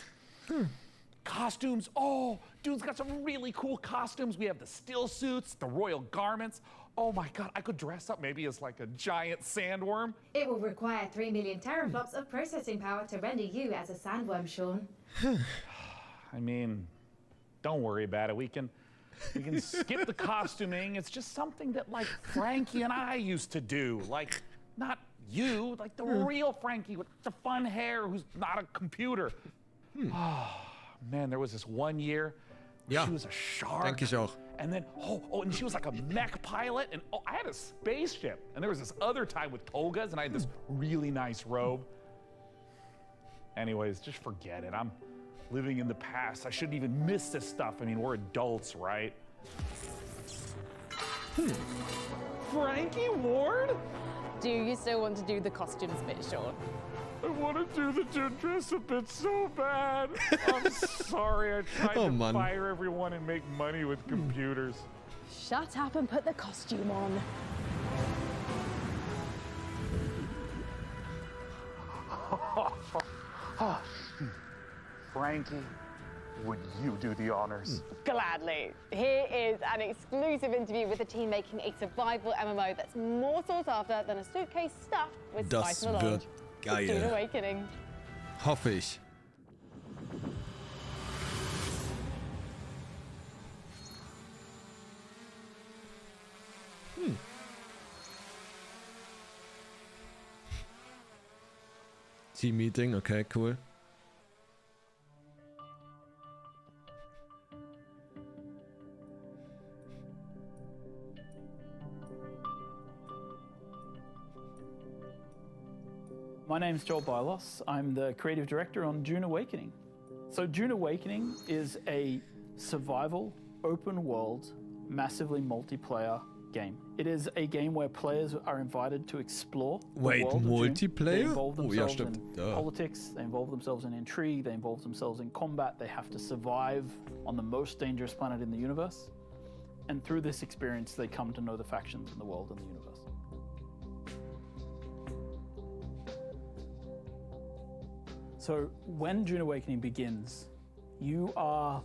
Speaker 4: costumes? Oh, Dune's got some really cool costumes. We have the still suits, the royal garments. Oh my God, I could dress up maybe as like a giant sandworm.
Speaker 8: It will require 3 million teraflops of processing power to render you as a sandworm, Sean.
Speaker 4: I mean, don't worry about it. We can skip the costuming. It's just something that like Frankie and I used to do. Like, not you, like the real Frankie with the fun hair who's not a computer. Oh, man, there was this one year where she was a shark.
Speaker 1: Denke ich auch.
Speaker 4: And then, and she was like a mech pilot. And I had a spaceship. And there was this other time with togas, and I had this really nice robe. Anyways, just forget it. I'm living in the past. I shouldn't even miss this stuff. I mean, we're adults, right? Frankie Ward?
Speaker 16: Do you still want to do the costumes bit, Sean?
Speaker 4: I want to do the dress up bit so bad. I'm sorry. I tried to fire everyone and make money with computers.
Speaker 16: Shut up and put the costume on.
Speaker 4: Frankie, would you do the honors?
Speaker 16: Gladly. Here is an exclusive interview with the team making a survival MMO that's more sought after than a suitcase stuffed with spice
Speaker 1: Das
Speaker 16: melange.
Speaker 1: wird geil.
Speaker 16: Dune Awakening.
Speaker 1: Hoffe ich. Team Meeting, okay, cool.
Speaker 17: My name's Joel Bylos. I'm the creative director on Dune Awakening. So Dune Awakening is a survival, open world, massively multiplayer game. It is a game where players are invited to explore the world of Dune.
Speaker 1: Multiplayer?
Speaker 17: They involve
Speaker 1: Oh, ja,
Speaker 17: themselves
Speaker 1: stimmt.
Speaker 17: in politics, they involve themselves in intrigue, they involve themselves in combat, they have to survive on the most dangerous planet in the universe. And through this experience, they come to know the factions in the world and the universe. So when Dune Awakening begins, you are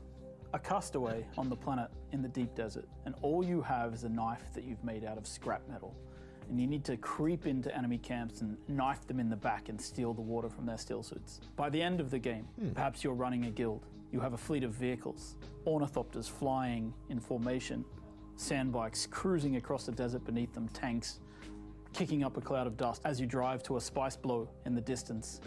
Speaker 17: a castaway on the planet in the deep desert, and all you have is a knife that you've made out of scrap metal. and you need to creep into enemy camps and knife them in the back and steal the water from their steel suits. By the end of the game, perhaps you're running a guild. You have a fleet of vehicles, ornithopters flying in formation, sandbikes cruising across the desert beneath them, tanks kicking up a cloud of dust as you drive to a spice blow in the distance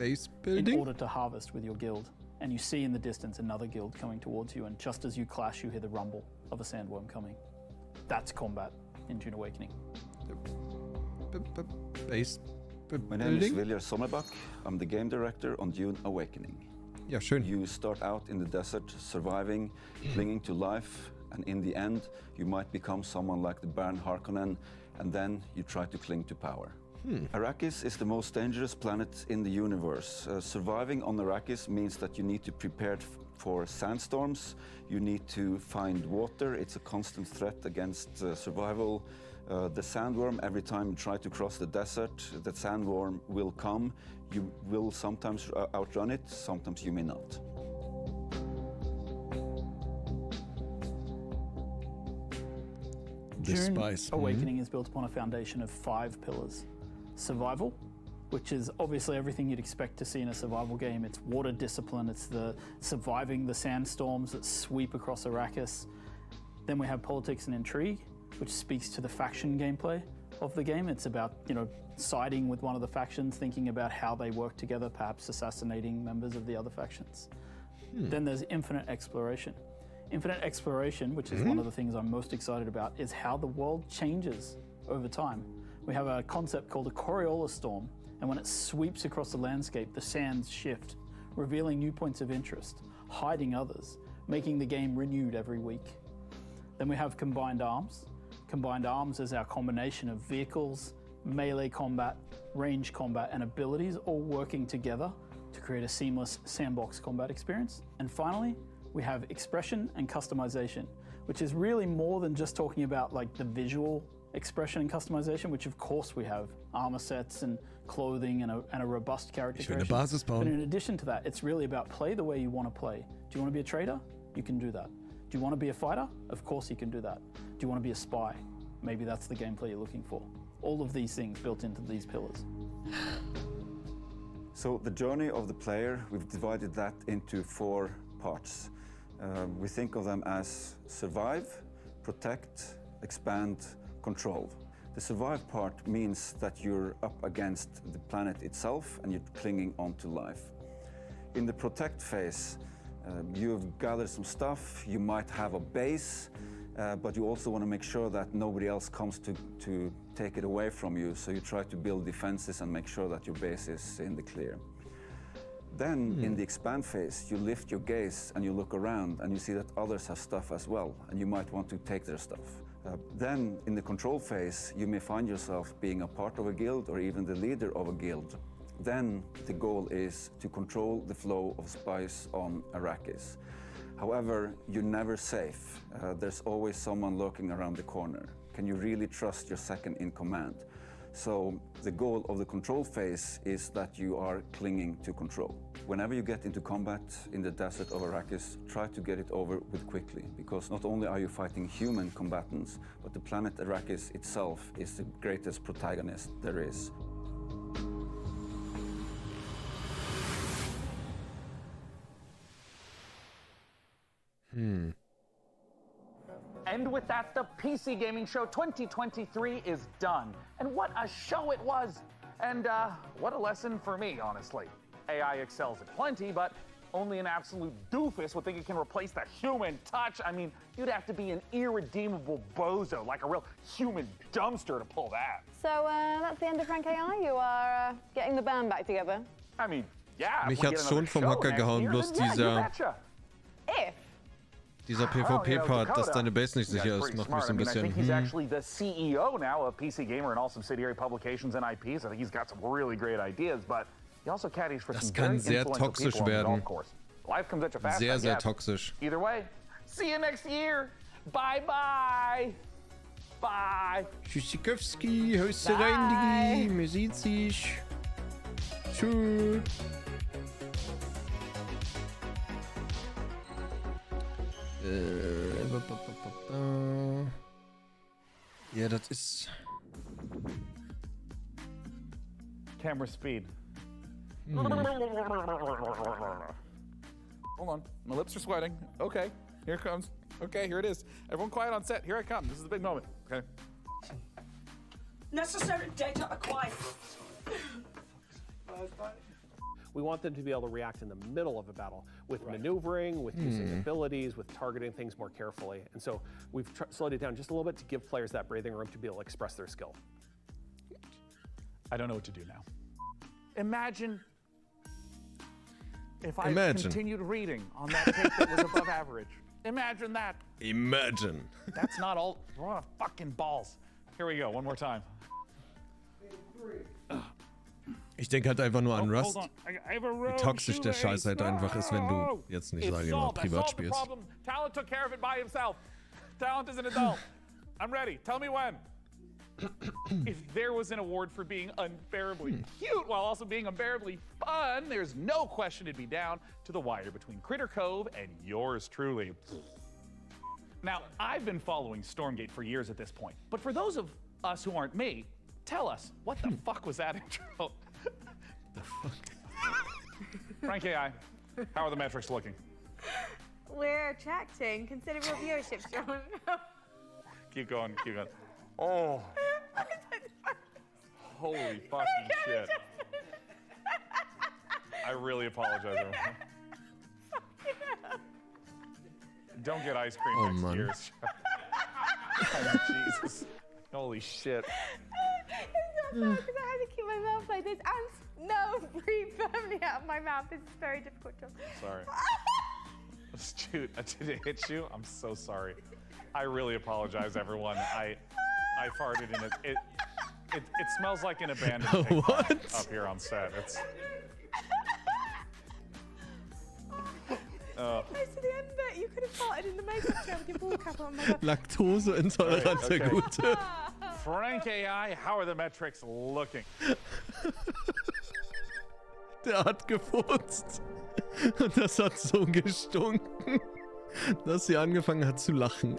Speaker 17: in order to harvest with your guild. And you see in the distance another guild coming towards you, and just as you clash, you hear the rumble of a sandworm coming. That's combat in Dune Awakening.
Speaker 19: My name is Viljar Sommerbach. I'm the game director on Dune Awakening.
Speaker 1: Ja, schön.
Speaker 19: You start out in the desert, surviving, clinging to life, and in the end, you might become someone like the Baron Harkonnen, and then you try to cling to power. Arrakis is the most dangerous planet in the universe. Surviving on Arrakis means that you need to prepare for sandstorms, you need to find water, it's a constant threat against survival. The sandworm, every time you try to cross the desert, the sandworm will come. You will sometimes outrun it, sometimes you may not.
Speaker 17: Dune Awakening is built upon a foundation of 5 pillars. Survival, which is obviously everything you'd expect to see in a survival game. It's water discipline, it's the surviving the sandstorms that sweep across Arrakis. Then we have politics and intrigue, which speaks to the faction gameplay of the game. It's about, siding with one of the factions, thinking about how they work together, perhaps assassinating members of the other factions. Then there's infinite exploration. Infinite exploration, which is one of the things I'm most excited about, is how the world changes over time. We have a concept called a Coriolis storm, and when it sweeps across the landscape, the sands shift, revealing new points of interest, hiding others, making the game renewed every week. Then we have combined arms. Combined arms is our combination of vehicles, melee combat, range combat, and abilities all working together to create a seamless sandbox combat experience. And finally, we have expression and customization, which is really more than just talking about the visual expression and customization, which of course we have armor sets and clothing and a robust character creation. But in addition to that, it's really about play the way you want to play. Do you want to be a trader? You can do that. Do you want to be a fighter? Of course you can do that. Do you want to be a spy? Maybe that's the gameplay you're looking for. All of these things built into these pillars.
Speaker 19: So the journey of the player, we've divided that into 4 parts. We think of them as survive, protect, expand, control. The survive part means that you're up against the planet itself and you're clinging onto life. In the protect phase, you've gathered some stuff, you might have a base, but you also want to make sure that nobody else comes to take it away from you, so you try to build defenses and make sure that your base is in the clear. Then, in the expand phase, you lift your gaze and you look around and you see that others have stuff as well, and you might want to take their stuff. Then, in the control phase, you may find yourself being a part of a guild or even the leader of a guild. Then, the goal is to control the flow of spice on Arrakis. However, you're never safe. There's always someone lurking around the corner. Can you really trust your second in command? So the goal of the control phase is that you are clinging to control. Whenever you get into combat in the desert of Arrakis, try to get it over with quickly, because not only are you fighting human combatants, but the planet Arrakis itself is the greatest protagonist there is.
Speaker 4: And with that, the PC Gaming Show 2023 is done. And what a show it was! And what a lesson for me, honestly. AI excels at plenty, but only an absolute doofus would think it can replace the human touch. I mean, you'd have to be an irredeemable bozo, like a real human dumpster to pull that.
Speaker 16: So that's the end of Frank AI? You are getting the band back together?
Speaker 4: I mean, yeah.
Speaker 1: Mich hat's schon vom Hocker gehauen, bloß dieser PvP-Part, dass deine Base nicht sicher ist, macht mich so ein bisschen.
Speaker 4: I think he's actually the CEO now of PC Gamer and all subsidiary publications and IPs. I think he's got some really great ideas, but he also caddies for some very influential people on the golf course. Life comes at you fast.
Speaker 1: Sehr, sehr toxisch.
Speaker 4: Either way, see you next year. Bye bye. Bye.
Speaker 1: Tschüssikowski, hörst du rein, Digi? Man sieht sich. Tschüss. Ja, das ist...
Speaker 4: Camera speed. Hold on, my lips are sweating. Okay, here it comes. Okay, here it is. Everyone quiet on set. Here I come. This is the big moment. Okay.
Speaker 18: Necessary data acquired.
Speaker 20: We want them to be able to react in the middle of a battle with maneuvering, with using abilities, with targeting things more carefully. And so we've slowed it down just a little bit to give players that breathing room to be able to express their skill.
Speaker 4: I don't know what to do now. Imagine if I continued reading on that tape that was above average. Imagine that.
Speaker 1: Imagine.
Speaker 4: That's not all. We're on fucking balls. Here we go. One more time.
Speaker 1: Ich denke halt einfach nur an Rust, wie toxisch der Scheiß halt einfach ist, wenn du jetzt nicht, sage ich mal, privat spielst.
Speaker 4: Talent took care of it by himself. Talent is an adult. I'm ready. Tell me when. If there was an award for being unbearably cute while also being unbearably fun, there's no question it'd be down to the wire between Critter Cove and yours truly. Now, I've been following Stormgate for years at this point, but for those of us who aren't me, tell us, what the fuck was that intro?
Speaker 1: The fuck?
Speaker 4: Frank AI, how are the metrics looking?
Speaker 22: We're attracting considerable viewership, John.
Speaker 4: Keep going, keep going. Oh. Holy fucking shit. I really apologize, everyone. Don't get ice cream next year. Oh, Jesus. Holy shit.
Speaker 22: It's not because I had to keep my mouth like this and no breathe firmly out of my mouth. This is very difficult, John.
Speaker 4: Sorry. Shoot, did it hit you? I'm so sorry. I really apologize, everyone. I farted in it. It smells like an abandoned pig farm up here on set. It's.
Speaker 22: Close to the end bit, you could have farted in the makeup chair with your ball cap on.
Speaker 1: Laktoseintoleranz, der Gute.
Speaker 4: Frank AI, how are the metrics looking?
Speaker 1: Der hat gefurzt. Und das hat so gestunken, dass sie angefangen hat zu lachen.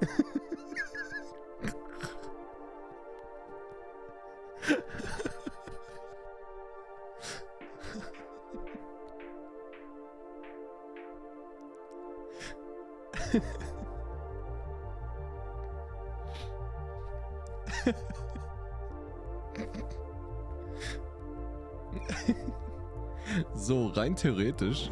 Speaker 1: So, rein theoretisch